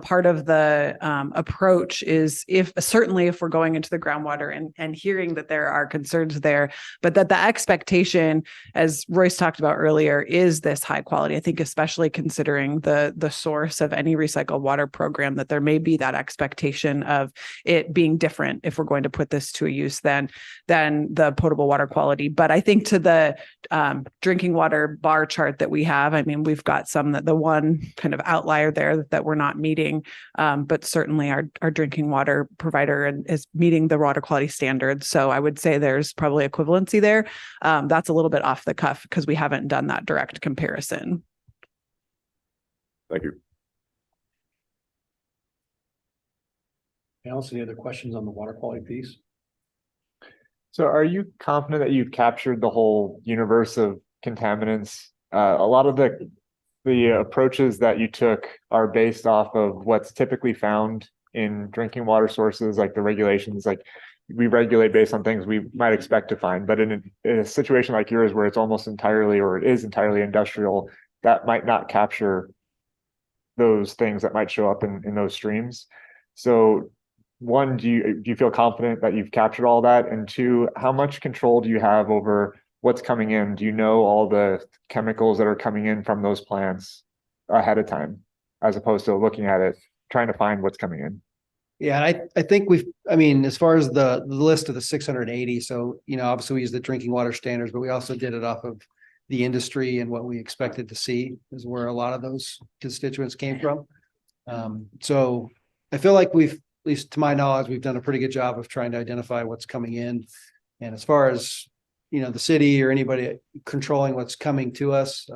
part of the approach is certainly if we're going into the groundwater and hearing that there are concerns there, but that the expectation, as Royce talked about earlier, is this high quality. I think especially considering the source of any recycled water program, that there may be that expectation of it being different if we're going to put this to a use than the potable water quality. But I think to the drinking water bar chart that we have, I mean, we've got the one kind of outlier there that we're not meeting, but certainly our drinking water provider is meeting the water quality standards. So I would say there's probably equivalency there. That's a little bit off the cuff because we haven't done that direct comparison. Thank you. Alice, any other questions on the water quality piece? So are you confident that you've captured the whole universe of contaminants? A lot of the approaches that you took are based off of what's typically found in drinking water sources, like the regulations, like we regulate based on things we might expect to find. But in a situation like yours, where it's almost entirely, or it is entirely industrial, that might not capture those things that might show up in those streams. So one, do you feel confident that you've captured all that? And two, how much control do you have over what's coming in? Do you know all the chemicals that are coming in from those plants ahead of time, as opposed to looking at it, trying to find what's coming in? Yeah, I think as far as the list of the 680, so, obviously we use the drinking water standards, but we also did it off of the industry and what we expected to see is where a lot of those constituents came from. So I feel like at least to my knowledge, we've done a pretty good job of trying to identify what's coming in. And as far as, the city or anybody controlling what's coming to us,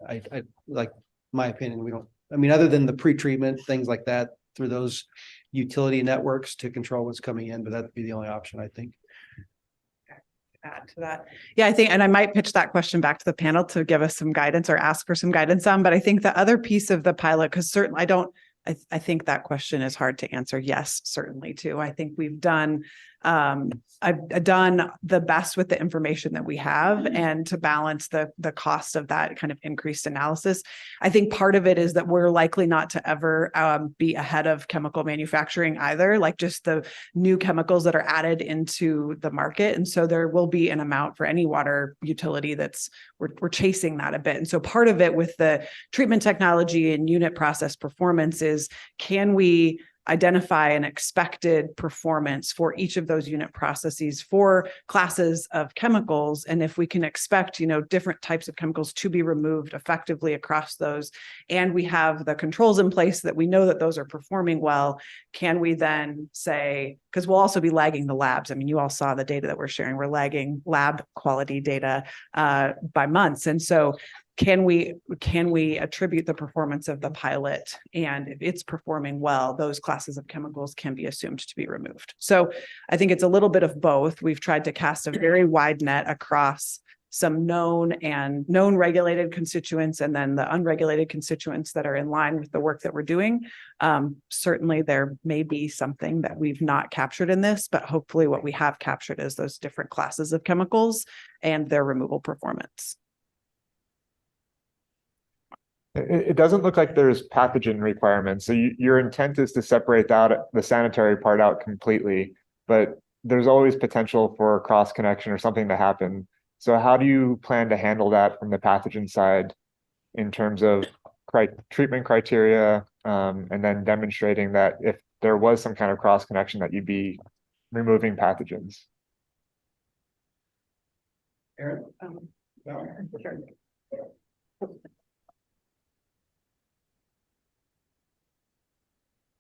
I like my opinion, other than the pretreatment, things like that, through those utility networks to control what's coming in, but that'd be the only option, I think. Add to that. Yeah, I think, and I might pitch that question back to the panel to give us some guidance or ask for some guidance on, but I think the other piece of the pilot, because certainly I think that question is hard to answer. Yes, certainly too. I think we've done, I've done the best with the information that we have and to balance the cost of that kind of increased analysis. I think part of it is that we're likely not to ever be ahead of chemical manufacturing either, like just the new chemicals that are added into the market. And so there will be an amount for any water utility we're chasing that a bit. And so part of it with the treatment technology and unit process performance is, can we identify an expected performance for each of those unit processes for classes of chemicals? And if we can expect, different types of chemicals to be removed effectively across those, and we have the controls in place that we know that those are performing well, can we then say, because we'll also be lagging the labs. I mean, you all saw the data that we're sharing. We're lagging lab quality data by months. And so can we attribute the performance of the pilot, and if it's performing well, those classes of chemicals can be assumed to be removed. So I think it's a little bit of both. We've tried to cast a very wide net across some known regulated constituents, and then the unregulated constituents that are in line with the work that we're doing. Certainly there may be something that we've not captured in this, but hopefully what we have captured is those different classes of chemicals and their removal performance. It doesn't look like there's pathogen requirements. So your intent is to separate out the sanitary part out completely, but there's always potential for cross connection or something to happen. So how do you plan to handle that from the pathogen side in terms of treatment criteria, and then demonstrating that if there was some kind of cross connection that you'd be removing pathogens? Aaron?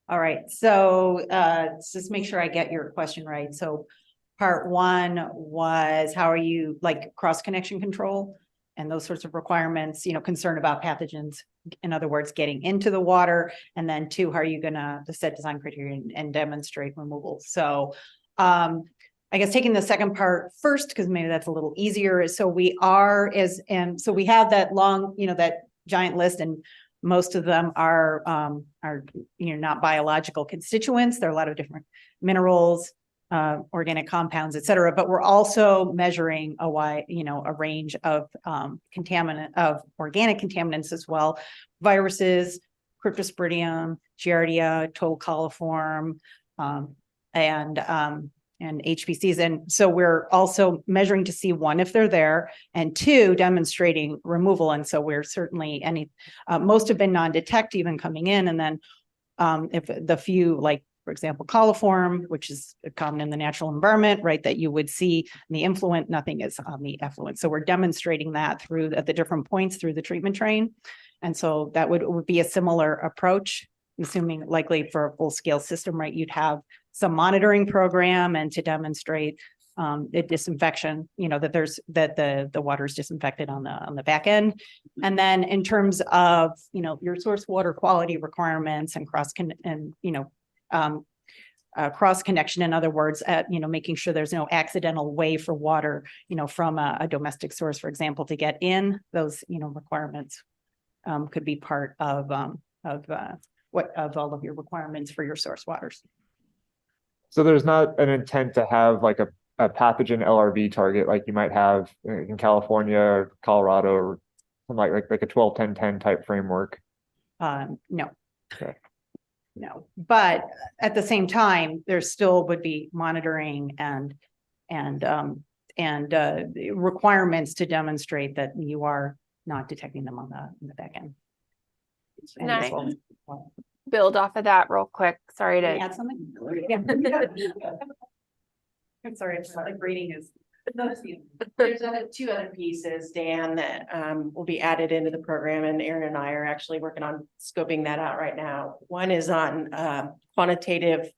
All right, so just make sure I get your question right. So part one was, how are you like cross connection control and those sorts of requirements, concern about pathogens, in other words, getting into the water. And then two, how are you gonna set design criteria and demonstrate removal? So I guess taking the second part first, because maybe that's a little easier. So we are so we have that long, that giant list, and most of them are not biological constituents. There are a lot of different minerals, organic compounds, et cetera, but we're also measuring a range of organic contaminants as well, viruses, Cryptosporidium, Giardia, total coliform, and HPCs. And so we're also measuring to see, one, if they're there, and two, demonstrating removal. And so we're certainly most have been non-detect even coming in. And then if the few, like, for example, coliform, which is common in the natural environment, right, that you would see in the influent, nothing is on the effluent. So we're demonstrating that through at the different points through the treatment train. And so that would be a similar approach, assuming likely for a full scale system, right? You'd have some monitoring program and to demonstrate the disinfection, that the water is disinfected on the back end. And then in terms of, your source water quality requirements and cross connection, in other words, making sure there's no accidental way for water, from a domestic source, for example, to get in, those, requirements could be part of all of your requirements for your source waters. So there's not an intent to have like a pathogen LRV target like you might have in California or Colorado, or something like a 12-10-10 type framework? No. Okay. No, but at the same time, there still would be monitoring and requirements to demonstrate that you are not detecting them on the back end. Can I build off of that real quick? Sorry to add something. Yeah. I'm sorry, it's like reading is. There's two other pieces, Dan, that will be added into the program, and Aaron and I are actually working on scoping that out right now. One is on quantitative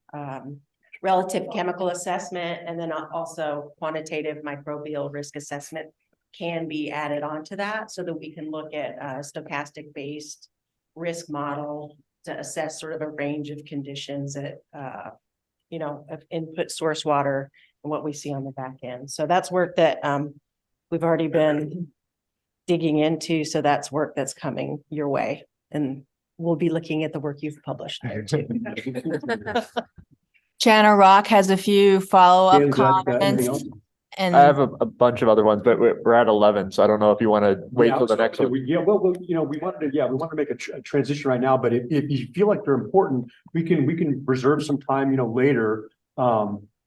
relative chemical assessment, and then also quantitative microbial risk assessment can be added onto that, so that we can look at a stochastic based risk model to assess sort of a range of conditions that of input source water and what we see on the back end. So that's work that we've already been digging into. So that's work that's coming your way, and we'll be looking at the work you've published there too. Jana Rock has a few follow-up comments. And I have a bunch of other ones, but we're at 11, so I don't know if you want to wait till the next one. We wanted to make a transition right now, but if you feel like they're important, we can reserve some time, later.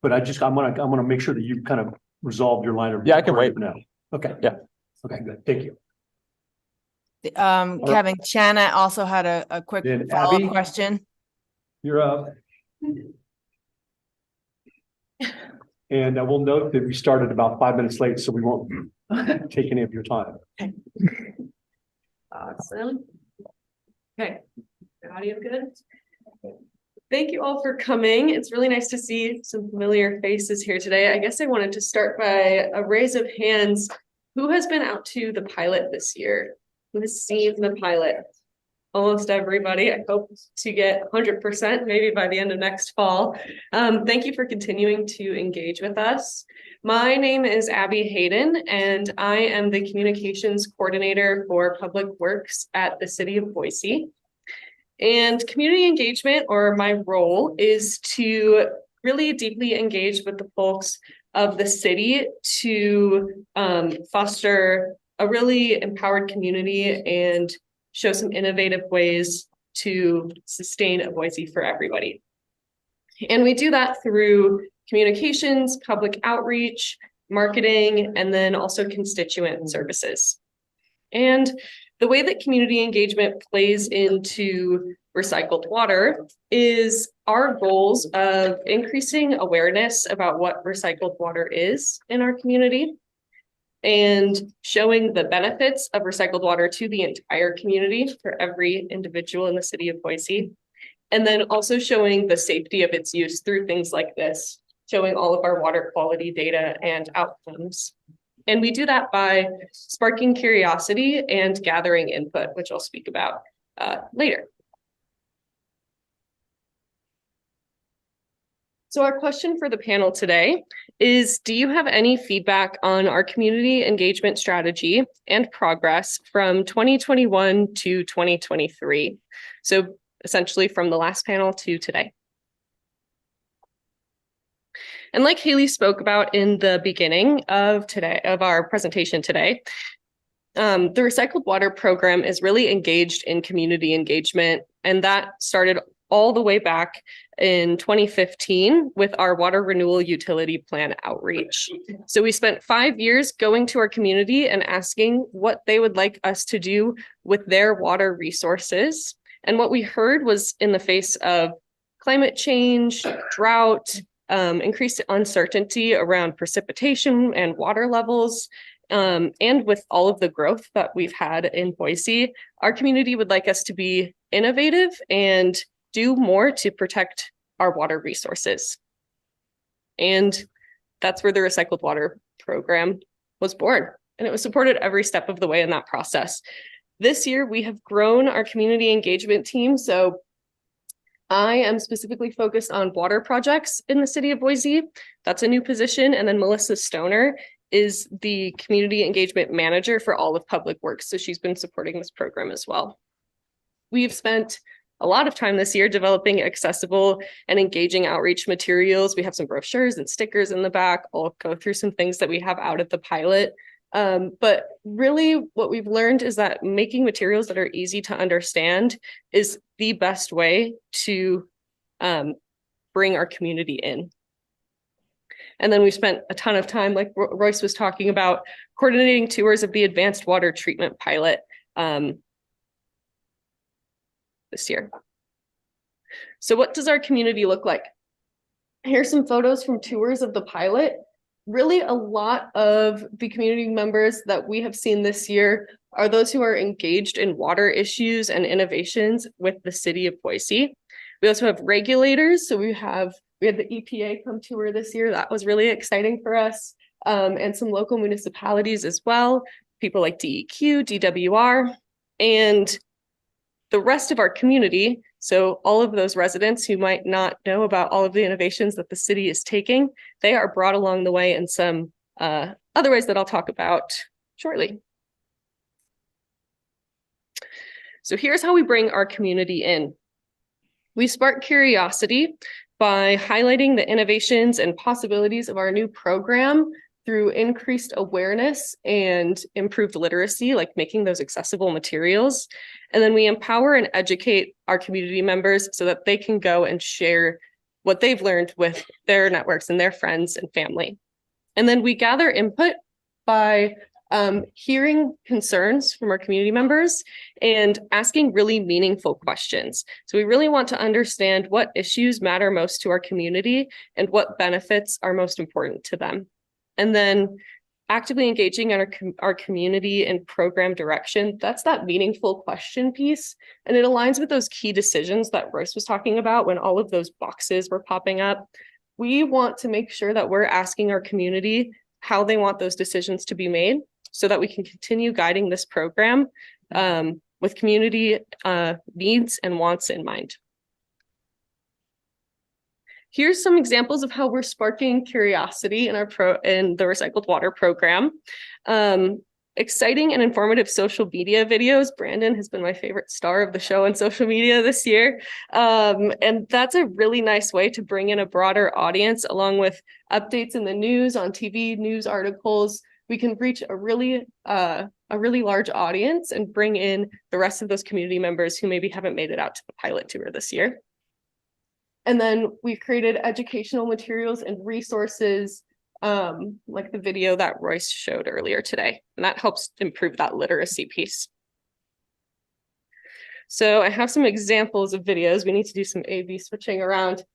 But I'm gonna make sure that you kind of resolve your line of. Yeah, I can wait now. Okay. Yeah. Okay, good. Thank you. Kevin, Jana also had a quick Then follow-up Abby? question. You're up. And I will note that we started about 5 minutes late, so we won't take any of your time. Awesome. Okay, the audio good? Thank you all for coming. It's really nice to see some familiar faces here today. I guess I wanted to start by a raise of hands. Who has been out to the pilot this year? Who has seen the pilot? Almost everybody. I hope to get 100% maybe by the end of next fall. Thank you for continuing to engage with us. My name is Abby Hayden, and I am the communications coordinator for Public Works at the City of Boise. And community engagement, or my role, is to really deeply engage with the folks of the city to foster a really empowered community and show some innovative ways to sustain a Boise for everybody. And we do that through communications, public outreach, marketing, and then also constituent services. And the way that community engagement plays into recycled water is our goals of increasing awareness about what recycled water is in our community and showing the benefits of recycled water to the entire community for every individual in the city of Boise. And then also showing the safety of its use through things like this, showing all of our water quality data and outcomes. And we do that by sparking curiosity and gathering input, which I'll speak about later. So our question for the panel today is, do you have any feedback on our community engagement strategy and progress from 2021 to 2023? So essentially from the last panel to today. And like Haley spoke about in the beginning of our presentation today, the Recycled Water Program is really engaged in community engagement, and that started all the way back in 2015 with our water renewal utility plan outreach. So we spent 5 years going to our community and asking what they would like us to do with their water resources. And what we heard was, in the face of climate change, drought, increased uncertainty around precipitation and water levels, and with all of the growth that we've had in Boise, our community would like us to be innovative and do more to protect our water resources. And that's where the Recycled Water Program was born. And it was supported every step of the way in that process. This year, we have grown our community engagement team. So I am specifically focused on water projects in the city of Boise. That's a new position. And then Melissa Stoner is the community engagement manager for all of Public Works. So she's been supporting this program as well. We've spent a lot of time this year developing accessible and engaging outreach materials. We have some brochures and stickers in the back. I'll go through some things that we have out at the pilot. But really what we've learned is that making materials that are easy to understand is the best way to bring our community in. And then we spent a ton of time, like Royce was talking about, coordinating tours of the advanced water treatment pilot this year. So what does our community look like? Here's some photos from tours of the pilot. Really, a lot of the community members that we have seen this year are those who are engaged in water issues and innovations with the city of Boise. We also have regulators. So we had the EPA come tour this year. That was really exciting for us. And some local municipalities as well, people like DEQ, DWR, and the rest of our community. So all of those residents who might not know about all of the innovations that the city is taking, they are brought along the way in some other ways that I'll talk about shortly. So here's how we bring our community in. We spark curiosity by highlighting the innovations and possibilities of our new program through increased awareness and improved literacy, like making those accessible materials. And then we empower and educate our community members so that they can go and share what they've learned with their networks and their friends and family. And then we gather input by hearing concerns from our community members and asking really meaningful questions. So we really want to understand what issues matter most to our community and what benefits are most important to them. And then actively engaging in our community and program direction, that's that meaningful question piece. And it aligns with those key decisions that Royce was talking about when all of those boxes were popping up. We want to make sure that we're asking our community how they want those decisions to be made so that we can continue guiding this program with community needs and wants in mind. Here's some examples of how we're sparking curiosity in the Recycled Water Program. Exciting and informative social media videos. Brandon has been my favorite star of the show on social media this year. And that's a really nice way to bring in a broader audience, along with updates in the news, on TV, news articles. we can reach a really large audience and bring in the rest of those community members who maybe haven't made it out to the pilot tour this year. And then we've created educational materials and resources, like the video that Royce showed earlier today, and that helps improve that literacy piece. So I have some examples of videos. We need to do some AV switching around.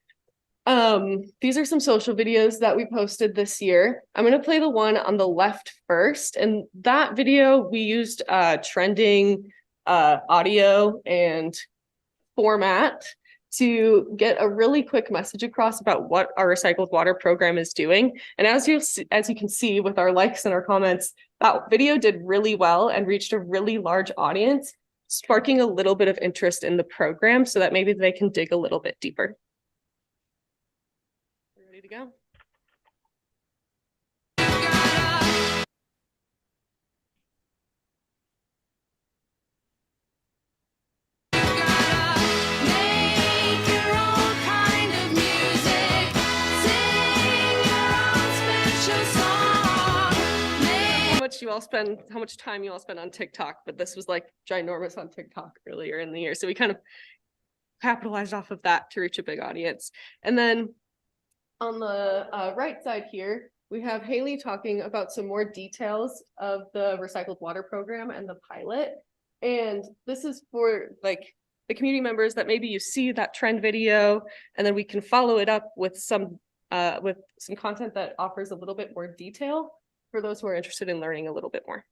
These are some social videos that we posted this year. I'm going to play the one on the left first, and that video we used trending audio and format to get a really quick message across about what our recycled water program is doing. And as you can see with our likes and our comments, that video did really well and reached a really large audience, sparking a little bit of interest in the program so that maybe they can dig a little bit deeper. Ready to go? How much time you all spend on TikTok, but this was like ginormous on TikTok earlier in the year. So we kind of capitalized off of that to reach a big audience. And then on the right side here, we have Haley talking about some more details of the recycled water program and the pilot. And this is for like the community members that maybe you see that trend video, and then we can follow it up with some content that offers a little bit more detail for those who are interested in learning a little bit more.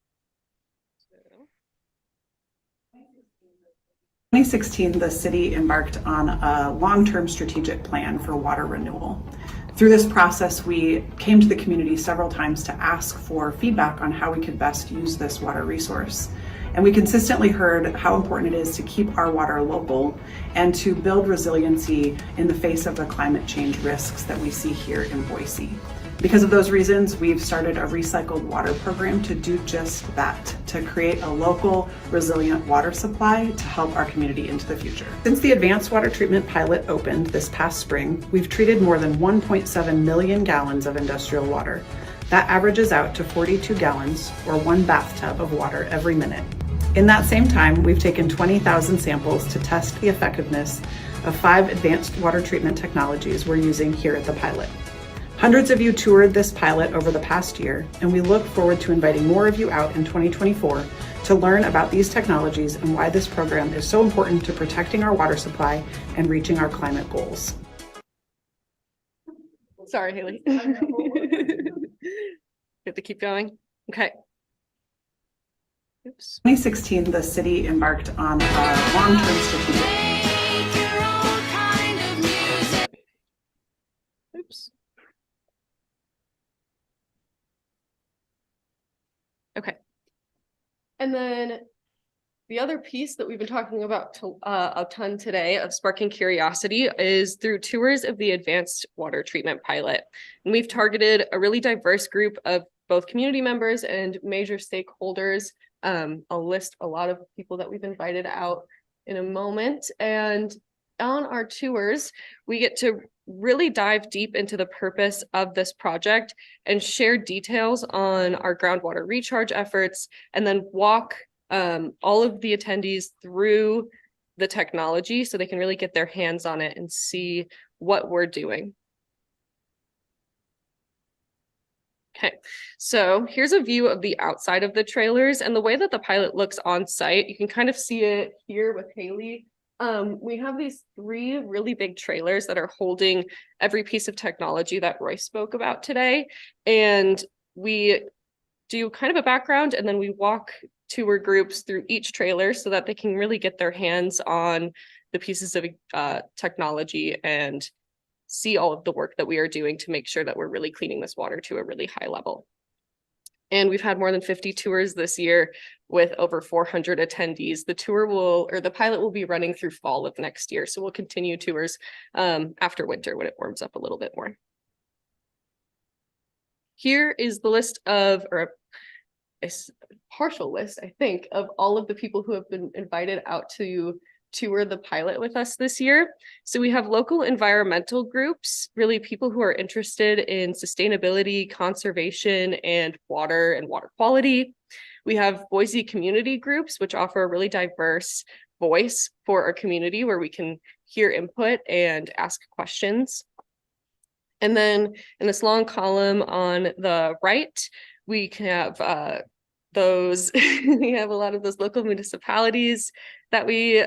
2016, the city embarked on a long-term strategic plan for water renewal. Through this process, we came to the community several times to ask for feedback on how we could best use this water resource. And we consistently heard how important it is to keep our water local and to build resiliency in the face of the climate change risks that we see here in Boise. Because of those reasons, we've started a recycled water program to do just that, to create a local, resilient water supply to help our community into the future. Since the advanced water treatment pilot opened this past spring, we've treated more than 1.7 million gallons of industrial water. That averages out to 42 gallons, or 1 bathtub of water every minute. In that same time, we've taken 20,000 samples to test the effectiveness of 5 advanced water treatment technologies we're using here at the pilot. Hundreds of you toured this pilot over the past year, and we look forward to inviting more of you out in 2024 to learn about these technologies and why this program is so important to protecting our water supply and reaching our climate goals. Sorry, Haley. You have to keep going. Okay. Oops. 2016, the city embarked on a long-term strategic. Oops. Okay. And then the other piece that we've been talking about a ton today of sparking curiosity is through tours of the advanced water treatment pilot. And we've targeted a really diverse group of both community members and major stakeholders. I'll list a lot of people that we've invited out in a moment. And on our tours, we get to really dive deep into the purpose of this project and share details on our groundwater recharge efforts, and then walk all of the attendees through the technology so they can really get their hands on it and see what we're doing. Okay, so here's a view of the outside of the trailers and the way that the pilot looks on site. You can kind of see it here with Haley. We have these 3 really big trailers that are holding every piece of technology that Roy spoke about today. And we do kind of a background, and then we walk tour groups through each trailer so that they can really get their hands on the pieces of technology and see all of the work that we are doing to make sure that we're really cleaning this water to a really high level. And we've had more than 50 tours this year with over 400 attendees. The pilot will be running through fall of next year. So we'll continue tours after winter when it warms up a little bit more. Here is the list of, or a partial list, I think, of all of the people who have been invited out to tour the pilot with us this year. So we have local environmental groups, really people who are interested in sustainability, conservation, and water quality. We have Boise community groups, which offer a really diverse voice for our community where we can hear input and ask questions. And then in this long column on the right, we can have we have a lot of those local municipalities that we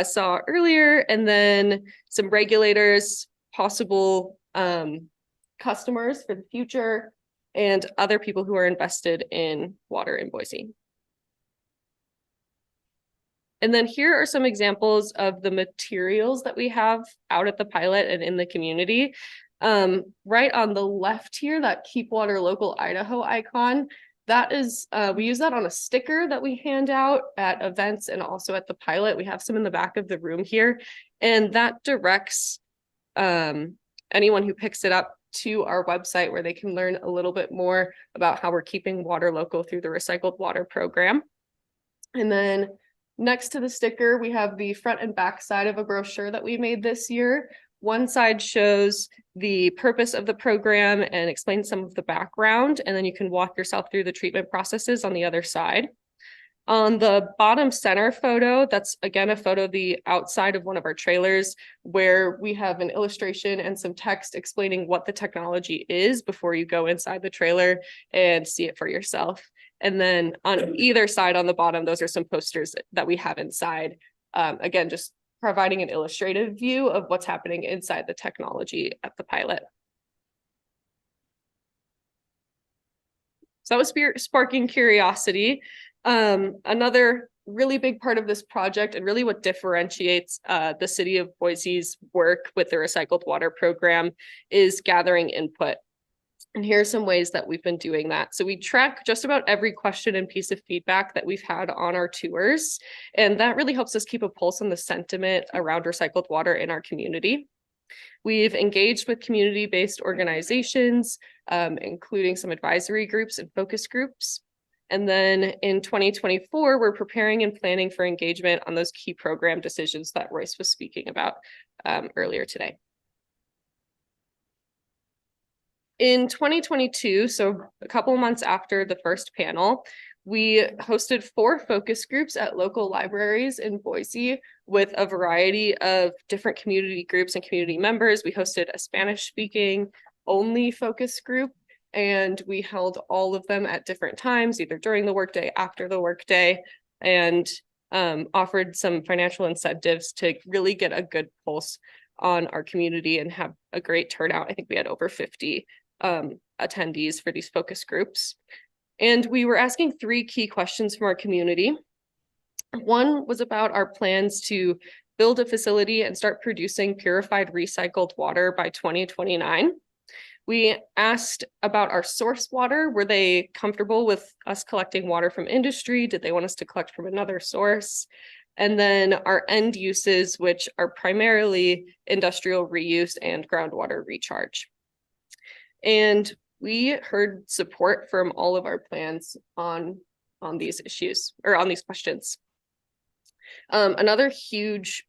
saw earlier, and then some regulators, possible customers for the future, and other people who are invested in water in Boise. And then here are some examples of the materials that we have out at the pilot and in the community. Right on the left here, that Keep Water Local Idaho icon, that is, we use that on a sticker that we hand out at events and also at the pilot. We have some in the back of the room here, and that directs anyone who picks it up to our website where they can learn a little bit more about how we're keeping water local through the recycled water program. And then next to the sticker, we have the front and back side of a brochure that we made this year. One side shows the purpose of the program and explains some of the background, and then you can walk yourself through the treatment processes on the other side. On the bottom center photo, that's again a photo of the outside of one of our trailers where we have an illustration and some text explaining what the technology is before you go inside the trailer and see it for yourself. And then on either side on the bottom, those are some posters that we have inside. Again, just providing an illustrative view of what's happening inside the technology at the pilot. So that was sparking curiosity. Another really big part of this project and really what differentiates the city of Boise's work with the recycled water program is gathering input. And here are some ways that we've been doing that. So we track just about every question and piece of feedback that we've had on our tours. And that really helps us keep a pulse on the sentiment around recycled water in our community. We've engaged with community-based organizations, including some advisory groups and focus groups. And then in 2024, we're preparing and planning for engagement on those key program decisions that Royce was speaking about earlier today. In 2022, so a couple of months after the first panel, we hosted 4 focus groups at local libraries in Boise with a variety of different community groups and community members. We hosted a Spanish-speaking only focus group, and we held all of them at different times, either during the workday, after the workday, and offered some financial incentives to really get a good pulse on our community and have a great turnout. I think we had over 50 attendees for these focus groups. And we were asking 3 key questions from our community. One was about our plans to build a facility and start producing purified recycled water by 2029. We asked about our source water. Were they comfortable with us collecting water from industry? Did they want us to collect from another source? And then our end uses, which are primarily industrial reuse and groundwater recharge. And we heard support from all of our plans on these issues or on these questions. Another huge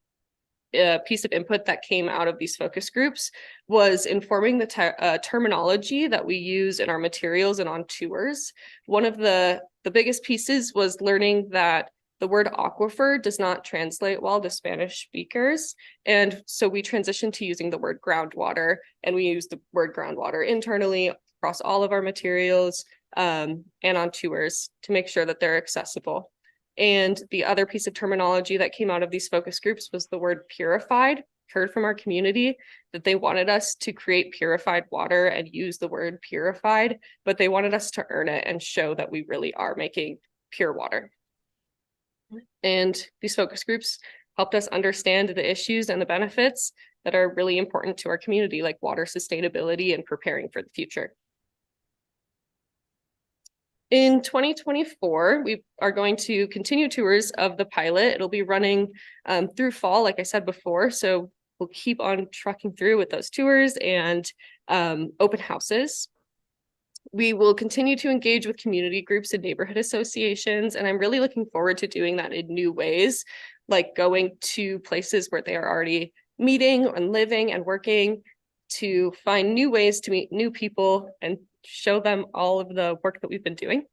piece of input that came out of these focus groups was informing the terminology that we use in our materials and on tours. One of the biggest pieces was learning that the word aquifer does not translate well to Spanish speakers. And so we transitioned to using the word groundwater, and we use the word groundwater internally across all of our materials and on tours to make sure that they're accessible. And the other piece of terminology that came out of these focus groups was the word purified. Heard from our community that they wanted us to create purified water and use the word purified, but they wanted us to earn it and show that we really are making pure water. And these focus groups helped us understand the issues and the benefits that are really important to our community, like water sustainability and preparing for the future. In 2024, we are going to continue tours of the pilot. It'll be running through fall, like I said before. So we'll keep on trucking through with those tours and open houses. We will continue to engage with community groups and neighborhood associations, and I'm really looking forward to doing that in new ways like going to places where they are already meeting and living and working to find new ways to meet new people and show them all of the work that we've been doing.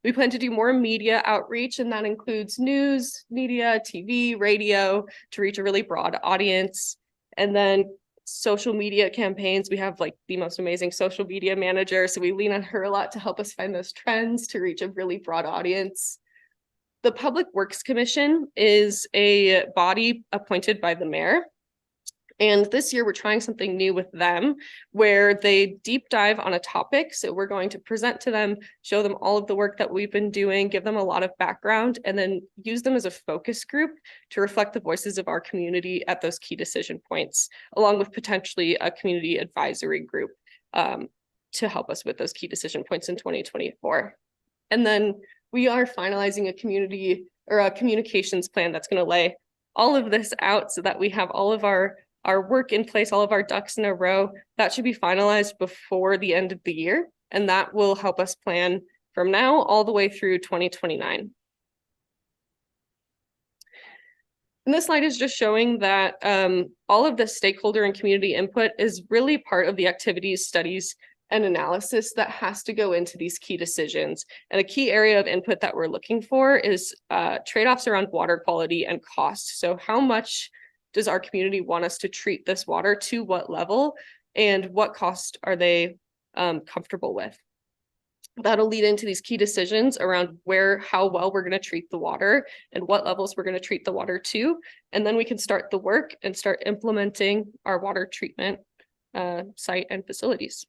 We plan to do more media outreach, and that includes news, media, TV, radio, to reach a really broad audience. And then social media campaigns. We have like the most amazing social media manager, so we lean on her a lot to help us find those trends to reach a really broad audience. The Public Works Commission is a body appointed by the mayor. And this year we're trying something new with them where they deep dive on a topic. So we're going to present to them, show them all of the work that we've been doing, give them a lot of background, and then use them as a focus group to reflect the voices of our community at those key decision points, along with potentially a community advisory group to help us with those key decision points in 2024. And then we are finalizing a community or a communications plan that's going to lay all of this out so that we have all of our work in place, all of our ducks in a row. That should be finalized before the end of the year. And that will help us plan from now all the way through 2029. And this slide is just showing that all of the stakeholder and community input is really part of the activities, studies, and analysis that has to go into these key decisions. And a key area of input that we're looking for is trade-offs around water quality and cost. So how much does our community want us to treat this water, to what level, and what cost are they comfortable with? That'll lead into these key decisions around how well we're going to treat the water and what levels we're going to treat the water to. And then we can start the work and start implementing our water treatment site and facilities.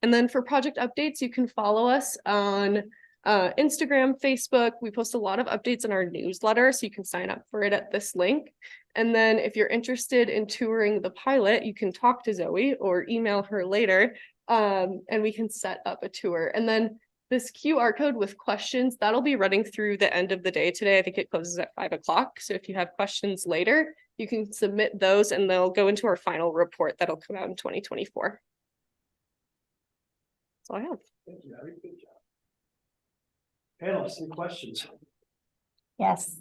And then for project updates, you can follow us on Instagram, Facebook. We post a lot of updates in our newsletter, so you can sign up for it at this link. And then if you're interested in touring the pilot, you can talk to Zoe or email her later, and we can set up a tour. And then this QR code with questions, that'll be running through the end of the day today. I think it closes at 5 o'clock. So if you have questions later, you can submit those and they'll go into our final report that'll come out in 2024. That's all I have. Thank you, Abby. Good job. Panel, some questions. Yes,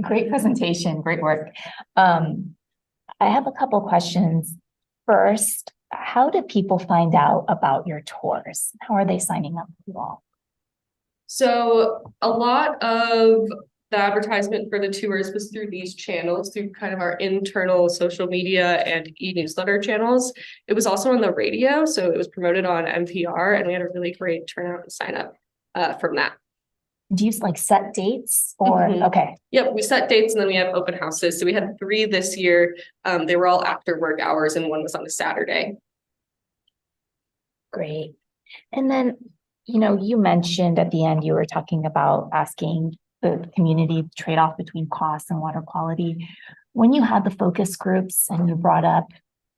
great presentation, great work. I have a couple questions. First, how do people find out about your tours? How are they signing up for you all? So a lot of the advertisement for the tours was through these channels, through kind of our internal social media and e-newsletter channels. It was also on the radio, so it was promoted on NPR, and we had a really great turnout and sign up from that. Do you like set dates or okay? Yep, we set dates and then we have open houses. So we had 3 this year. They were all after work hours and one was on a Saturday. Great. And then, you mentioned at the end, you were talking about asking the community trade-off between cost and water quality. When you had the focus groups and you brought up,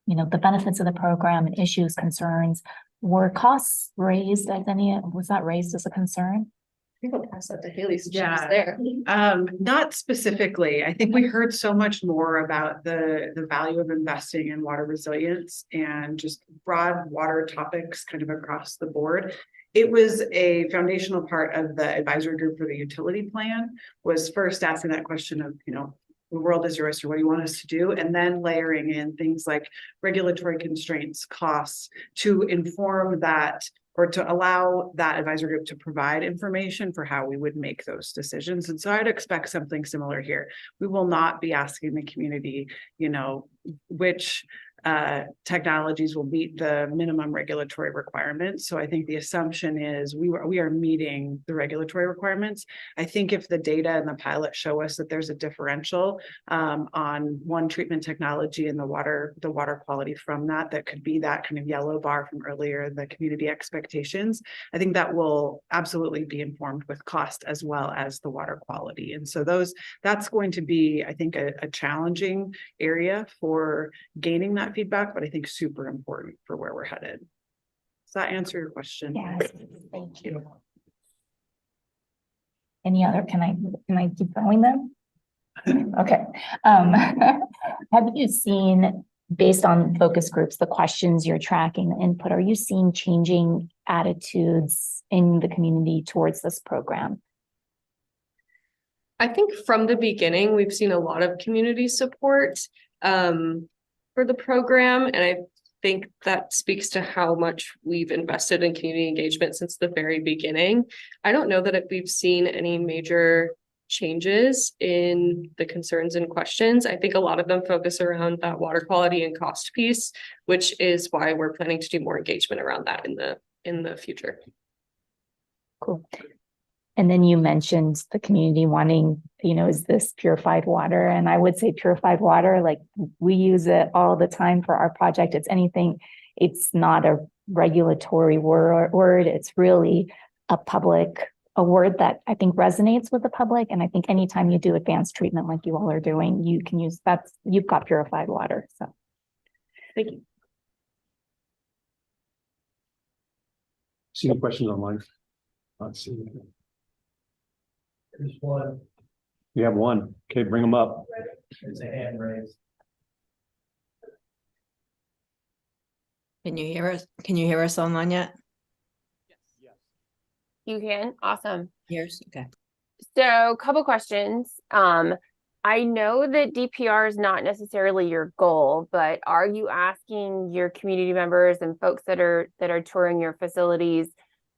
the benefits of the program and issues, concerns, were costs raised as was that raised as a concern? I think I'll pass that to Haley since she was there. Not specifically. I think we heard so much more about the value of investing in water resilience and just broad water topics kind of across the board. It was a foundational part of the advisory group for the utility plan, was first asking that question of, the world is your oyster, what do you want us to do? And then layering in things like regulatory constraints, costs to inform that, or to allow that advisory group to provide information for how we would make those decisions. And so I'd expect something similar here. We will not be asking the community, which technologies will meet the minimum regulatory requirements. So I think the assumption is we are meeting the regulatory requirements. I think if the data and the pilot show us that there's a differential on one treatment technology and the water quality from that could be that kind of yellow bar from earlier, the community expectations, I think that will absolutely be informed with cost as well as the water quality. And so that's going to be, I think, a challenging area for gaining that feedback, but I think super important for where we're headed. Does that answer your question? Yes, thank you. Any other, can I keep going then? Okay. Have you seen, based on focus groups, the questions you're tracking, the input, are you seeing changing attitudes in the community towards this program? I think from the beginning, we've seen a lot of community support for the program. And I think that speaks to how much we've invested in community engagement since the very beginning. I don't know that we've seen any major changes in the concerns and questions. I think a lot of them focus around that water quality and cost piece, which is why we're planning to do more engagement around that in the future. Cool. And then you mentioned the community wanting, is this purified water? And I would say purified water, like we use it all the time for our project. It's not a regulatory word. It's really a word that I think resonates with the public. And I think anytime you do advanced treatment like you all are doing, you can use you've got purified water. So thank you. See any questions online? Let's see. There's one. You have one. Okay, bring them up. There's a hand raised. Can you hear us? Can you hear us online yet? You can. Awesome. Here's okay. So, a couple questions. I know that DPR is not necessarily your goal, but are you asking your community members and folks that are touring your facilities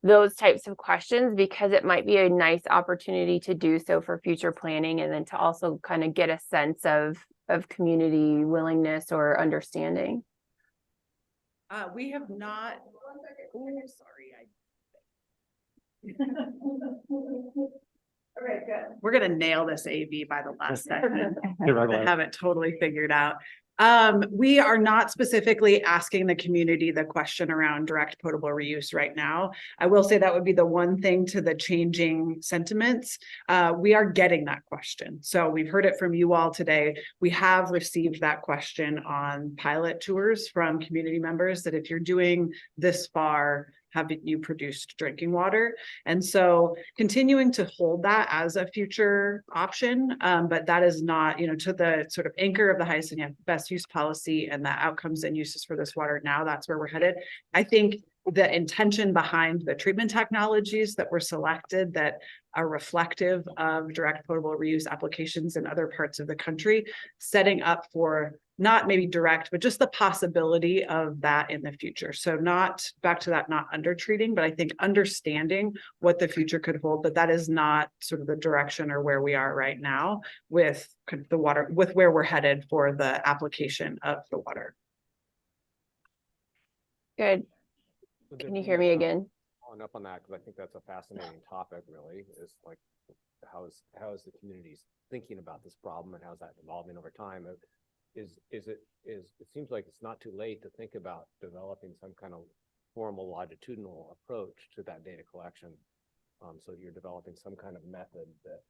those types of questions, because it might be a nice opportunity to do so for future planning, and then to also kind of get a sense of community willingness or understanding? We have not. Oh, sorry. All right, good. We're gonna nail this AV by the last second. I have it totally figured out. We are not specifically asking the community the question around direct potable reuse right now. I will say that would be the one thing to the changing sentiments. We are getting that question. So we've heard it from you all today. We have received that question on pilot tours from community members that if you're doing this far, have you produced drinking water? And so continuing to hold that as a future option, but that is not, to the sort of anchor of the highest and best use policy and the outcomes and uses for this water now, that's where we're headed. I think the intention behind the treatment technologies that were selected that are reflective of direct potable reuse applications in other parts of the country, setting up for not maybe direct, but just the possibility of that in the future. So not back to that, not under treating, but I think understanding what the future could hold, but that is not sort of the direction or where we are right now with the water, with where we're headed for the application of the water. Good. Can you hear me again? Following up on that, because I think that's a fascinating topic, really, is like how is the community thinking about this problem and how's that evolving over time? It seems like it's not too late to think about developing some kind of formal longitudinal approach to that data collection. So you're developing some kind of method that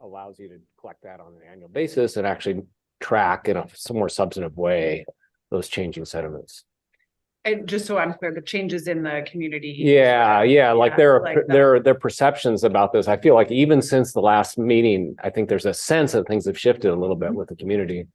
allows you to collect that on an annual basis and actually track in a some more substantive way those changing sediments. And just so I'm clear, the changes in the community. Yeah. Like there like are perceptions about this. I feel like even since the last meeting, I think there's a sense that things have shifted a little bit with the community.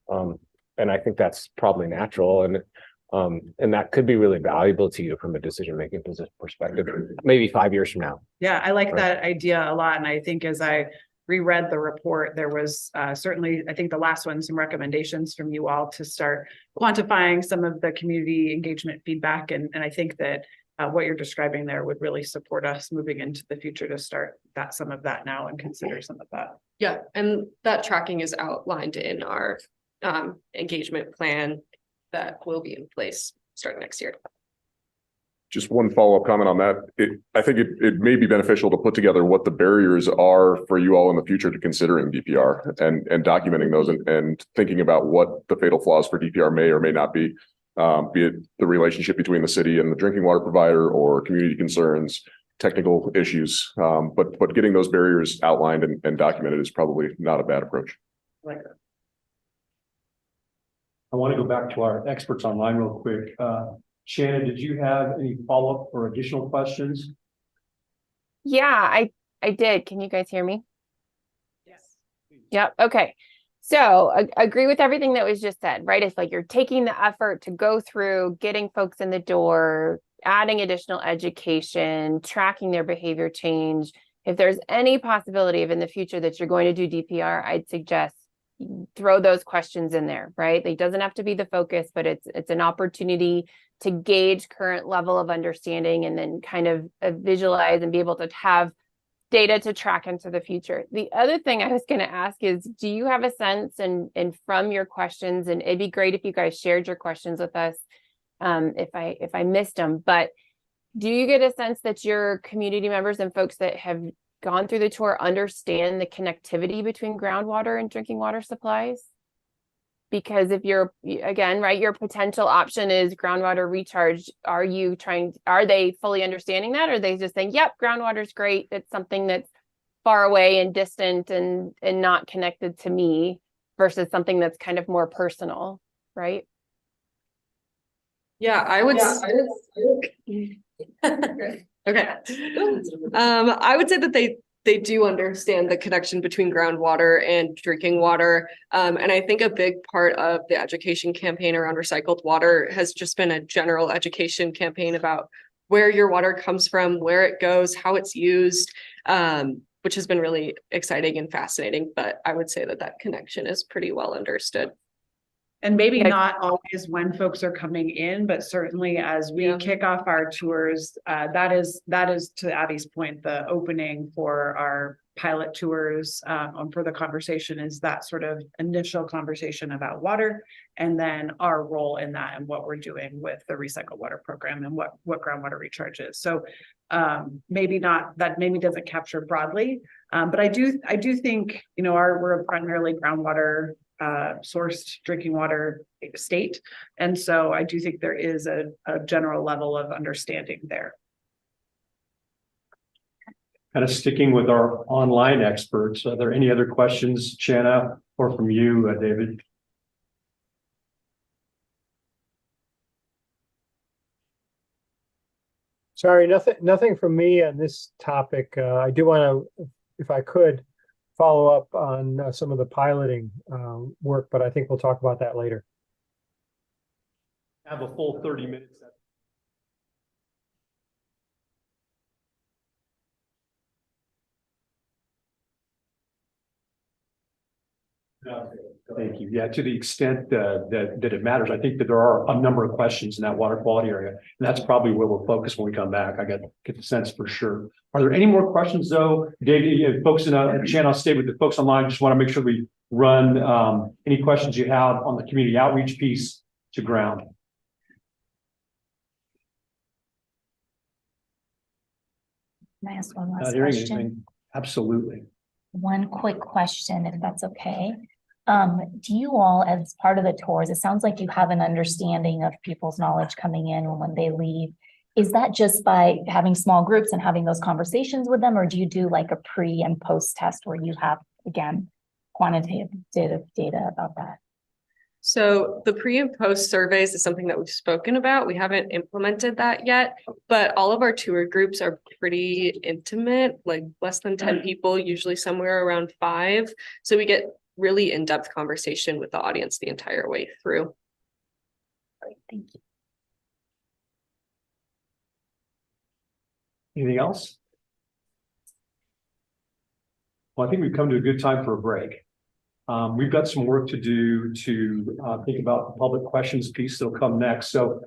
And I think that's probably natural, and that could be really valuable to you from a decision-making perspective, maybe 5 years from now. Yeah, I like that idea a lot. And I think as I reread the report, there was certainly, I think the last one, some recommendations from you all to start quantifying some of the community engagement feedback. And I think that what you're describing there would really support us moving into the future to start some of that now and consider some of that. Yeah, and that tracking is outlined in our engagement plan that will be in place starting next year. Just one follow-up comment on that. I think it may be beneficial to put together what the barriers are for you all in the future to considering DPR and documenting those and thinking about what the fatal flaws for DPR may or may not be it the relationship between the city and the drinking water provider or community concerns, technical issues. But getting those barriers outlined and documented is probably not a bad approach. Like that. I want to go back to our experts online real quick. Shannon, did you have any follow-up or additional questions? Yeah, I did. Can you guys hear me? Yes. Yep. Okay. So agree with everything that was just said, right? It's like you're taking the effort to go through getting folks in the door, adding additional education, tracking their behavior change. if there's any possibility of in the future that you're going to do DPR, I'd suggest throw those questions in there, right? It doesn't have to be the focus, but it's an opportunity to gauge current level of understanding and then kind of visualize and be able to have data to track into the future. The other thing I was going to ask is, do you have a sense and from your questions, and it'd be great if you guys shared your questions with us if I missed them, but do you get a sense that your community members and folks that have gone through the tour understand the connectivity between groundwater and drinking water supplies? Because if you're, again, right, your potential option is groundwater recharge. Are they fully understanding that? Or are they just saying, yep, groundwater is great. It's something that's far away and distant and not connected to me, versus something that's kind of more personal, right? Yeah, I would. Okay. I would say that they do understand the connection between groundwater and drinking water. And I think a big part of the education campaign around recycled water has just been a general education campaign about where your water comes from, where it goes, how it's used, which has been really exciting and fascinating. But I would say that connection is pretty well understood. And maybe not always when folks are coming in, but certainly as we kick off our tours, that is to Abby's point, the opening for our pilot tours, for the conversation is that sort of initial conversation about water, and then our role in that and what we're doing with the recycled water program and what groundwater recharge is. So maybe doesn't capture broadly, but I do think, we're a primarily groundwater sourced drinking water state. And so I do think there is a general level of understanding there. Kind of sticking with our online experts, are there any other questions, Shanna, or from you, David? Sorry, nothing from me on this topic. I do want to, if I could, follow up on some of the piloting work, but I think we'll talk about that later. Have a full 30 minutes. Thank you. Yeah, to the extent that it matters, I think that there are a number of questions in that water quality area, and that's probably where we'll focus when we come back. I get the sense for sure. Are there any more questions though, David? Folks in the channel, stay with the folks online. Just want to make sure we run any questions you have on the community outreach piece to ground. Can I ask one last Not hearing question? anything. Absolutely. One quick question, if that's okay. Do you all, as part of the tours, it sounds like you have an understanding of people's knowledge coming in and when they leave. Is that just by having small groups and having those conversations with them, or do you do like a pre and post test where you have, again, quantitative data about that? So the pre and post surveys is something that we've spoken about. We haven't implemented that yet, but all of our tour groups are pretty intimate, like less than 10 people, usually somewhere around 5. So we get really in-depth conversation with the audience the entire way through. Great, thank you. Anything else? Well, I think we've come to a good time for a break. We've got some work to do to think about the public questions piece that'll come next. So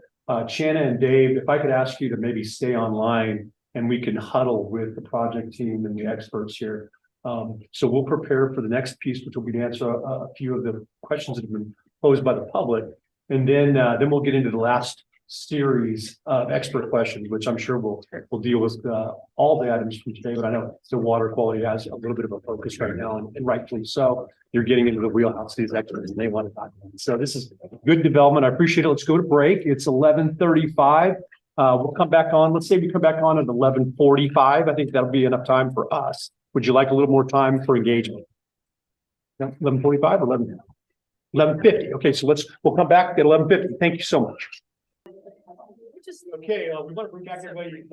Shanna and Dave, if I could ask you to maybe stay online and we can huddle with the project team and the experts here. So we'll prepare for the next piece, which will be to answer a few of the questions that have been posed by the public. And then we'll get into the last series of expert questions, which I'm sure we'll deal with all the items from today, but I know the water quality has a little bit of a focus right now, and rightfully so. You're getting into the wheelhouse, these experts, and they want to talk about it. So this is good development. I appreciate it. Let's go to break. It's 11:35. We'll come back on. Let's say we come back on at 11:45. I think that'll be enough time for us. Would you like a little more time for engagement? 11:45 or 11:50. Okay, so we'll come back at 11:50. Thank you so much. Okay, we want to bring back everybody,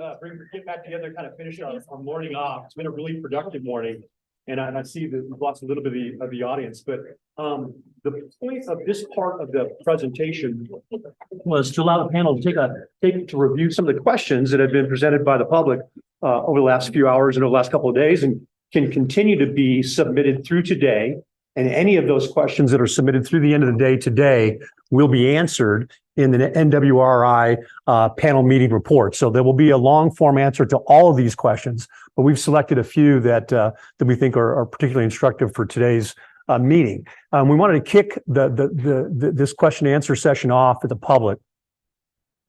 get back together, kind of finish our morning off. It's been a really productive morning. And I see that we've lost a little bit of the audience, but the point of this part of the presentation was to allow the panel to to review some of the questions that have been presented by the public over the last few hours and over the last couple of days, and can continue to be submitted through today. And any of those questions that are submitted through the end of the day today will be answered in the NWRI panel meeting report. So there will be a long form answer to all of these questions, but we've selected a few that we think are particularly instructive for today's meeting. We wanted to kick this question and answer session off with the public.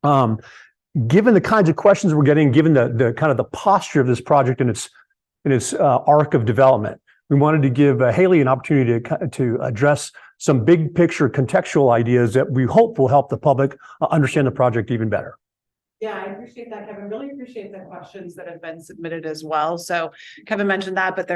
Given the kinds of questions we're getting, given the kind of the posture of this project and its arc of development, we wanted to give Haley an opportunity to address some big picture contextual ideas that we hope will help the public understand the project even better. Yeah, I appreciate that, Kevin. Really appreciate the questions that have been submitted as well. So Kevin mentioned that, but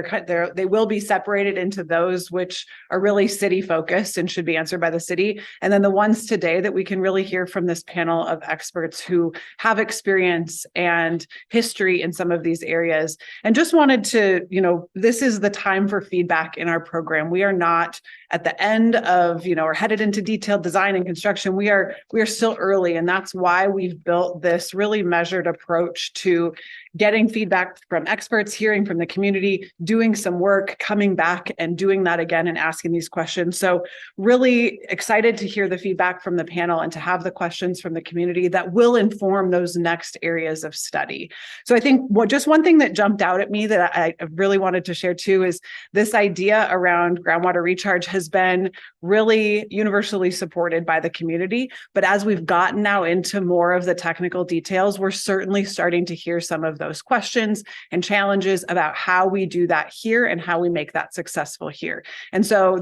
they will be separated into those which are really city focused and should be answered by the city. And then the ones today that we can really hear from this panel of experts who have experience and history in some of these areas. And just wanted to, this is the time for feedback in our program. We are not at the end of, or headed into detailed design and construction. We are still early, and that's why we've built this really measured approach to getting feedback from experts, hearing from the community, doing some work, coming back and doing that again and asking these questions. So really excited to hear the feedback from the panel and to have the questions from the community that will inform those next areas of study. So I think just one thing that jumped out at me that I really wanted to share too is this idea around groundwater recharge has been really universally supported by the community. But as we've gotten now into more of the technical details, we're certainly starting to hear some of those questions and challenges about how we do that here and how we make that successful here. And so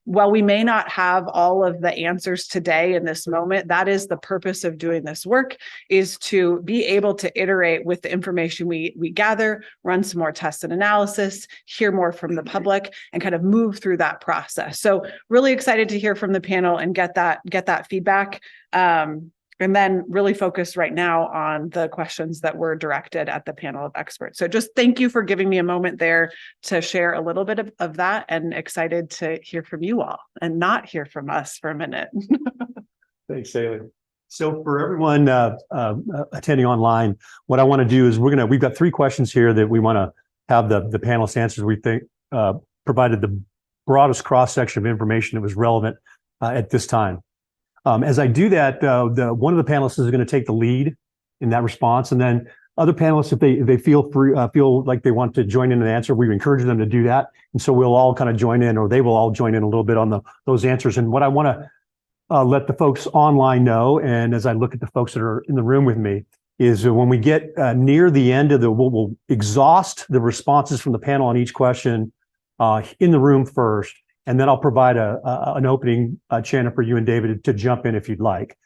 while we may not have all of the answers today in this moment, that is the purpose of doing this work, is to be able to iterate with the information we gather, run some more tests and analysis, hear more from the public, and kind of move through that process. So really excited to hear from the panel and get that feedback. And then really focus right now on the questions that were directed at the panel of experts. So just thank you for giving me a moment there to share a little bit of that, and excited to hear from you all and not hear from us for a minute. Thanks, Haley. So for everyone attending online, what I want to do is we've got 3 questions here that we want to have the panelists answers. We think provided the broadest cross-section of information that was relevant at this time. As I do that, one of the panelists is going to take the lead in that response, and then other panelists, if they feel like they want to join in and answer, we encourage them to do that. And so we'll all kind of join in, or they will all join in a little bit on those answers. And what I want to let the folks online know, and as I look at the folks that are in the room with me, is when we get near the end of we'll exhaust the responses from the panel on each question in the room first. And then I'll provide an opening, Shanna, for you and David to jump in if you'd like.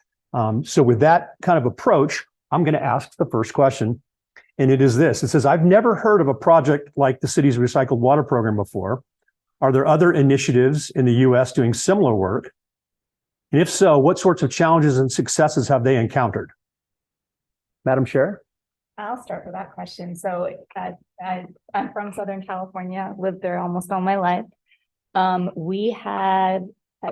So with that kind of approach, I'm going to ask the first question, and it is this. It says, I've never heard of a project like the city's recycled water program before. Are there other initiatives in the U.S. doing similar work? And if so, what sorts of challenges and successes have they encountered? Madam Chair? I'll start with that question. So I'm from Southern California, lived there almost all my life. We have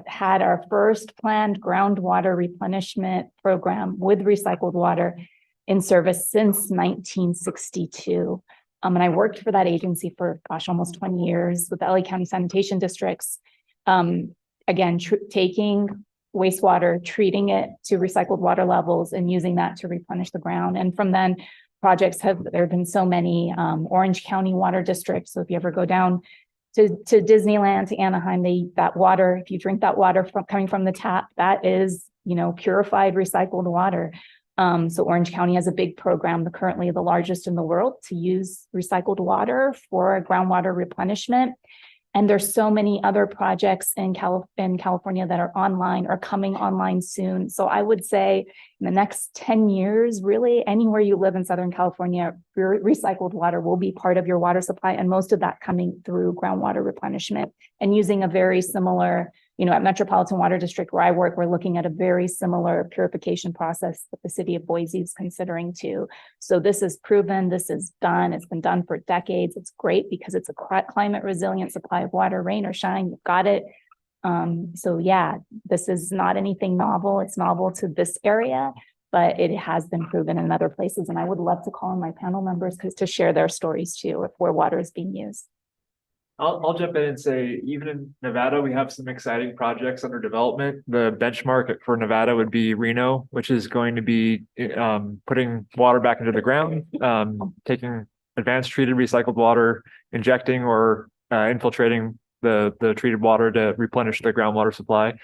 had our first planned groundwater replenishment program with recycled water in service since 1962. And I worked for that agency for, almost 20 years with the LA County Sanitation Districts. Again, taking wastewater, treating it to recycled water levels and using that to replenish the ground. And from then, there have been so many, Orange County Water District. So if you ever go down to Disneyland, to Anaheim, that water, if you drink that water coming from the tap, that is, purified, recycled water. So Orange County has a big program, currently the largest in the world, to use recycled water for groundwater replenishment. And there's so many other projects in California that are online or coming online soon. So I would say in the next 10 years, really anywhere you live in Southern California, recycled water will be part of your water supply, and most of that coming through groundwater replenishment and using a very similar, at Metropolitan Water District where I work, we're looking at a very similar purification process that the city of Boise is considering too. So this is proven, this is done, it's been done for decades. It's great because it's a climate resilient supply of water, rain or shine, you've got it. So yeah, this is not anything novel. It's novel to this area, but it has been proven in other places. And I would love to call on my panel members to share their stories too, if where water is being used. I'll jump in and say, even in Nevada, we have some exciting projects under development. The benchmark for Nevada would be Reno, which is going to be putting water back into the ground, taking advanced treated recycled water, injecting or infiltrating the treated water to replenish the groundwater supply.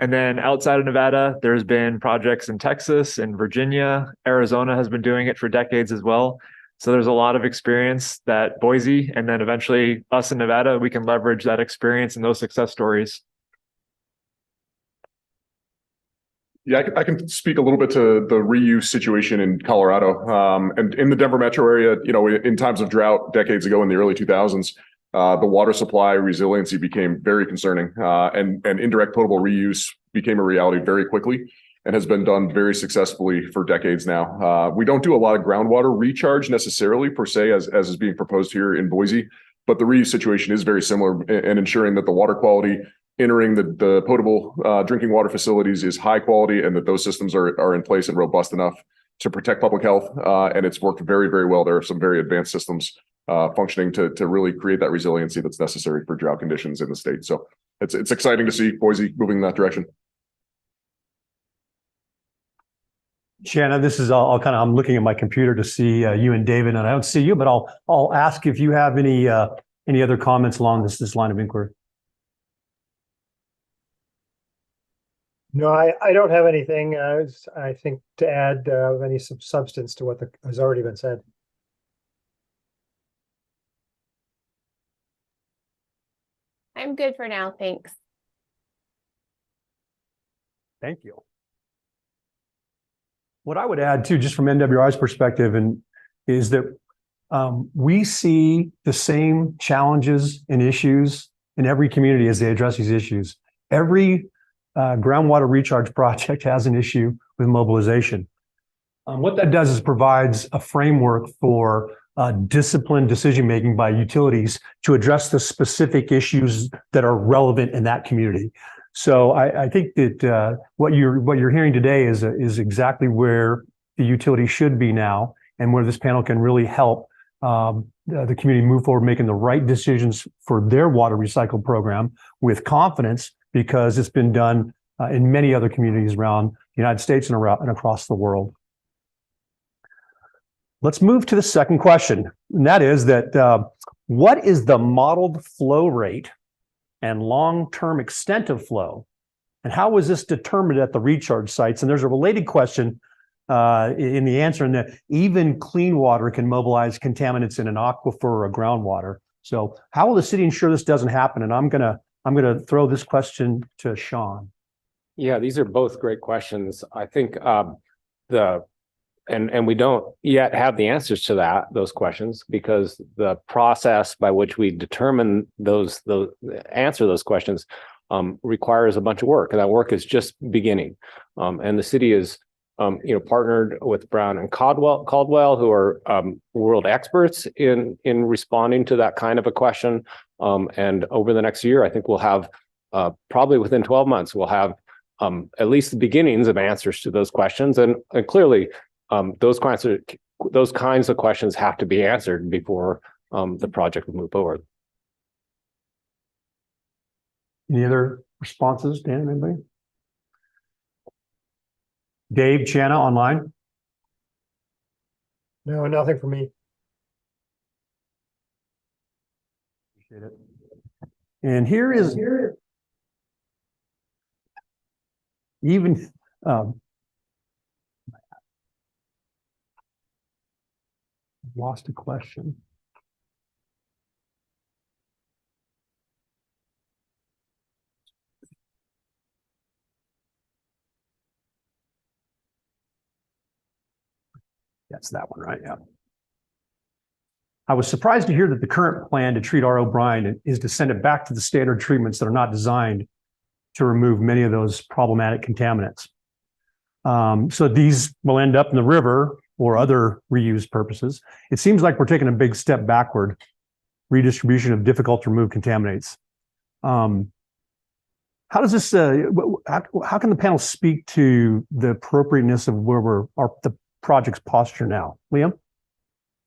And then outside of Nevada, there's been projects in Texas and Virginia. Arizona has been doing it for decades as well. So there's a lot of experience that Boise and then eventually us in Nevada, we can leverage that experience and those success stories. Yeah, I can speak a little bit to the reuse situation in Colorado. And in the Denver metro area, you know, in times of drought decades ago in the early 2000s, the water supply resiliency became very concerning, and indirect potable reuse became a reality very quickly and has been done very successfully for decades now. We don't do a lot of groundwater recharge necessarily per se, as is being proposed here in Boise, but the reuse situation is very similar in ensuring that the water quality entering the potable drinking water facilities is high quality and that those systems are in place and robust enough to protect public health. And it's worked very, very well. There are some very advanced systems functioning to really create that resiliency that's necessary for drought conditions in the state. So it's exciting to see Boise moving in that direction. Shanna, this is I'm looking at my computer to see you and David, and I don't see you, but I'll ask if you have any other comments along this line of inquiry. No, I don't have anything, I think, to add of any substance to what has already been said. I'm good for now, thanks. Thank you. What I would add too, just from NWR's perspective, is that we see the same challenges and issues in every community as they address these issues. Every groundwater recharge project has an issue with mobilization. What that does is provides a framework for disciplined decision-making by utilities to address the specific issues that are relevant in that community. So I think that what you're hearing today is exactly where the utility should be now, and where this panel can really help the community move forward, making the right decisions for their water recycle program with confidence, because it's been done in many other communities around the United States and across the world. Let's move to the second question, and that is that what is the modeled flow rate and long-term extent of flow, and how was this determined at the recharge sites? And there's a related question in the answer, in that even clean water can mobilize contaminants in an aquifer or a groundwater. So how will the city ensure this doesn't happen? And I'm gonna throw this question to Sean. Yeah, these are both great questions. I think and we don't yet have the answers to those questions, because the process by which we determine answer those questions requires a bunch of work, and that work is just beginning. And the city is partnered with Brown and Caldwell, who are world experts in responding to that kind of a question. And over the next year, I think we'll have probably within 12 months, we'll have at least the beginnings of answers to those questions. And clearly, those kinds of questions have to be answered before the project will move forward. Any other responses, Dan, anybody? Dave, Shanna, online? No, nothing for me. Appreciate it. And here is even lost a question. That's that one, right? Yeah. I was surprised to hear that the current plan to treat RO brine is to send it back to the standard treatments that are not designed to remove many of those problematic contaminants. So these will end up in the river or other reuse purposes. It seems like we're taking a big step backward, redistribution of difficult to remove contaminants. How does this, how can the panel speak to the appropriateness of where the project's posture now? Liam?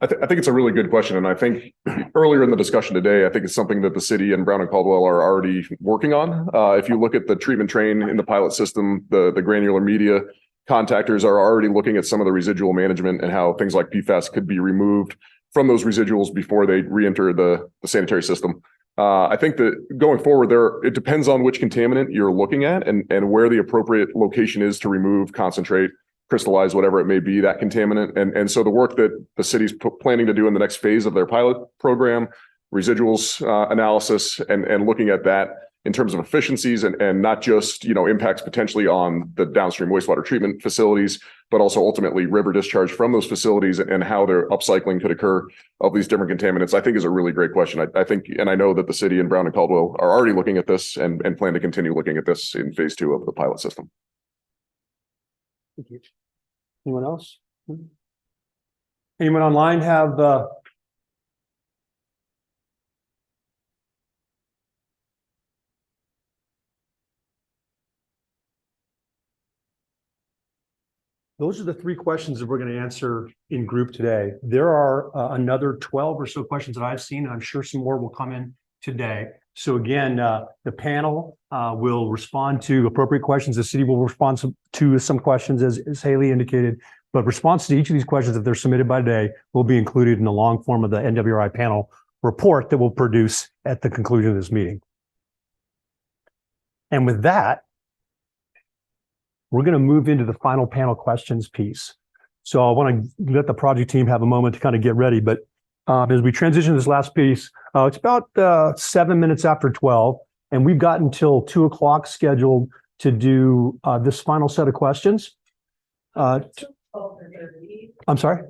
I think it's a really good question. And I think earlier in the discussion today, I think it's something that the city and Brown and Caldwell are already working on. If you look at the treatment train in the pilot system, the granular media contactors are already looking at some of the residual management and how things like PFAS could be removed from those residuals before they re-enter the sanitary system. I think that going forward it depends on which contaminant you're looking at and where the appropriate location is to remove, concentrate, crystallize, whatever it may be, that contaminant. And so the work that the city's planning to do in the next phase of their pilot program, residuals analysis, and looking at that in terms of efficiencies and not just, impacts potentially on the downstream wastewater treatment facilities, but also ultimately river discharge from those facilities and how their upcycling could occur of these different contaminants, I think is a really great question. I think, and I know that the city and Brown and Caldwell are already looking at this and plan to continue looking at this in phase 2 of the pilot system. Thank you. Anyone else? Anyone online have those are the 3 questions that we're going to answer in group today. There are another 12 or so questions that I've seen. I'm sure some more will come in today. So again, the panel will respond to appropriate questions. The city will respond to some questions as Haley indicated, but response to each of these questions, if they're submitted by today, will be included in the long form of the NWRI panel report that we'll produce at the conclusion of this meeting. And with that, we're going to move into the final panel questions piece. So I want to let the project team have a moment to kind of get ready. But as we transition to this last piece, it's about 7 minutes after 12, and we've got until 2 o'clock scheduled to do this final set of questions. 12:30. I'm sorry?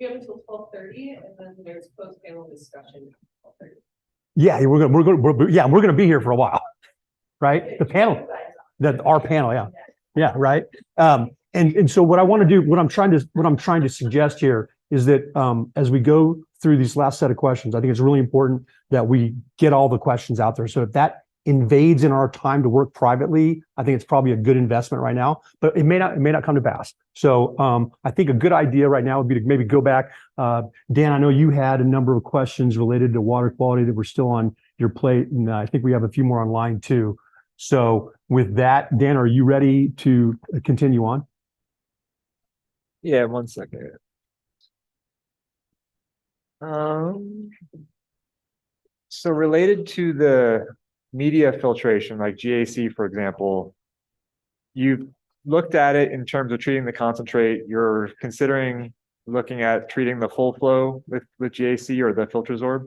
We have until 12:30, and then there's post-panel discussion. Yeah, we're going to be here for a while, right? The panel, our panel, yeah. Yeah, right. And so what I want to do, what I'm trying to suggest here is that as we go through these last set of questions, I think it's really important that we get all the questions out there. So if that invades in our time to work privately, I think it's probably a good investment right now, but it may not come to pass. So I think a good idea right now would be to maybe go back. Dan, I know you had a number of questions related to water quality that were still on your plate, and I think we have a few more online too. So with that, Dan, are you ready to continue on? Yeah, 1 second. So related to the media filtration, like GAC, for example, you've looked at it in terms of treating the concentrate. You're considering looking at treating the full flow with GAC or the Filtrazorb.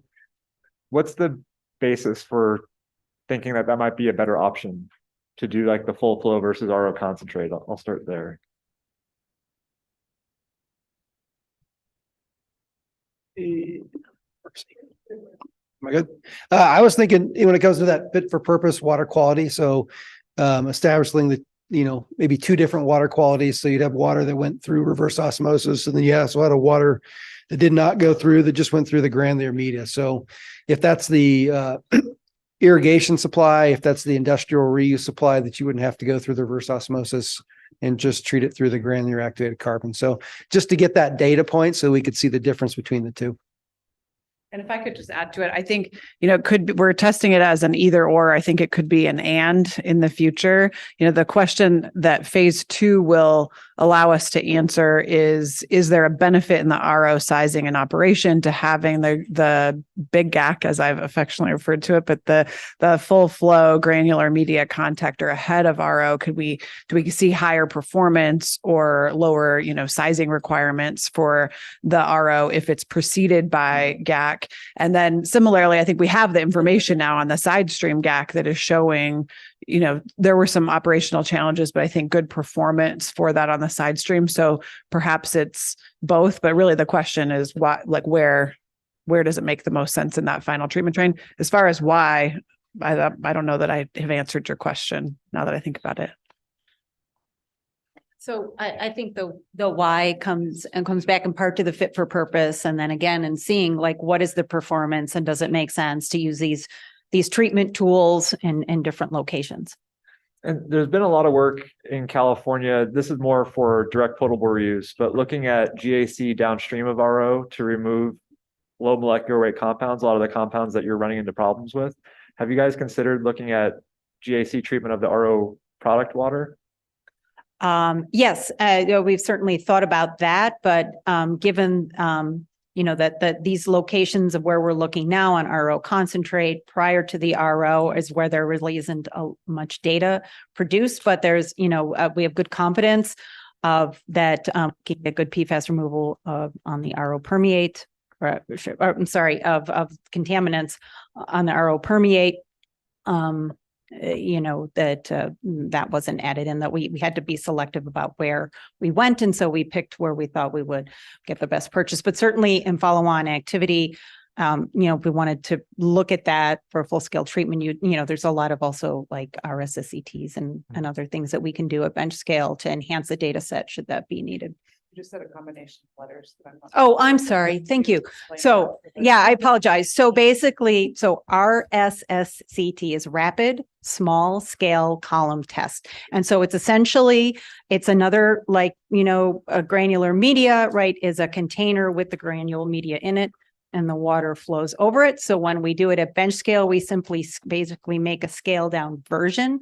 What's the basis for thinking that might be a better option to do like the full flow versus RO concentrate? I'll start there. Am I good? I was thinking when it comes to that fit for purpose water quality. So establishing the, maybe 2 different water qualities. So you'd have water that went through reverse osmosis, and then you also had a water that did not go through, that just went through the granular media. So if that's the irrigation supply, if that's the industrial reuse supply, that you wouldn't have to go through the reverse osmosis and just treat it through the granular activated carbon. So just to get that data point so we could see the difference between the 2. And if I could just add to it, I think, we're testing it as an either or. I think it could be an and in the future. The question that phase 2 will allow us to answer is there a benefit in the RO sizing and operation to having the big GAC, as I've affectionately referred to it, but the full flow granular media contactor ahead of RO? Do we see higher performance or lower, sizing requirements for the RO if it's preceded by GAC? And then similarly, I think we have the information now on the side stream GAC that is showing, there were some operational challenges, but I think good performance for that on the side stream. So perhaps it's both, but really the question is where does it make the most sense in that final treatment train? As far as why, I don't know that I have answered your question now that I think about it. So I think the why comes back in part to the fit for purpose, and then again, and seeing what is the performance and does it make sense to use these treatment tools in different locations. And there's been a lot of work in California. This is more for direct potable reuse, but looking at GAC downstream of RO to remove low molecular weight compounds, a lot of the compounds that you're running into problems with. Have you guys considered looking at GAC treatment of the RO product water? Yes, we've certainly thought about that, but given that these locations of where we're looking now on RO concentrate prior to the RO is where there really isn't much data produced, but there's we have good confidence of that getting a good PFAS removal on the RO permeate, or I'm sorry, of contaminants on the RO permeate. That wasn't added in, that we had to be selective about where we went. And so we picked where we thought we would get the best purchase, but certainly in follow-on activity, if we wanted to look at that for full scale treatment, there's a lot of also like RSSETs and other things that we can do at bench scale to enhance the data set should that be needed. You just said a combination of letters. Oh, I'm sorry. Thank you. So yeah, I apologize. So basically, RSSCT is rapid small scale column test. And so it's essentially, it's another a granular media, right, is a container with the granule media in it and the water flows over it. So when we do it at bench scale, we simply basically make a scale down version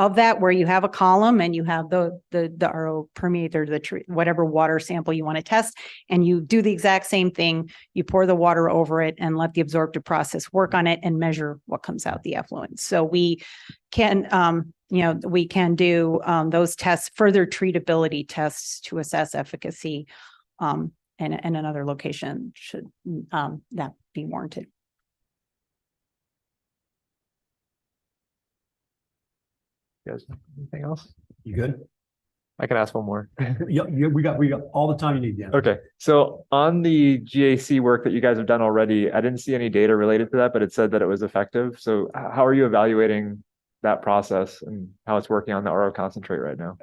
of that, where you have a column and you have the RO permeate or whatever water sample you want to test, and you do the exact same thing. You pour the water over it and let the absorptive process work on it and measure what comes out the effluent. So we can, do those tests, further treatability tests to assess efficacy, and another location should that be warranted. Guys, anything else? You good? I can ask one more. Yeah, we got all the time you need. Yeah. Okay, so on the GAC work that you guys have done already, I didn't see any data related to that, but it said that it was effective. So how are you evaluating that process and how it's working on the RO concentrate right now?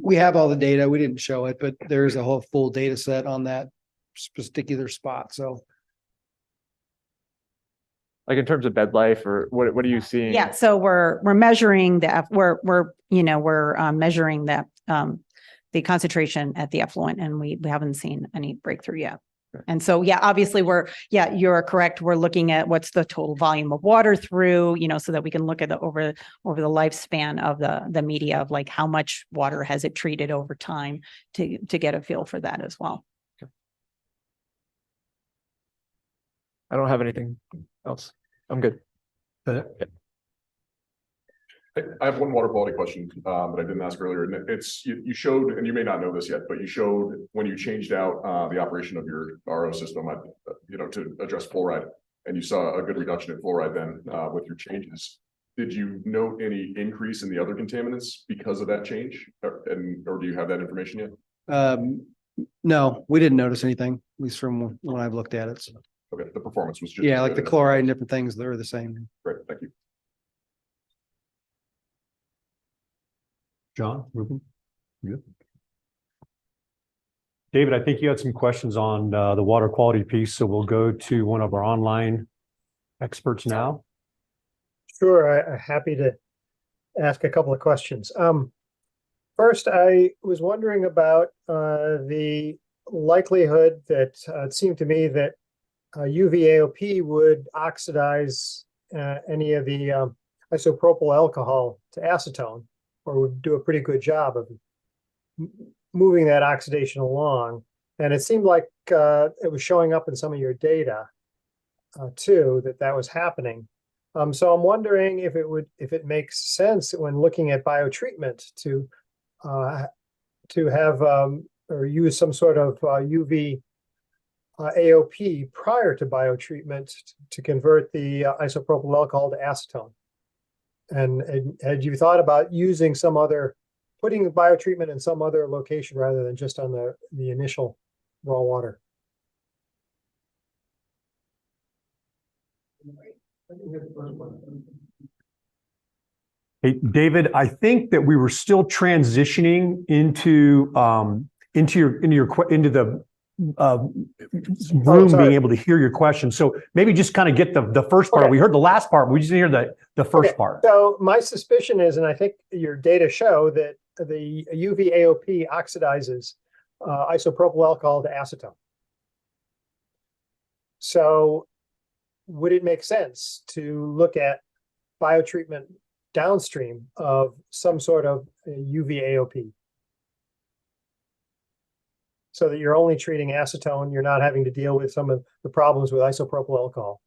We have all the data. We didn't show it, but there is a whole full data set on that particular spot. So like in terms of bed life, or what are you seeing? Yeah, so we're measuring we're measuring that the concentration at the effluent, and we haven't seen any breakthrough yet. Okay. And so obviously you're correct. We're looking at what's the total volume of water through, so that we can look at the over the lifespan of the media of like how much water has it treated over time to get a feel for that as well. Okay. I don't have anything else. I'm good. I have one water quality question that I didn't ask earlier, and it's you showed, and you may not know this yet, but you showed when you changed out the operation of your RO system, to address fluoride, and you saw a good reduction in fluoride then with your changes. Did you note any increase in the other contaminants because of that change, or do you have that information yet? No, we didn't notice anything, at least from when I've looked at it. So. Okay, the performance was just like the chloride and different things, they're the same. Great, thank you. John, Ruben, good. David, I think you had some questions on the water quality piece, so we'll go to one of our online experts now. Sure, I'm happy to ask a couple of questions. First, I was wondering about the likelihood that it seemed to me that UV-AOP would oxidize any of the isopropyl alcohol to acetone, or would do a pretty good job of moving that oxidation along. And it seemed like it was showing up in some of your data too, that was happening. So I'm wondering if it makes sense when looking at biotreatment to have or use some sort of UV AOP prior to biotreatment to convert the isopropyl alcohol to acetone. And had you thought about using putting the biotreatment in some other location rather than just on the initial raw water? Hey, David, I think that we were still transitioning into the room sorry. being able to hear your question. So maybe just kind of get the first part. Okay. We heard the last part. We just didn't hear the first Okay, part. So my suspicion is, and I think your data show that the UV AOP oxidizes isopropyl alcohol to acetone. So would it make sense to look at biotreatment downstream of some sort of UV AOP? So that you're only treating acetone, you're not having to deal with some of the problems with isopropyl alcohol.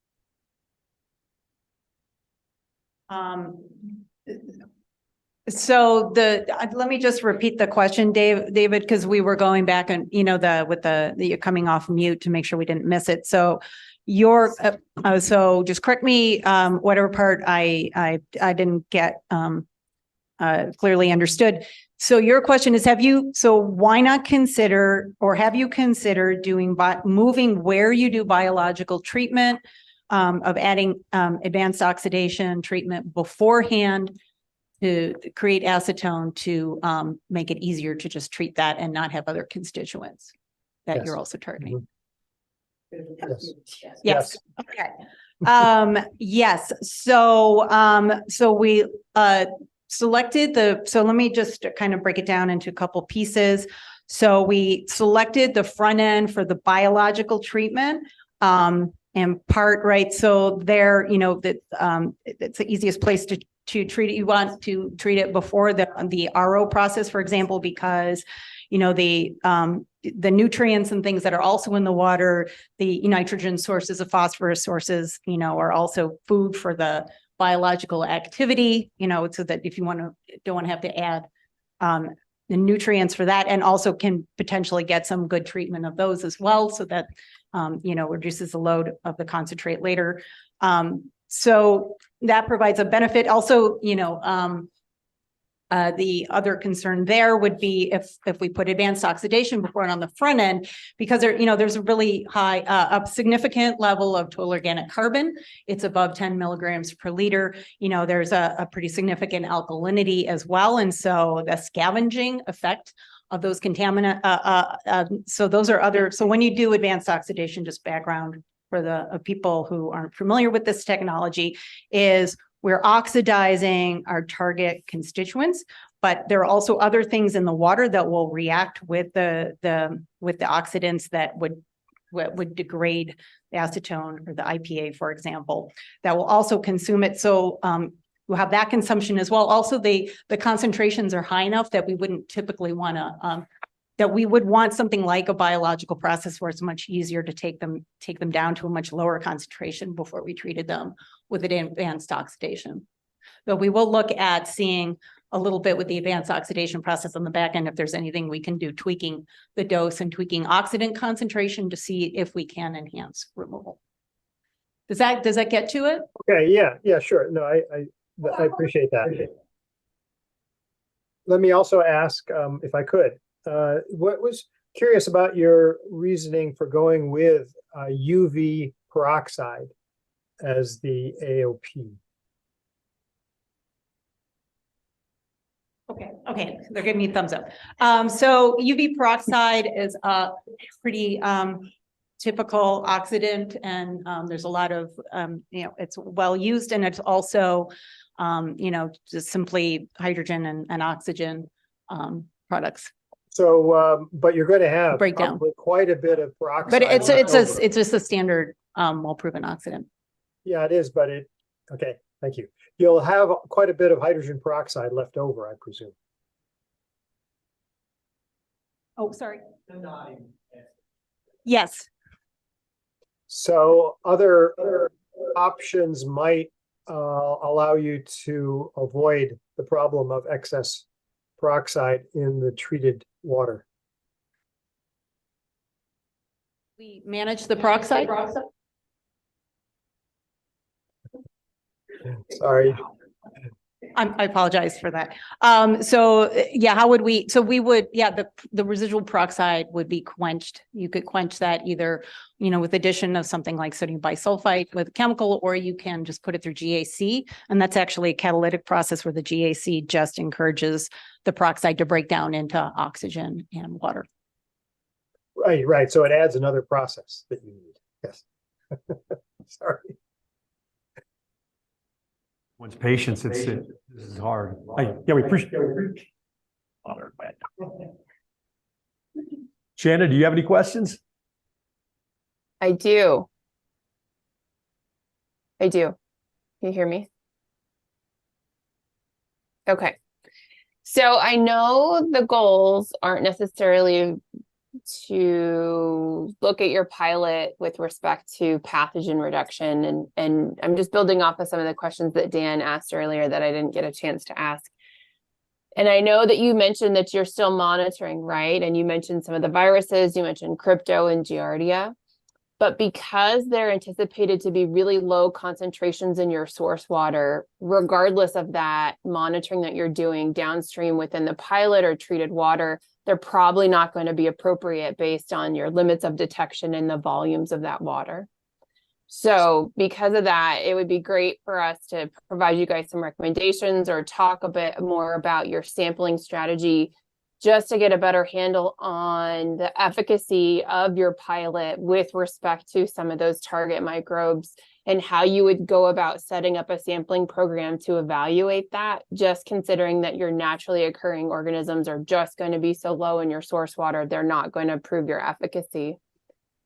So let me just repeat the question, David, because we were going back and, you're coming off mute to make sure we didn't miss it. So so just correct me, whatever part I didn't get, clearly understood. So your question is, why not consider, or have you considered moving where you do biological treatment, of adding, advanced oxidation treatment beforehand to create acetone to, make it easier to just treat that and not have other constituents that Yes. you're also targeting? Yes. Yes. Okay. Yes. So we selected so let me just kind of break it down into a couple pieces. So we selected the front end for the biological treatment, and part, right? So there, it's the easiest place to treat it. You want to treat it before the RO process, for example, because the nutrients and things that are also in the water, the nitrogen sources, of phosphorus sources, are also food for the biological activity, so that if you don't want to have to add the nutrients for that, and also can potentially get some good treatment of those as well, so that reduces the load of the concentrate later. So that provides a benefit. Also, the other concern there would be if we put advanced oxidation before and on the front end, because there's a really high, a significant level of total organic carbon. It's above 10 milligrams per liter. There's a pretty significant alkalinity as well. And so the scavenging effect of those contaminant, so those are so when you do advanced oxidation, just background for the people who aren't familiar with this technology, is we're oxidizing our target constituents, but there are also other things in the water that will react with the oxidants that would degrade the acetone or the IPA, for example, that will also consume it. So we'll have that consumption as well. Also, the concentrations are high enough that we wouldn't typically want to, that we would want something like a biological process where it's much easier to take them down to a much lower concentration before we treated them with advanced oxidation. But we will look at seeing a little bit with the advanced oxidation process on the back end, if there's anything we can do, tweaking the dose and tweaking oxidant concentration to see if we can enhance removal. Does that get to it? Okay, yeah, sure. No, I appreciate that. Let me also ask, if I could, what was curious about your reasoning for going with UV peroxide as the AOP? Okay, they're giving me a thumbs up. So UV peroxide is a pretty typical oxidant, and there's a lot of it's well used, and it's also just simply hydrogen and oxygen products. So, but you're going to have Breakdown. probably quite a bit of peroxide. But it's left over. it's just a standard well-proven oxidant. Yeah, it is, but okay, thank you. You'll have quite a bit of hydrogen peroxide left over, I presume. Oh, sorry. Yes. So other options might allow you to avoid the problem of excess peroxide in the treated water. We manage the peroxide. Sorry. I apologize for that. So yeah, how would we, so we would, yeah, the residual peroxide would be quenched. You could quench that either, with addition of something like sodium bisulfite with a chemical, or you can just put it through GAC. And that's actually a catalytic process where the GAC just encourages the peroxide to break down into oxygen and water. Right. So it adds another process that you need. Yes. Sorry. One's patience, this is hard. Yeah, we appreciate. Shannon, do you have any questions? I do. Can you hear me? Okay. So I know the goals aren't necessarily to look at your pilot with respect to pathogen reduction. And I'm just building off of some of the questions that Dan asked earlier that I didn't get a chance to ask. And I know that you mentioned that you're still monitoring, right? And you mentioned some of the viruses, you mentioned crypto and Giardia. But because they're anticipated to be really low concentrations in your source water, regardless of that monitoring that you're doing downstream within the pilot or treated water, they're probably not going to be appropriate based on your limits of detection and the volumes of that water. So because of that, it would be great for us to provide you guys some recommendations or talk a bit more about your sampling strategy, just to get a better handle on the efficacy of your pilot with respect to some of those target microbes and how you would go about setting up a sampling program to evaluate that, just considering that your naturally occurring organisms are just going to be so low in your source water, they're not going to prove your efficacy.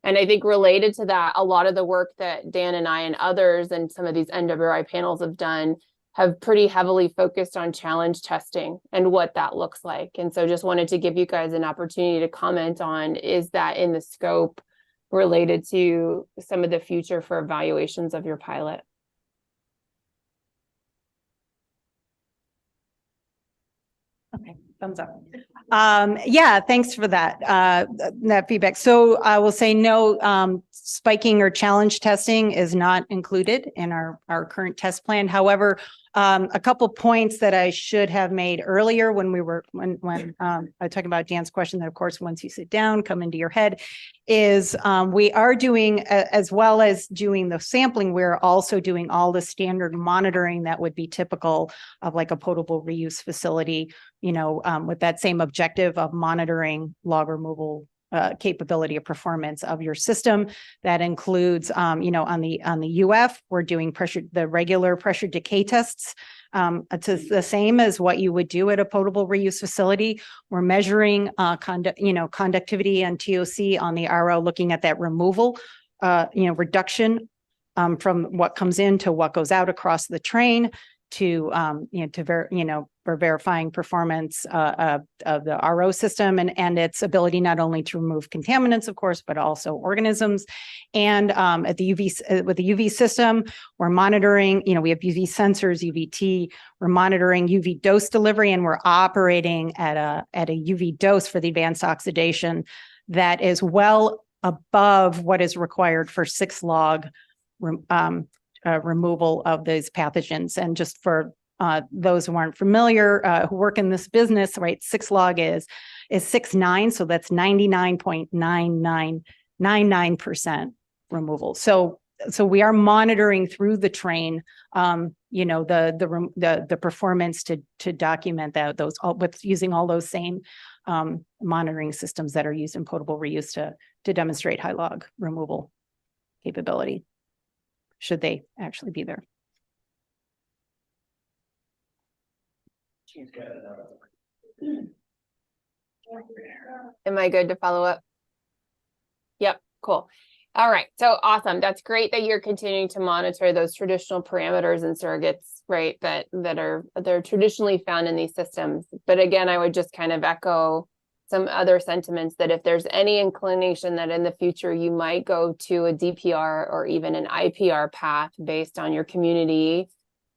And I think related to that, a lot of the work that Dan and I and others and some of these NWRI panels have done have pretty heavily focused on challenge testing and what that looks like. And so just wanted to give you guys an opportunity to comment on, is that in the scope related to some of the future for evaluations of your pilot? Okay, thumbs up. Yeah, thanks for that feedback. So I will say no, spiking or challenge testing is not included in our current test plan. However, a couple points that I should have made earlier when I was talking about Dan's question, that of course, once you sit down, come into your head, is we are doing, as well as doing the sampling, we're also doing all the standard monitoring that would be typical of like a potable reuse facility, with that same objective of monitoring log removal capability of performance of your system. That includes, on the UF, we're doing the regular pressure decay tests. It's the same as what you would do at a potable reuse facility. We're measuring conductivity and TOC on the RO, looking at that removal, reduction from what comes in to what goes out across the train, for verifying performance of the RO system and its ability not only to remove contaminants, of course, but also organisms. And with the UV system, we're monitoring, we have UV sensors, UVT, we're monitoring UV dose delivery, and we're operating at a UV dose for the advanced oxidation that is well above what is required for 6 log removal of these pathogens. And just for those who aren't familiar, who work in this business, right, 6 log is 6.9, so that's 99.9999% removal. So we are monitoring through the train, the performance to document that with using all those same monitoring systems that are used in potable reuse to demonstrate high log removal capability, should they actually be there. Am I good to follow up? Yep, cool. All right, so awesome. That's great that you're continuing to monitor those traditional parameters and surrogates, right, they're traditionally found in these systems. But again, I would just kind of echo some other sentiments that if there's any inclination that in the future you might go to a DPR or even an IPR path based on your community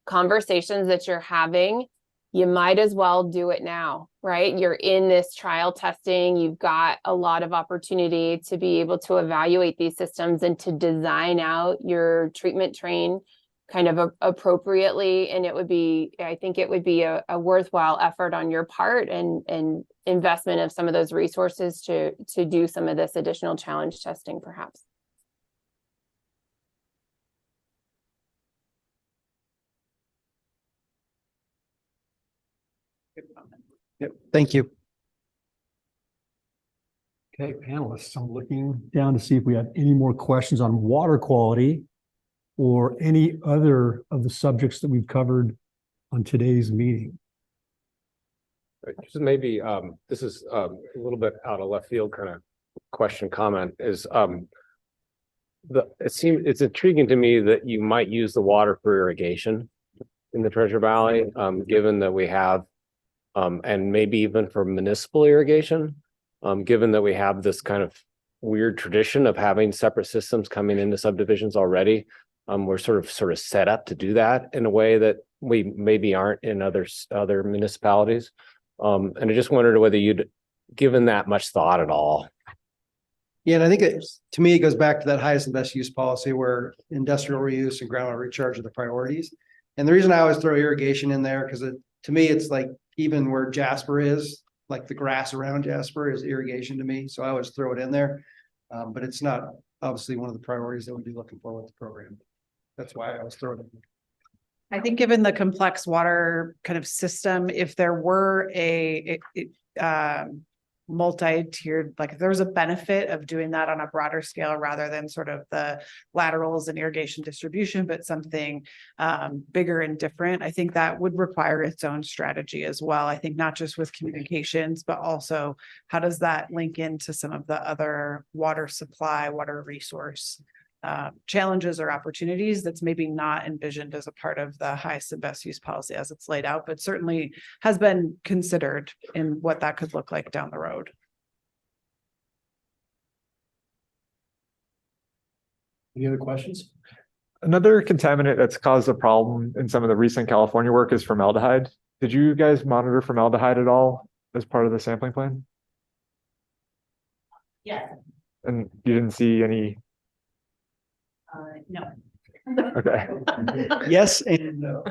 conversations that you're having, you might as well do it now, right? You're in this trial testing. You've got a lot of opportunity to be able to evaluate these systems and to design out your treatment train kind of appropriately. And I think it would be a worthwhile effort on your part and investment of some of those resources to do some of this additional challenge testing, perhaps. Yep. Thank you. Okay, panelists, I'm looking down to see if we have any more questions on water quality or any other of the subjects that we've covered on today's meeting. Just maybe, this is a little bit out of left field kind of question comment is, it's intriguing to me that you might use the water for irrigation in the Treasure Valley, given that we have, and maybe even for municipal irrigation, given that we have this kind of weird tradition of having separate systems coming into subdivisions already. We're sort of set up to do that in a way that we maybe aren't in other municipalities. And I just wondered whether you'd given that much thought at all. Yeah, and I think to me, it goes back to that highest and best use policy where industrial reuse and groundwater recharge are the priorities. And the reason I always throw irrigation in there, because to me, it's like even where Jasper is, like the grass around Jasper is irrigation to me. So I always throw it in there. But it's not obviously one of the priorities that we'd be looking for with the program. That's why I was throwing it in. I think given the complex water kind of system, if there were a multi-tiered, like if there was a benefit of doing that on a broader scale rather than sort of the laterals and irrigation distribution, but something bigger and different, I think that would require its own strategy as well. I think not just with communications, but also how does that link into some of the other water supply, water resource challenges or opportunities that's maybe not envisioned as a part of the highest and best use policy as it's laid out, but certainly has been considered in what that could look like down the road. Any other questions? Another contaminant that's caused a problem in some of the recent California work is formaldehyde. Did you guys monitor formaldehyde at all as part of the sampling plan? Yeah. And you didn't see any? No. Okay. Yes and no.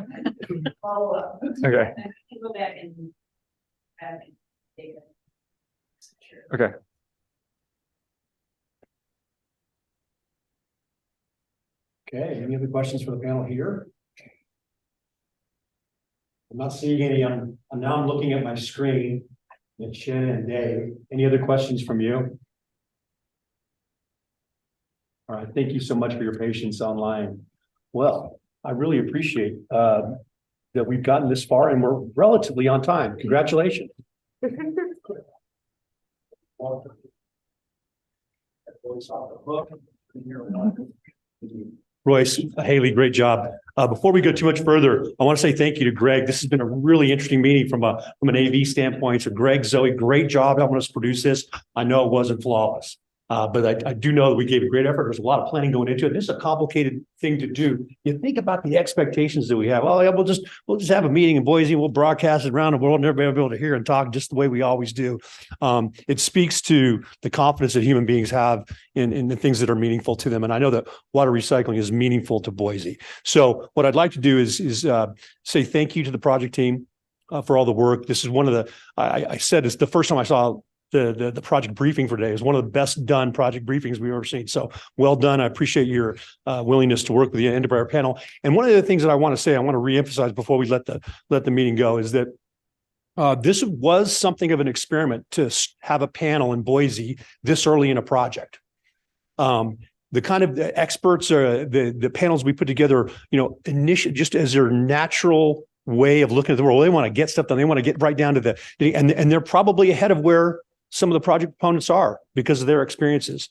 Follow up. Okay. Go back and data. Okay. Okay, any other questions for the panel here? I'm not seeing any. Now I'm looking at my screen at Shannon and Dave. Any other questions from you? All right, thank you so much for your patience online. Well, I really appreciate that we've gotten this far and we're relatively on time. Congratulations. Royce, Haley, great job. Before we go too much further, I want to say thank you to Greg. This has been a really interesting meeting from an AV standpoint. So Greg, Zoe, great job helping us produce this. I know it wasn't flawless. But I do know that we gave a great effort. There's a lot of planning going into it. This is a complicated thing to do. You think about the expectations that we have. Oh, yeah, we'll just have a meeting in Boise. We'll broadcast it around the world and everybody will be able to hear and talk just the way we always do. It speaks to the confidence that human beings have in the things that are meaningful to them. And I know that water recycling is meaningful to Boise. So what I'd like to do is say thank you to the project team for all the work. This is one of the, I said it's the first time I saw the project briefing for today. Is one of the best done project briefings we've ever seen. So well done. I appreciate your willingness to work with the End-of-Our panel. And one of the things that I want to say, I want to reemphasize before we let the meeting go, is that this was something of an experiment to have a panel in Boise this early in a project. The kind of experts or the panels we put together, initially just as their natural way of looking at the world. They want to get stuff done. They want to get right down to and they're probably ahead of where some of the project proponents are because of their experiences.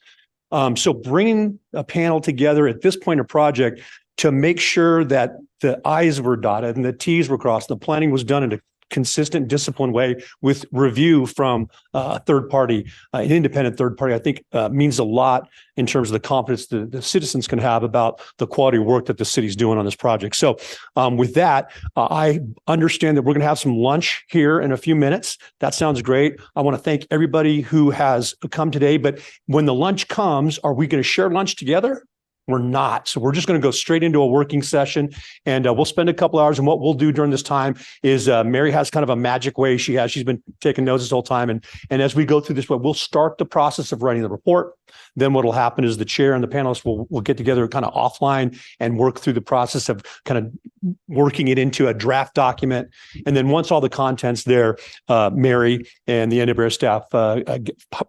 So bringing a panel together at this point of project to make sure that the I's were dotted and the T's were crossed, the planning was done in a consistent, disciplined way with review from a third party, an independent third party, I think means a lot in terms of the confidence the citizens can have about the quality of work that the city's doing on this project. So with that, I understand that we're going to have some lunch here in a few minutes. That sounds great. I want to thank everybody who has come today. But when the lunch comes, are we going to share lunch together? We're not. So we're just going to go straight into a working session and we'll spend a couple hours. And what we'll do during this time is Mary has kind of a magic way she's been taking notes this whole time. And as we go through this, we'll start the process of writing the report. Then what will happen is the chair and the panelists will get together kind of offline and work through the process of kind of working it into a draft document. And then once all the content's there, Mary and the NWR staff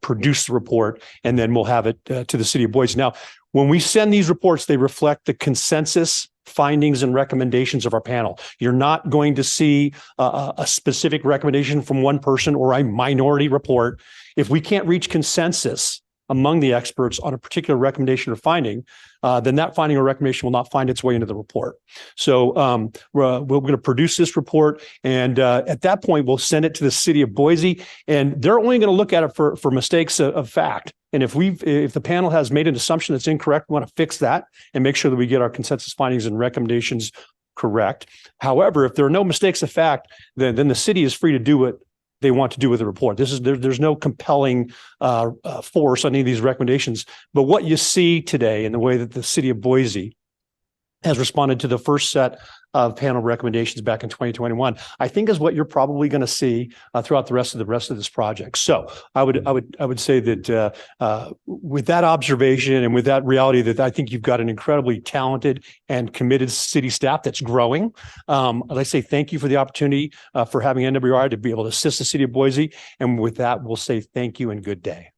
produce the report, and then we'll have it to the city of Boise. Now, when we send these reports, they reflect the consensus findings and recommendations of our panel. You're not going to see a specific recommendation from one person or a minority report. If we can't reach consensus among the experts on a particular recommendation or finding, then that finding or recommendation will not find its way into the report. So we're going to produce this report, and at that point, we'll send it to the city of Boise, and they're only going to look at it for mistakes of fact. And if the panel has made an assumption that's incorrect, we want to fix that and make sure that we get our consensus findings and recommendations correct. However, if there are no mistakes of fact, then the city is free to do what they want to do with the report. There's no compelling force on any of these recommendations. But what you see today in the way that the city of Boise has responded to the first set of panel recommendations back in 2021, I think is what you're probably going to see throughout the rest of this project. So I would say that with that observation and with that reality, that I think you've got an incredibly talented and committed city staff that's growing. I'd like to say thank you for the opportunity for having NWR to be able to assist the city of Boise. And with that, we'll say thank you and good day.